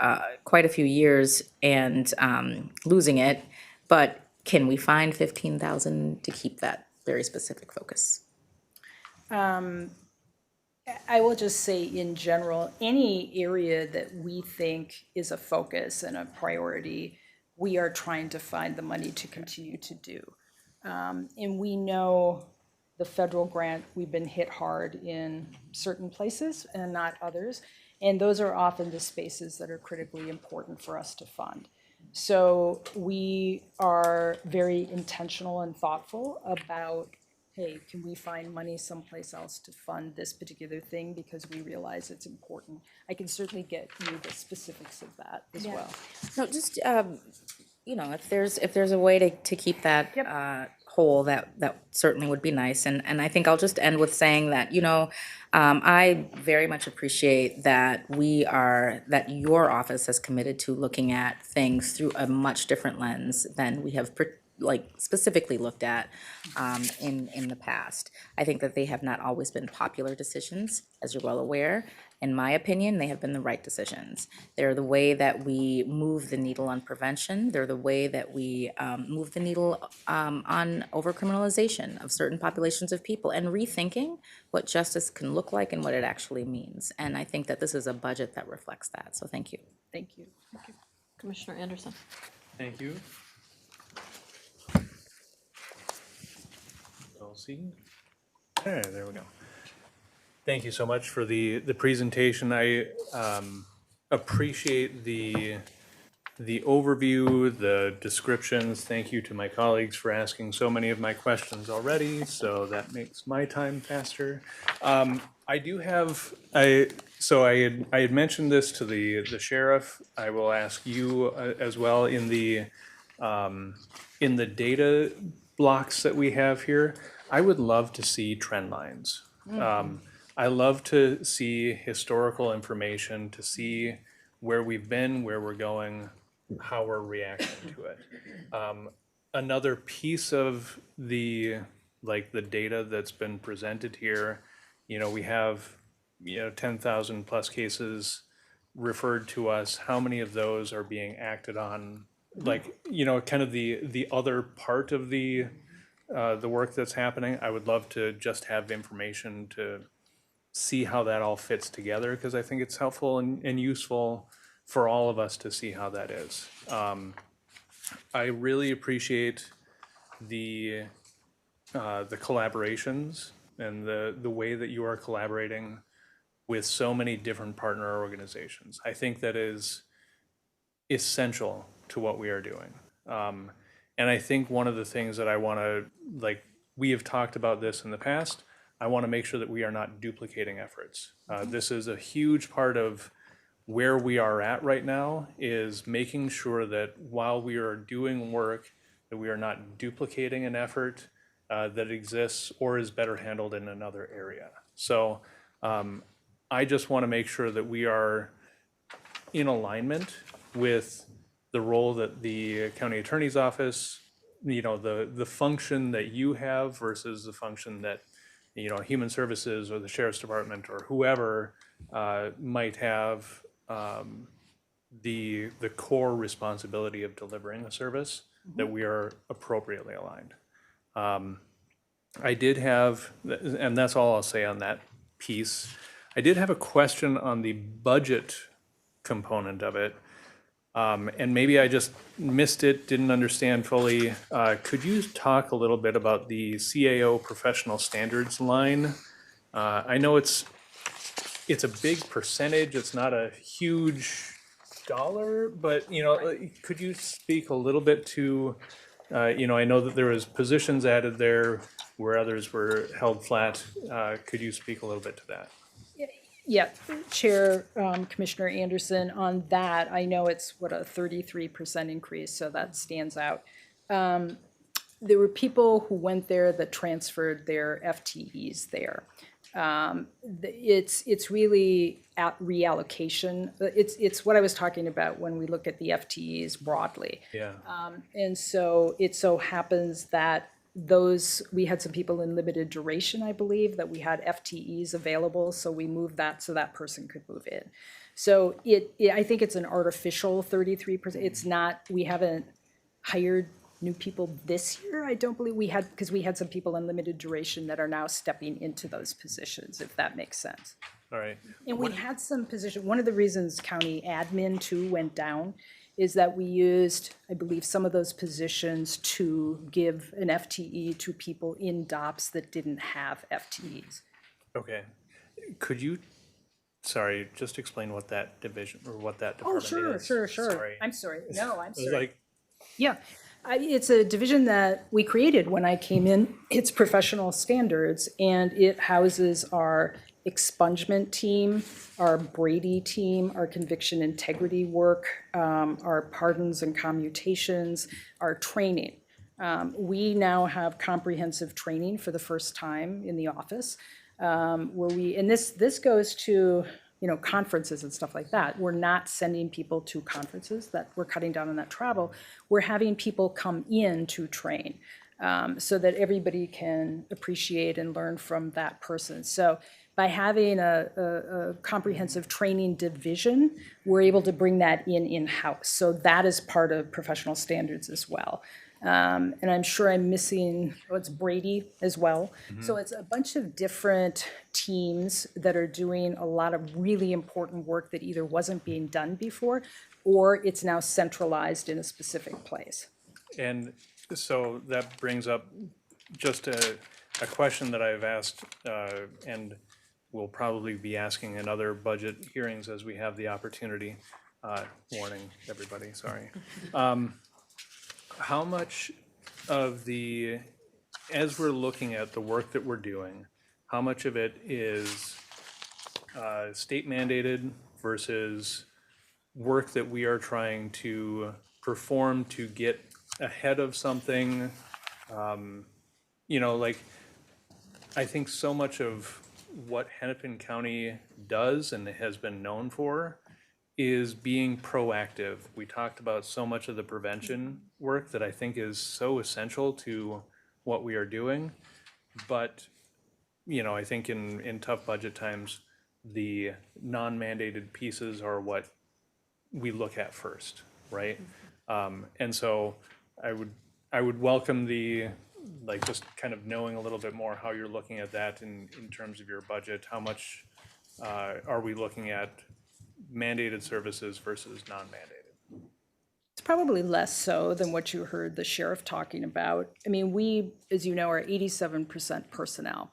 quite a few years and losing it, but can we find 15,000 to keep that very specific focus? I will just say in general, any area that we think is a focus and a priority, we are trying to find the money to continue to do. And we know the federal grant, we've been hit hard in certain places and not others. And those are often the spaces that are critically important for us to fund. So we are very intentional and thoughtful about, hey, can we find money someplace else to fund this particular thing because we realize it's important. I can certainly get you the specifics of that as well. No, just, if there's a way to keep that whole, that certainly would be nice. And I think I'll just end with saying that, I very much appreciate that that your office has committed to looking at things through a much different lens than we have specifically looked at in the past. I think that they have not always been popular decisions, as you're well aware. In my opinion, they have been the right decisions. They're the way that we move the needle on prevention. They're the way that we move the needle on overcriminalization of certain populations of people and rethinking what justice can look like and what it actually means. And I think that this is a budget that reflects that. So thank you. Thank you. Commissioner Anderson. Thank you. I'll see. There we go. Thank you so much for the presentation. I appreciate the overview, the descriptions. Thank you to my colleagues for asking so many of my questions already, so that makes my time faster. I do have, I had mentioned this to the sheriff. I will ask you as well in the data blocks that we have here. I would love to see trend lines. I love to see historical information, to see where we've been, where we're going, how we're reacting to it. Another piece of the data that's been presented here, we have 10,000 plus cases referred to us. How many of those are being acted on? Kind of the other part of the work that's happening. I would love to just have information to see how that all fits together, because I think it's helpful and useful for all of us to see how that is. I really appreciate the collaborations and the way that you are collaborating with so many different partner organizations. I think that is essential to what we are doing. And I think one of the things that I want to, we have talked about this in the past, I want to make sure that we are not duplicating efforts. This is a huge part of where we are at right now, is making sure that while we are doing work, that we are not duplicating an effort that exists or is better handled in another area. So I just want to make sure that we are in alignment with the role that the county attorney's office, the function that you have versus the function that you know, Human Services or the Sheriff's Department or whoever might have the core responsibility of delivering a service, that we are appropriately aligned. I did have, and that's all I'll say on that piece. I did have a question on the budget component of it. And maybe I just missed it, didn't understand fully. Could you talk a little bit about the CAO professional standards line? I know it's a big percentage, it's not a huge dollar, but, you know, could you speak a little bit to, you know, I know that there was positions added there where others were held flat. Could you speak a little bit to that? Yeah, Chair, Commissioner Anderson, on that, I know it's what, a 33% increase, so that stands out. There were people who went there that transferred their FTEs there. It's really reallocation. It's what I was talking about when we look at the FTEs broadly. Yeah. And so it so happens that we had some people in limited duration, I believe, that we had FTEs available, so we moved that so that person could move in. So I think it's an artificial 33%. It's not, we haven't hired new people this year, I don't believe we had, because we had some people in limited duration that are now stepping into those positions, if that makes sense. All right. And we had some position, one of the reasons county admin too went down is that we used, I believe, some of those positions to give an FTE to people in DOPS that didn't have FTEs. Okay. Could you, sorry, just explain what that division or what that department is? Sure. Sorry. I'm sorry. No, I'm It was sorry. like, Yeah, it's a division that we created when I came in. It's professional standards, and it houses our expungement team, our Brady team, our conviction integrity work, our pardons and commutations, our training. We now have comprehensive training for the first time in the office, where and this goes to, you know, conferences and stuff like that. We're not sending people to conferences, that we're cutting down on that travel. We're having people come in to train, so that everybody can appreciate and learn from that person. So by having a comprehensive training division, we're able to bring that in-house. So that is part of professional standards as well. And I'm sure I'm missing, it's Brady as well. So it's a bunch of different teams that are doing a lot of really important work that either wasn't being done before, or it's now centralized in a specific place. and so that brings up just a question that I've asked, and we'll probably be asking in other budget hearings as we have the opportunity. Warning, everybody, sorry. How much of as we're looking at the work that we're doing, how much of it is state mandated versus work that we are trying to perform to get ahead of something? You know, like, I think so much of what Hennepin County does and has been known for is being proactive. We talked about so much of the prevention work that I think is so essential to what we are doing. But, you know, I think in tough budget times, the non-mandated pieces are what we look at first, right? And so I would welcome like, just kind of knowing a little bit more how you're looking at that in terms of your budget. How much are we looking at mandated services versus non-mandated? It's probably less so than what you heard the sheriff talking about. I mean, we, as you know, are 87% personnel.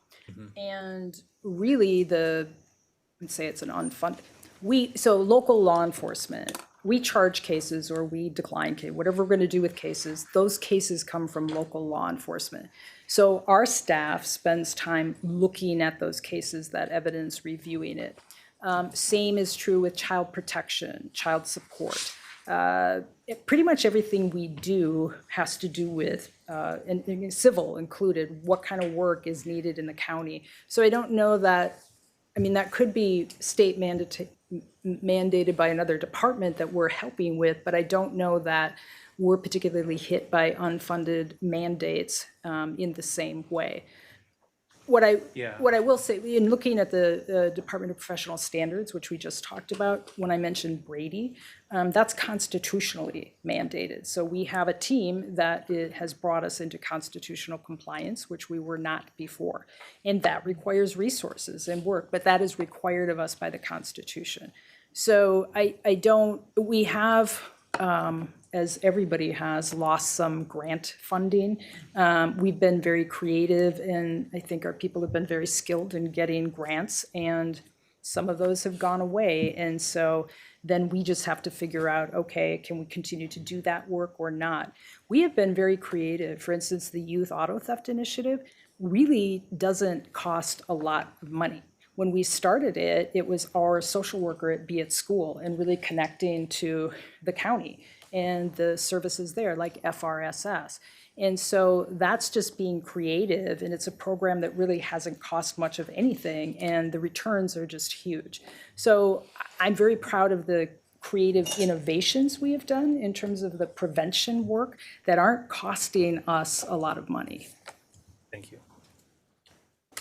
And really I'd say it's an unfunded, so local law enforcement, we charge cases or we decline cases, whatever we're gonna do with cases, those cases come from local law enforcement. So our staff spends time looking at those cases, that evidence, reviewing it. Same is true with child protection, child support. Pretty much everything we do has to do with, and civil included, what kind of work is needed in the county. So I don't know that, I mean, that could be state mandated by another department that we're helping with, but I don't know that we're particularly hit by unfunded mandates in the same way. Yeah. What I will say, in looking at the Department of Professional Standards, which we just talked about, when I mentioned Brady, that's constitutionally mandated. So we have a team that has brought us into constitutional compliance, which we were not before. And that requires resources and work, but that is required of us by the Constitution. So we have, as everybody has, lost some grant funding. We've been very creative, and I think our people have been very skilled in getting grants, and some of those have gone away. And so then we just have to figure out, okay, can we continue to do that work or not? We have been very creative. For instance, the Youth Auto Theft Initiative really doesn't cost a lot of money. When we started it, it was our social worker at Be At School and really connecting to the county and the services there, like FRSS. And so that's just being creative, and it's a program that really hasn't cost much of anything, and the returns are just huge. So I'm very proud of the creative innovations we have done in terms of the prevention work that aren't costing us a lot of money. Thank you.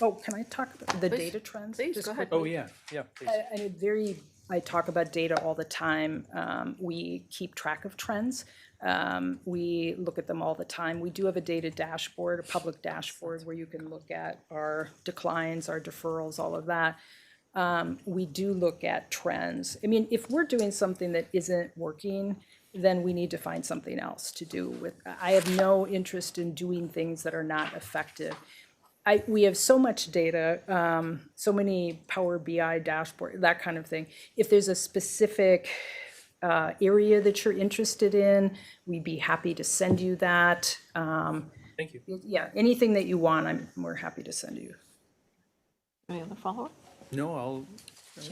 Oh, can I talk about the data trends? Please, just go ahead. quickly? Oh, yeah, please. I talk about data all the time. We keep track of trends. We look at them all the time. We do have a data dashboard, a public dashboard, where you can look at our declines, our deferrals, all of that. We do look at trends. I mean, if we're doing something that isn't working, then we need to find something else to do with. I have no interest in doing things that are not effective. We have so much data, so many Power BI dashboard, that kind of thing. If there's a specific area that you're interested in, we'd be happy to send you that. Thank you. Yeah, anything that you want, we're happy to send you. Any other follow-up? No,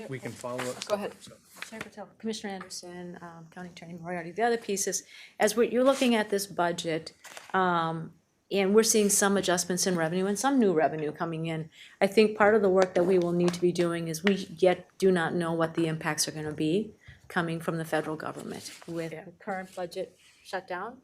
we can follow up. Go ahead. Chair Patel, Commissioner Anderson, County Attorney Moriarty. The other piece is, as you're looking at this budget, and we're seeing some adjustments in revenue and some new revenue coming in. I think part of the work that we will need to be doing is we yet do not know what the impacts are gonna be coming from the federal government with the current budget shutdown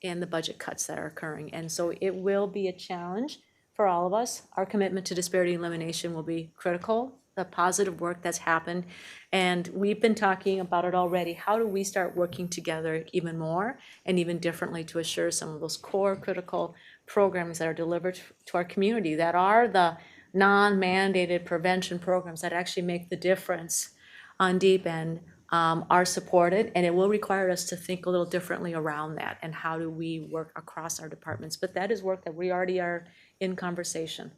and the budget cuts that are occurring. And so it will be a challenge for all of us. Our commitment to disparity elimination will be critical, the positive work that's happened. And we've been talking about it already. How do we start working together even more and even differently to assure some of those core critical programs that are delivered to our community, that are the non-mandated prevention programs that actually make the difference on deep end, are supported, and it will require us to think a little differently around that and how do we work across our departments. But that is work that we already are in conversation.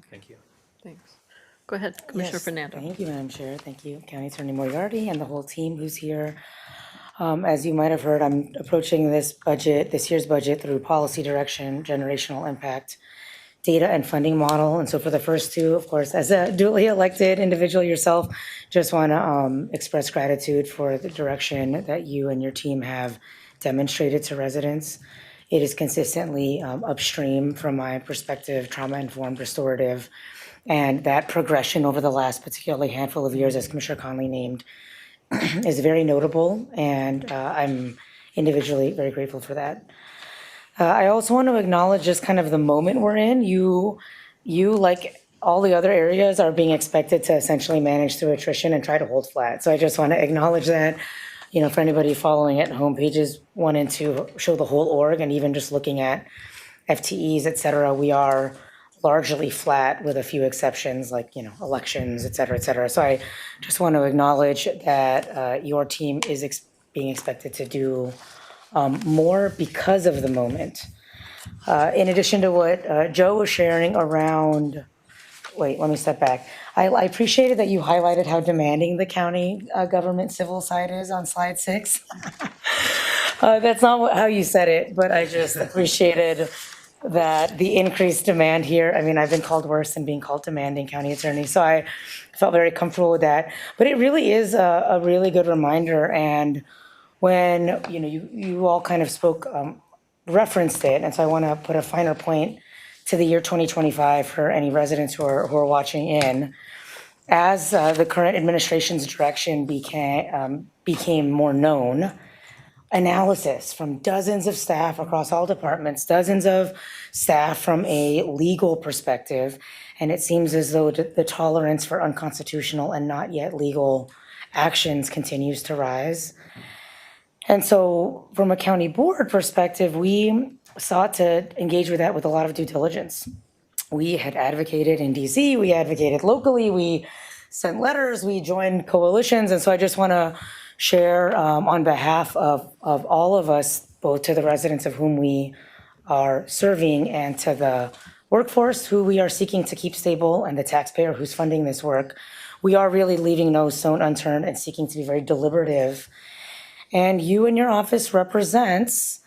Thank you. Thanks. Go ahead, Commissioner Yes, Fernando. Thank you, Madam Chair. Thank you, County Attorney Moriarty, and the whole team who's here. As you might have heard, I'm approaching this year's budget through policy direction, generational impact, data and funding model. And so for the first two, of course, as a duly elected individual yourself, just want to express gratitude for the direction that you and your team have demonstrated to residents. It is consistently upstream from my perspective, trauma-informed, restorative, and that progression over the last particularly handful of years, as Commissioner Conley named, is very notable, and I'm individually very grateful for that. I also want to acknowledge just kind of the moment we're in. You, like all the other areas, are being expected to essentially manage through attrition and try to hold flat. So I just want to acknowledge that, for anybody following it, home pages 1 and 2 show the whole org, and even just looking at FTEs, et cetera, we are largely flat with a few exceptions like, elections, et cetera, et cetera. So I just want to acknowledge that your team is being expected to do more because of the moment. In addition to what Joe was sharing around, wait, let me step back. I appreciated that you highlighted how demanding the county government civil side is on slide 6. That's not how you said it, but I just appreciated that the increased demand here. I mean, I've been called worse than being called demanding county attorney, so I felt very comfortable with that. But it really is a really good reminder. And when you all kind of spoke, referenced it, and so I want to put a finer point to the year 2025 for any residents who are watching in. As the current administration's direction became more known, analysis from dozens of staff across all departments, dozens of staff from a legal perspective, and it seems as though the tolerance for unconstitutional and not yet legal actions continues to rise. And so from a county board perspective, we sought to engage with that with a lot of due diligence. We had advocated in DC, we advocated locally, we sent letters, we joined coalitions, and so I just want to share on behalf of all of us, both to the residents of whom we are serving and to the workforce who we are seeking to keep stable and the taxpayer who's funding this work, we are really leaving no stone unturned and seeking to be very deliberative. And you and your office represents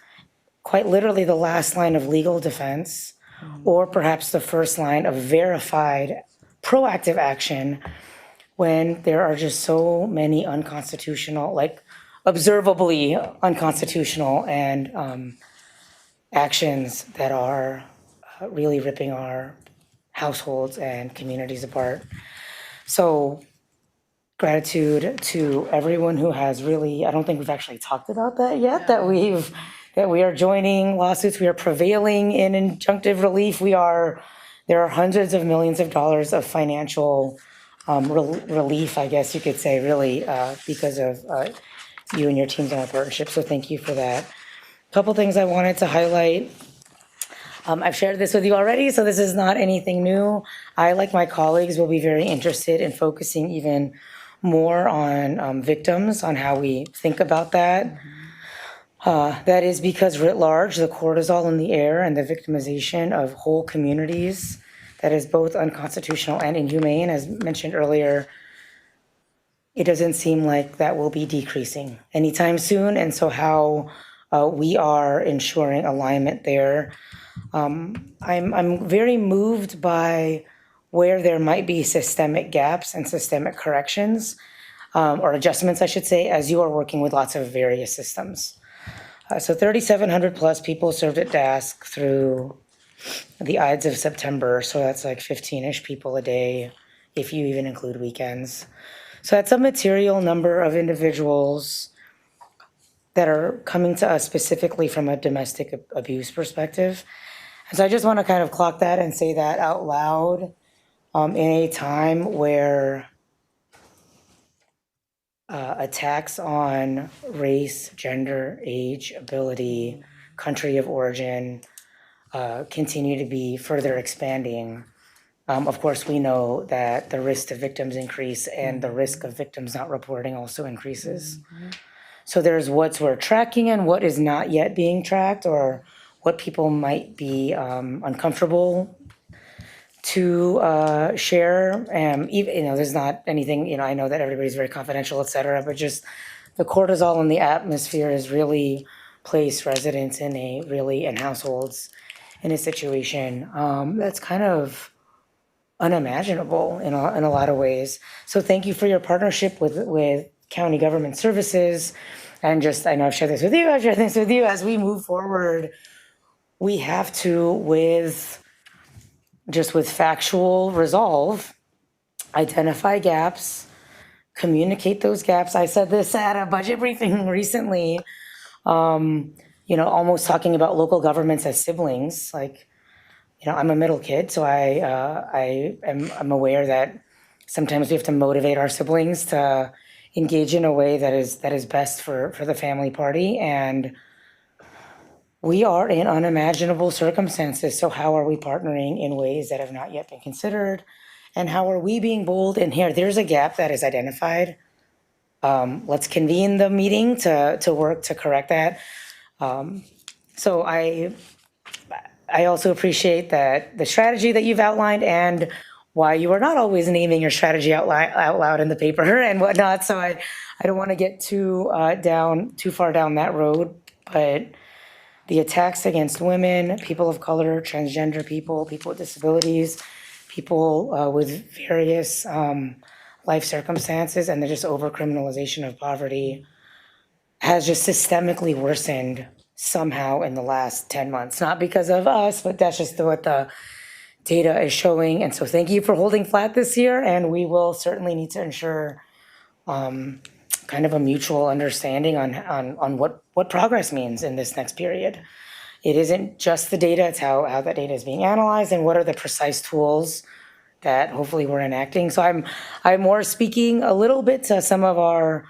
quite literally the last line of legal defense, or perhaps the first line of verified proactive action when there are just so many unconstitutional, like observably unconstitutional and actions that are really ripping our households and communities apart. So gratitude to everyone who has really, I don't think we've actually talked about that yet, that we are joining lawsuits, we are prevailing in injunctive relief, there are hundreds of millions of dollars of financial relief, I guess you could say, really, because of you and your teams and our partnership, so thank you for that. A couple things I wanted to highlight. I've shared this with you already, so this is not anything new. I, like my colleagues, will be very interested in focusing even more on victims, on how we think about that. That is because writ large, the cortisol in the air and the victimization of whole communities, that is both unconstitutional and inhumane, as mentioned earlier, it doesn't seem like that will be decreasing anytime soon. And so how we are ensuring alignment there. I'm very moved by where there might be systemic gaps and systemic corrections, or adjustments, I should say, as you are working with lots of various systems. So 3,700 plus people served at DASC through the Ides of September. So that's like 15-ish people a day, if you even include weekends. So that's a material number of individuals that are coming to us specifically from a domestic abuse perspective. And so I just want to kind of clock that and say that out loud in a time where attacks on race, gender, age, ability, country of origin continue to be further expanding. Of course, we know that the risk to victims increase and the risk of victims not reporting also increases. So there's what we're tracking and what is not yet being tracked, or what people might be uncomfortable to share. Even, there's not anything, I know that everybody's very confidential, et cetera, but just the cortisol in the atmosphere has really placed residents and households in a situation that's kind of unimaginable in a lot of ways. So thank you for your partnership with county government services. And I know I've shared this with you, I've shared this with you. As we move forward, we have to, with factual resolve, identify gaps, communicate those gaps. I said this at a budget briefing recently, almost talking about local governments as siblings. Like, I'm a middle kid, so I'm aware that sometimes we have to motivate our siblings to engage in a way that is best for the family party. And we are in unimaginable circumstances. So how are we partnering in ways that have not yet been considered? And how are we being bold? And there's a gap that is identified. Let's convene the meeting to work to correct that. So I also appreciate that the strategy that you've outlined and why you are not always naming your strategy out loud in the paper and whatnot. So I don't want to get too far down that road, but the attacks against women, people of color, transgender people with disabilities, people with various life circumstances, and the just over-criminalization of poverty has just systemically worsened somehow in the last 10 months. Not because of us, but that's just what the data is showing. And so thank you for holding flat this year, and we will certainly need to ensure kind of a mutual understanding on what progress means in this next period. It isn't just the data, it's how that data is being analyzed and what are the precise tools that hopefully we're enacting. So I'm more speaking a little bit to some of our,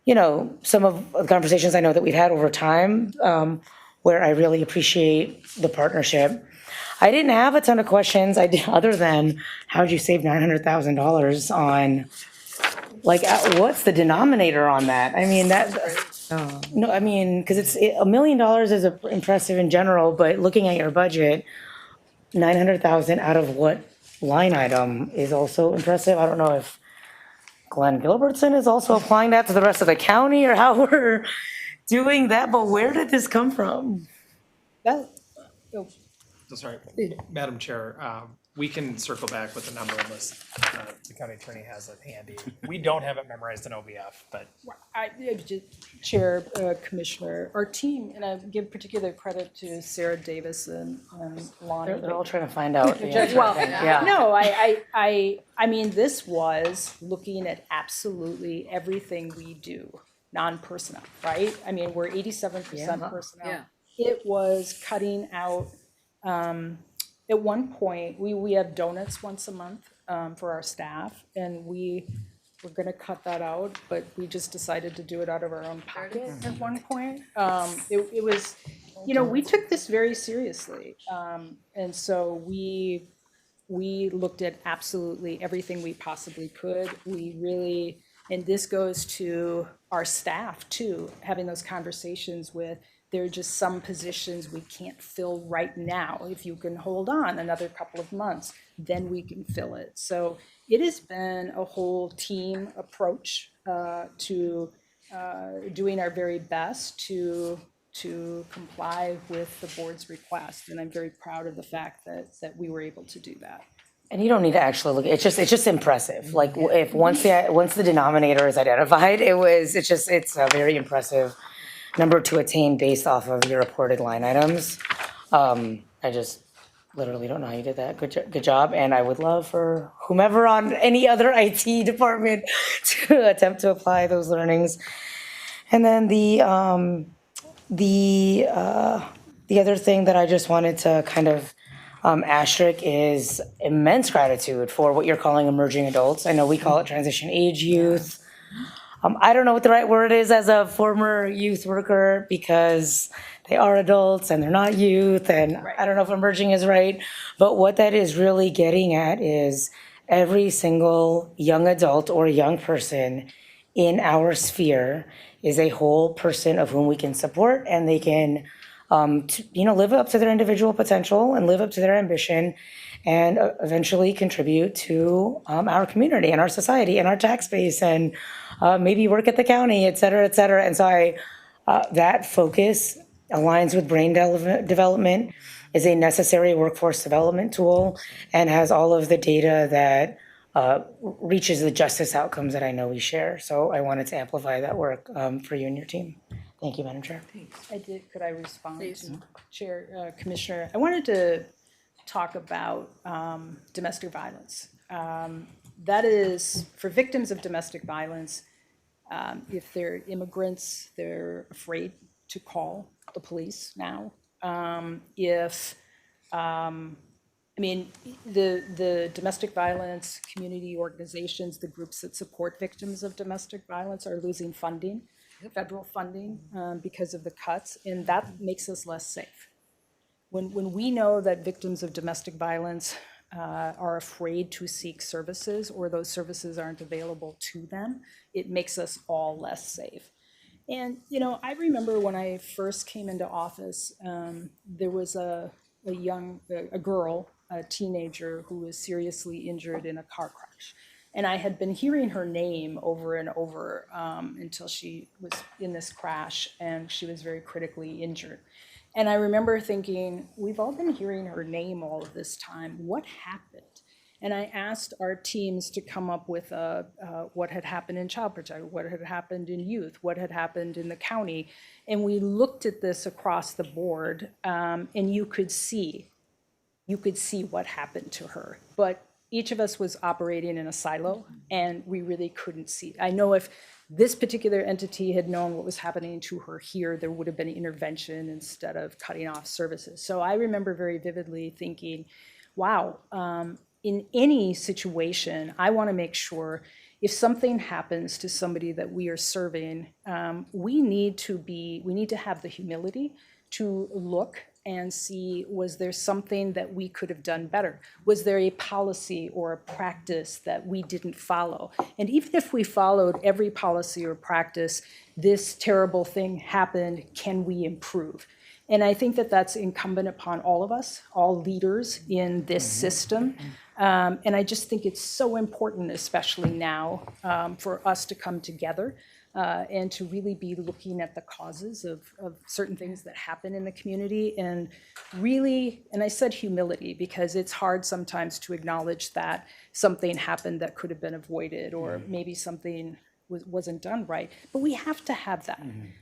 some of the conversations I know that we've had over time, where I really appreciate the partnership. I didn't have a ton of questions other than how'd you save $900,000 on, like, what's the denominator on that? I mean, no, I mean, because it's $1 million is impressive in general, but looking at your budget, 900,000 out of what line item is also impressive. I don't know if Glenn Gilbertson is also applying that to the rest of the county or how we're doing that, but where did this come from? Sorry, Madam Chair, we can circle back with the number unless the county attorney has it handy. We don't have it memorized in OBF, but. Chair, Commissioner, our team, and I give particular credit to Sarah Davis and Lonnie. They're all trying to find out. the answer, I Well, think. Yeah. no, I mean, this was looking at absolutely everything we do, non-personnel, right? I mean, we're 87% personnel. Yeah. It was cutting out, at one point, we have donuts once a month for our staff, and we were gonna cut that out, but we just decided to do it out of our own pocket at one point. It was, we took this very seriously. And so we looked at absolutely everything we possibly could. We really, and this goes to our staff too, having those conversations with, there are just some positions we can't fill right now. If you can hold on another couple of months, then we can fill it. So it has been a whole team approach to doing our very best to comply with the board's request. And I'm very proud of the fact that we were able to do that. And you don't need to actually look, it's just impressive. Like if once the denominator is identified, it's a very impressive number to attain based off of your reported line items. I just literally don't know how you did that. Good job. And I would love for whomever on any other IT department to attempt to apply those learnings. And then the other thing that I just wanted to kind of asterisk is immense gratitude for what you're calling emerging adults. I know we call it transition age youth. I don't know what the right word is as a former youth worker because they are adults and they're not youth, and I don't know if emerging is right, but what that is really getting at is every single young adult or young person in our sphere is a whole person of whom we can support, and they can live up to their individual potential and live up to their ambition and eventually contribute to our community and our society and our tax base and maybe work at the county, et cetera, et cetera. And so that focus aligns with brain development, is a necessary workforce development tool, and has all of the data that reaches the justice outcomes that I know we share. So I wanted to amplify that work for you and your team. Thank you, Madam Chair. Could I respond? Please. Chair, Commissioner, I wanted to talk about domestic violence. That is, for victims of domestic violence, if they're immigrants, they're afraid to call the police now. The domestic violence community organizations, the groups that support victims of domestic violence are losing funding, federal funding, because of the cuts, and that makes us less safe. When we know that victims of domestic violence are afraid to seek services or those services aren't available to them, it makes us all less safe. And, I remember when I first came into office, there was a girl, a teenager who was seriously injured in a car crash. And I had been hearing her name over and over until she was in this crash and she was very critically injured. And I remember thinking, we've all been hearing her name all of this time. What happened? And I asked our teams to come up with what had happened in child protection, what had happened in youth, what had happened in the county. And we looked at this across the board, and you could see what happened to her. But each of us was operating in a silo, and we really couldn't see. I know if this particular entity had known what was happening to her here, there would have been intervention instead of cutting off services. So I remember very vividly thinking, wow, in any situation, I want to make sure if something happens to somebody that we are serving, we need to have the humility to look and see, was there something that we could have done better? Was there a policy or a practice that we didn't follow? And even if we followed every policy or practice, this terrible thing happened, can we improve? And I think that that's incumbent upon all of us, all leaders in this system. And I just think it's so important, especially now, for us to come together and to really be looking at the causes of certain things that happen in the community. And really, and I said humility, because it's hard sometimes to acknowledge that something happened that could have been avoided, or maybe something wasn't done right. But we have to have that.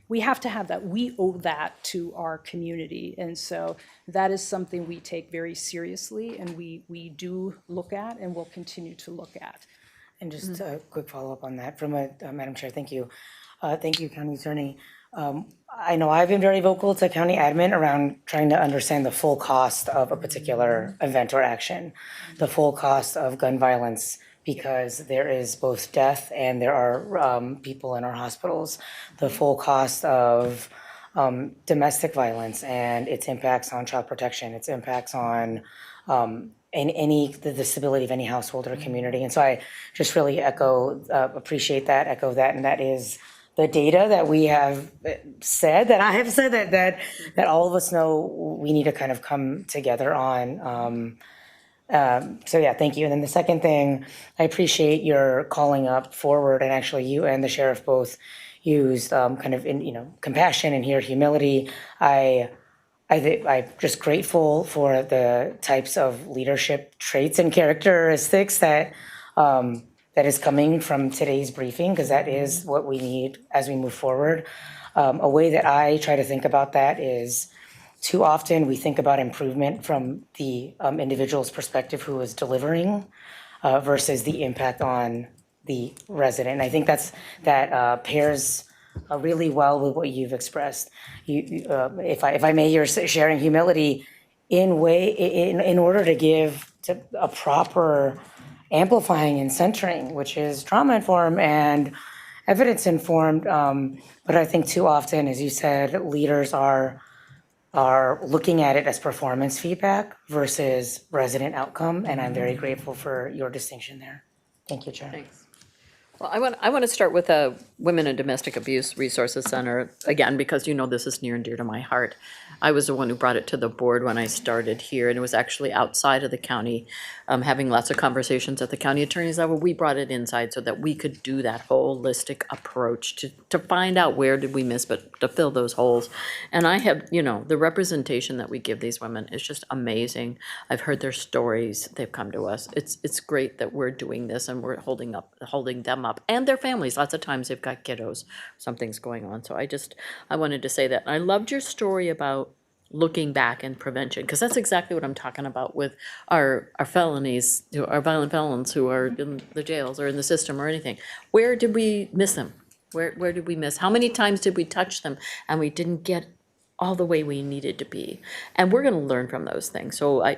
We have to have that. We owe that to our community. And so that is something we take very seriously, and we do look at and will continue to look at. And just a quick follow-up on that from Madam Chair, thank you. Thank you, County Attorney. I know I've been very vocal to County Admin around trying to understand the full cost of a particular event or action, the full cost of gun violence, because there is both death and there are people in our hospitals, the full cost of domestic violence and its impacts on child protection, its impacts on the stability of any household or community. And so I just really appreciate that, echo that, and that is the data that we have said, that I have said, that all of us know we need to kind of come together on. So yeah, thank you. And then the second thing, I appreciate your calling up forward, and actually you and the sheriff both used kind of compassion and here humility. I'm just grateful for the types of leadership traits and characteristics that is coming from today's briefing, because that is what we need as we move forward. A way that I try to think about that is, too often we think about improvement from the individual's perspective who is delivering versus the impact on the resident. And I think that pairs really well with what you've expressed. If I may, you're sharing humility in order to give to a proper amplifying and centering, which is trauma-informed and evidence-informed. But I think too often, as you said, leaders are looking at it as performance feedback versus resident outcome, and I'm very grateful for your distinction there. Thank you, Chair. Thanks. Well, I want to start with a Women and Domestic Abuse Resources Center, again, because this is near and dear to my heart. I was the one who brought it to the board when I started here, and it was actually outside of the county, having lots of conversations at the county attorney's level. We brought it inside so that we could do that holistic approach to find out where did we miss, but to fill those holes. And I have, the representation that we give these women is just amazing. I've heard their stories. They've come to us. It's great that we're doing this and we're holding them up, and their families. Lots of times they've got kiddos, something's going on. So I wanted to say that. And I loved your story about looking back and prevention, because that's exactly what I'm talking about with our felonies, our violent felons who are in the jails or in the system or anything. Where did we miss them? Where did we miss? How many times did we touch them and we didn't get all the way we needed to be? And we're going to learn from those things. So I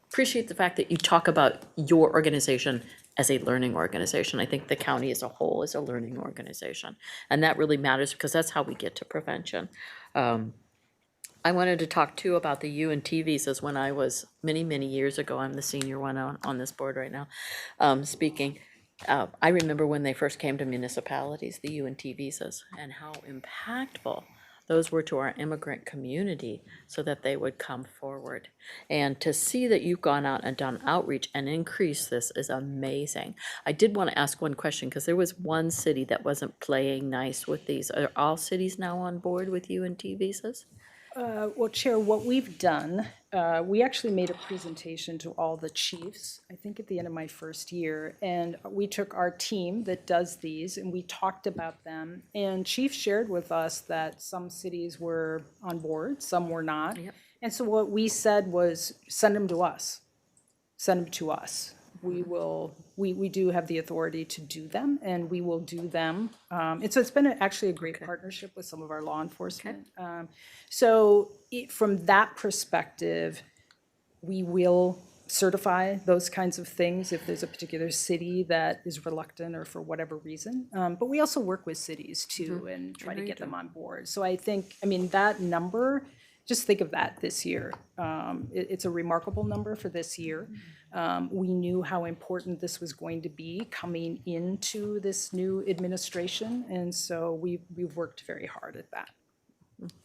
appreciate the fact that you talk about your organization as a learning organization. I think the county as a whole is a learning organization. And that really matters, because that's how we get to prevention. I wanted to talk too about the UNT visas. When I was many, many years ago, I'm the senior one on this board right now, speaking. I remember when they first came to municipalities, the UNT visas, and how impactful those were to our immigrant community so that they would come forward. And to see that you've gone out and done outreach and increased this is amazing. I did want to ask one question, because there was one city that wasn't playing nice with these. Are all cities now on board with UNT visas? Well, Chair, what we've done, we actually made a presentation to all the chiefs, I think at the end of my first year, and we took our team that does these and we talked about them, and chiefs shared with us that some cities were on board, some were not. Yep. And so what we said was, send them to us. Send them to us. we do have the authority to do them, and we will do them. It's been actually a great partnership with some of our law enforcement. From that perspective, we will certify those kinds of things if there's a particular city that is reluctant or for whatever reason. But we also work with cities too and try to get them on board. So I think, I mean, that number, just think of that this year. It's a remarkable number for this year. We knew how important this was going to be coming into this new administration, and so we've worked very hard at that.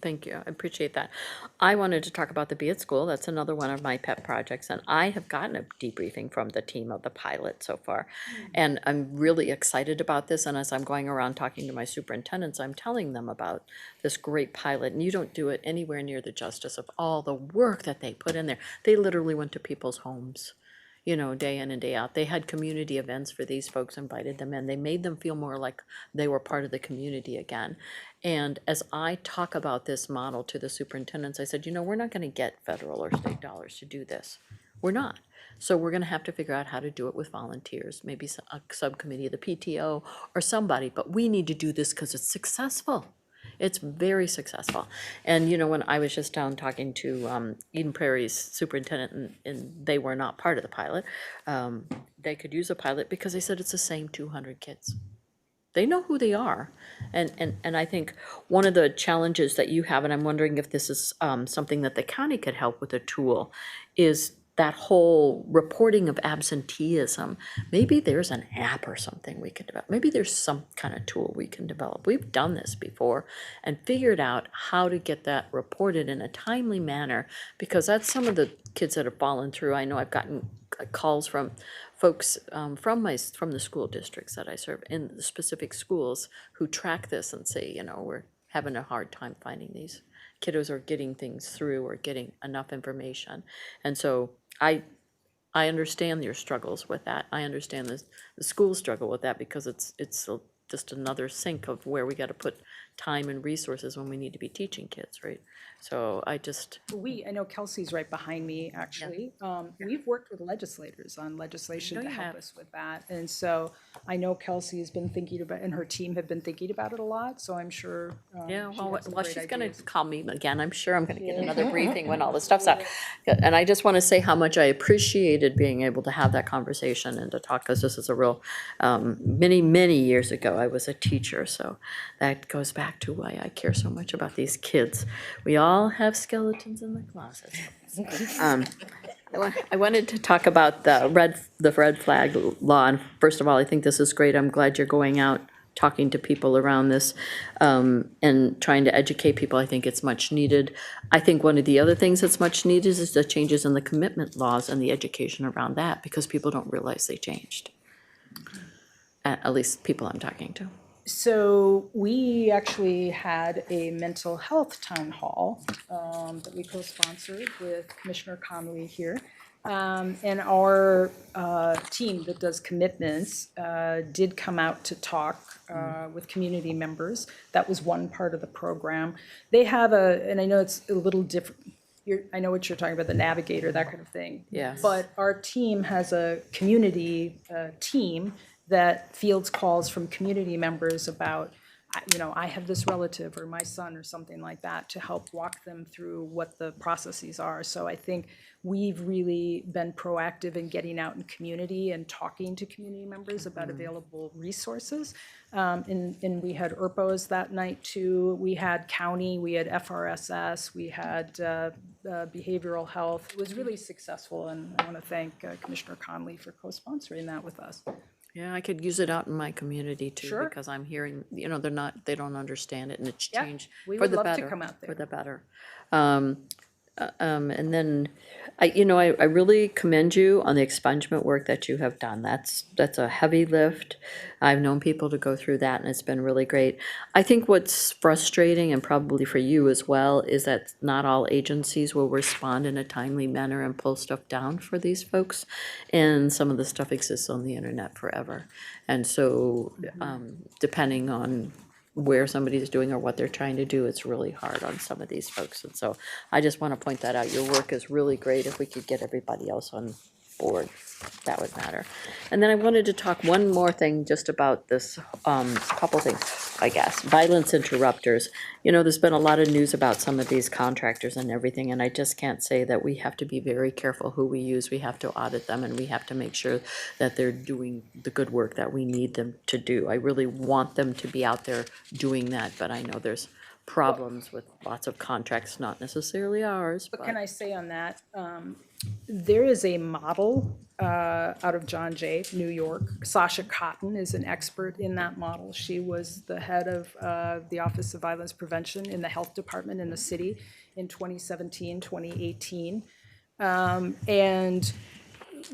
Thank you, I appreciate that. I wanted to talk about the Be at School. That's another one of my pet projects, and I have gotten a debriefing from the team of the pilot so far. And I'm really excited about this, and as I'm going around talking to my superintendents, I'm telling them about this great pilot, and you don't do it anywhere near the justice of all the work that they put in there. They literally went to people's homes, you know, day in and day out. They had community events for these folks, invited them in. They made them feel more like they were part of the community again. And as I talk about this model to the superintendents, I said, you know, we're not going to get federal or state dollars to do this. We're not. So we're going to have to figure out how to do it with volunteers, maybe a subcommittee of the PTO or somebody, but we need to do this because it's successful. It's very successful. And, you know, when I was just down talking to Eden Prairie's superintendent, and they were not part of the pilot, they could use a pilot because they said it's the same 200 kids. They know who they are. And I think one of the challenges that you have, and I'm wondering if this is something that the county could help with a tool, is that whole reporting of absenteeism. Maybe there's an app or something we can develop. Maybe there's some kind of tool we can develop. We've done this before and figured out how to get that reported in a timely manner, because that's some of the kids that have fallen through. I know I've gotten calls from folks from the school districts that I serve in the specific schools who track this and say, you know, we're having a hard time finding these kiddos or getting things through or getting enough information. And so I understand your struggles with that. I understand the schools struggle with that because it's just another sink of where we got to put time and resources when we need to be teaching kids, right? So I know Kelsey's right behind me, actually. We've worked with legislators on legislation to help us with that. And so I know Kelsey has been thinking about, and her team have been thinking about it a lot, so I'm sure. She's going to call me again. I'm sure I'm going to get another briefing when all this stuff's out. And I just want to say how much I appreciated being able to have that conversation and to talk, because this is a real, many, many years ago, I was a teacher. So that goes back to why I care so much about these kids. We all have skeletons in the closet. I wanted to talk about the red flag law. And first of all, I think this is great. I'm glad you're going out, talking to people around this, and trying to educate people. I think it's much needed. I think one of the other things that's much needed is the changes in the commitment laws and the education around that, because people don't realize they changed. At least people I'm talking to. So we actually had a mental health town hall that we co-sponsored with Commissioner Conley here. And our team that does commitments did come out to talk with community members. That was one part of the program. They have and I know it's a little different. I know what you're talking about, the navigator, that kind of thing. Yes. But our team has a community team that fields calls from community members about, you know, I have this relative or my son or something like that, to help walk them through what the processes are. So I think we've really been proactive in getting out in community and talking to community members about available resources. And we had ERPOs that night too. We had county, we had FRSS, we had behavioral health. It was really successful, and I want to thank Commissioner Conley for co-sponsoring that with us. Yeah, I could use it out in my community too, Sure. because I'm hearing, you know, they don't understand it, and it's Yeah, changed we for would the love to better. come out there. For the better. And then, I really commend you on the expungement work that you have done. That's a heavy lift. I've known people to go through that, and it's been really great. I think what's frustrating, and probably for you as well, is that not all agencies will respond in a timely manner and pull stuff down for these folks. And some of the stuff exists on the internet forever. And so, depending on where somebody's doing or what they're trying to do, it's really hard on some of these folks. And so I just want to point that out. Your work is really great. If we could get everybody else on board. That would matter. And then I wanted to talk one more thing just about this, couple things, I guess. Violence interrupters. You know, there's been a lot of news about some of these contractors and everything, and I just can't say that we have to be very careful who we use. We have to audit them, and we have to make sure that they're doing the good work that we need them to do. I really want them to be out there doing that, but I know there's problems with lots of contracts, not necessarily ours, But but. can I say on that, there is a model out of John Jay, New York. Sasha Cotton is an expert in that model. She was the head of the Office of Violence Prevention in the Health Department in the city in 2017, 2018. And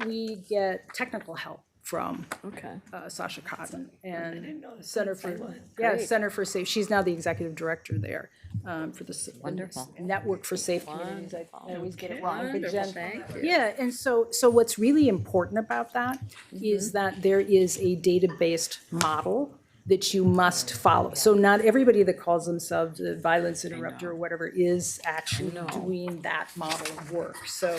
we get technical help from Okay. Sasha Cotton and Center for Safe. She's now the executive director there for the Wonderful. Network for Safe Communities. I always get it wrong, but Wonderful, Jen. thank you. Yeah, and so what's really important about that is that there is a data-based model that you must follow. So not everybody that calls themselves a violence interrupter or whatever is actually doing that model of work. So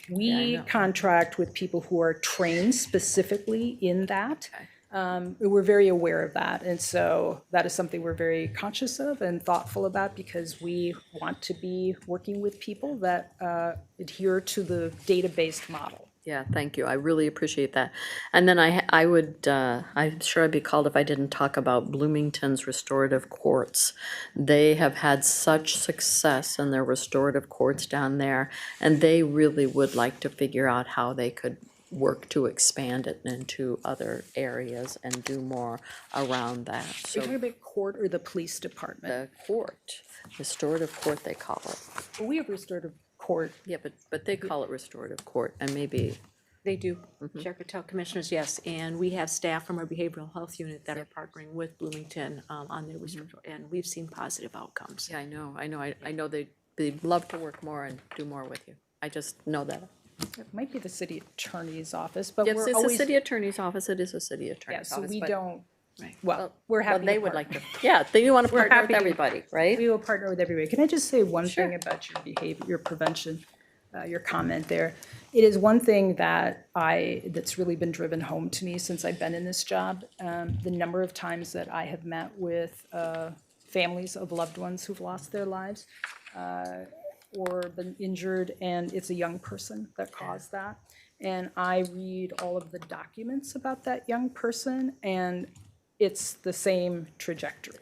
we contract with people who are trained specifically in that. We're very aware of that. And so that is something we're very conscious of and thoughtful about because we want to be working with people that adhere to the data-based model. Yeah, thank you. I really appreciate that. And then I would, I'm sure I'd be called if I didn't talk about Bloomington's restorative courts. They have had such success in their restorative courts down there, and they really would like to figure out how they could work to expand it into other areas and do more around that. Are you So talking about court or the police department? the court, restorative court, they call it. We have restorative court. Yeah, but they call it restorative court, and maybe. They do. Chair Patel, Commissioners, yes. And we have staff from our behavioral health unit that are partnering with Bloomington on their research, and we've seen positive outcomes. Yeah, I know they'd love to work more and do more with you. I just know that. It might be the city attorney's office, but Yes, we're it's a always. city attorney's office, it is a city Yeah, attorney's so office. we but- don't, Right. well, we're Well, happy. they to would partner. like to, yeah, they want to We're partner with happy to- everybody, right? We will partner with everybody. Can I just say one Sure. thing about your behavior, your prevention, your comment there? It is one thing that's really been driven home to me since I've been in this job. The number of times that I have met with families of loved ones who've lost their lives or been injured, and it's a young person that caused that. And I read all of the documents about that young person, and it's the same trajectory.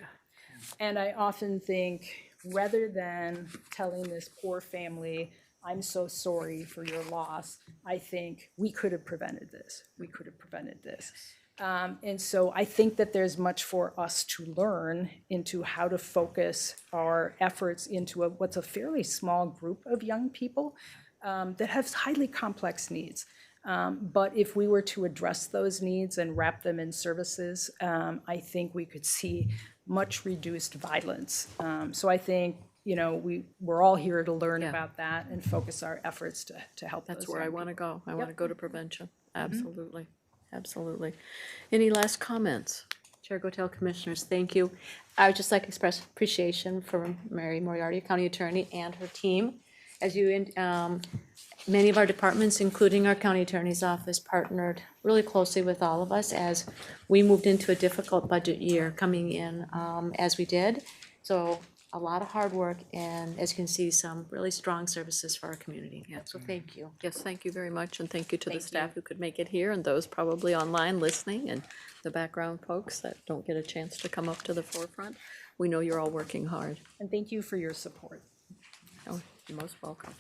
And I often think, rather than telling this poor family, I'm so sorry for your loss, I think we could have prevented this. We could have prevented this. And so I think that there's much for us to learn into how to focus our efforts into what's a fairly small group of young people that have highly complex needs. But if we were to address those needs and wrap them in services, I think we could see much reduced violence. So I think, we're all here to learn about that and focus our efforts to help those That's where I young want to go. I want to go to prevention. Mm-hmm. Absolutely, absolutely. Any last comments? Chair Gotel, Commissioners, thank you. I would just like to express appreciation for Mary Moriarty, County Attorney, and her team. As many of our departments, including our County Attorney's Office, partnered really closely with all of us as we moved into a difficult budget year coming in as we did. So a lot of hard work, and as you can see, some really strong services for our community. Yeah, so thank you. Yes, thank you very much, and thank you to the staff who could make it here, and those probably online listening, and the background folks that don't get a chance to come up to the forefront. We know you're all working hard. And thank you for your support. Oh, you're most welcome.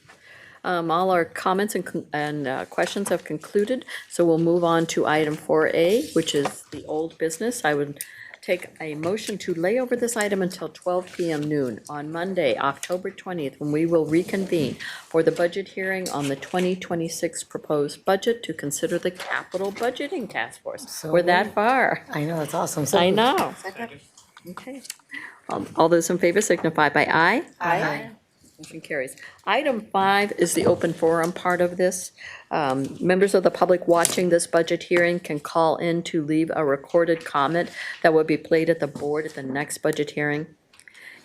All our comments and questions have concluded, so we'll move on to item 4A, which is the old business. I would take a motion to lay over this item until 12 p.m. noon on Monday, October 20th, when we will reconvene for the budget hearing on the 2026 proposed budget to consider the capital budgeting task force. We're that far. I know, that's awesome. So I know. Okay. All those in favor signify by aye. Aye. Motion carries. Item 5 is the open forum part of this. Members of the public watching this budget hearing can call in to leave a recorded comment that will be played at the board at the next budget hearing.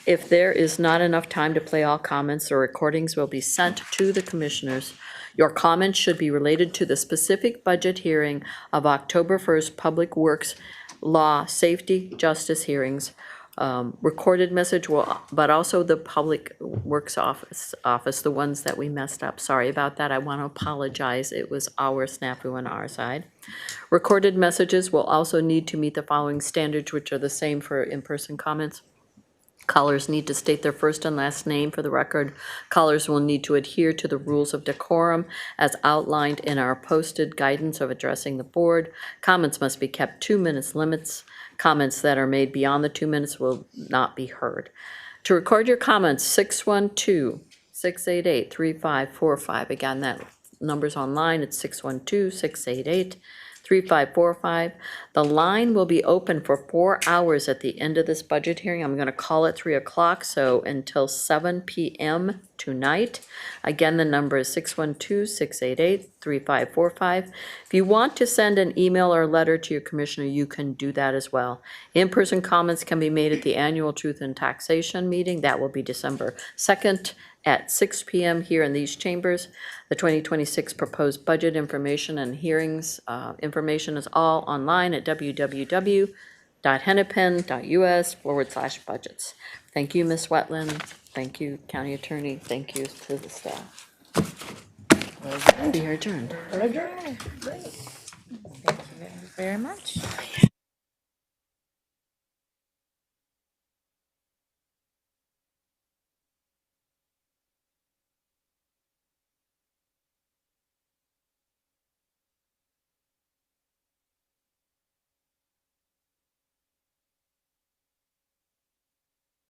If there is not enough time to play all comments, the recordings will be sent to the commissioners. Your comments should be related to the specific budget hearing of October 1st, Public Works, Law, Safety, Justice hearings. Recorded message will, but also the Public Works Office, the ones that we messed up. Sorry about that. I want to apologize. It was our snafu on our side. Recorded messages will also need to meet the following standards, which are the same for in-person comments. Callers need to state their first and last name for the record. Callers will need to adhere to the rules of decorum as outlined in our posted guidance of addressing the board. Comments must be kept 2 minutes limits. Comments that are made beyond the 2 minutes will not be heard. To record your comments, 612-688-3545. Again, that number's online. It's 612-688-3545. The line will be open for 4 hours at the end of this budget hearing. I'm going to call it 3 o'clock, so until 7 p.m. tonight. Again, the number is 612-688-3545. If you want to send an email or letter to your commissioner, you can do that as well. In-person comments can be made at the annual Truth and Taxation meeting. That will be December 2nd at 6 p.m. here in these chambers. The 2026 proposed budget information and hearings information is all online at www.hennepin.us/budgets. Thank you, Ms. Wetland. Thank you, County Attorney. Thank you to the staff. We are adjourned. Thank you very much.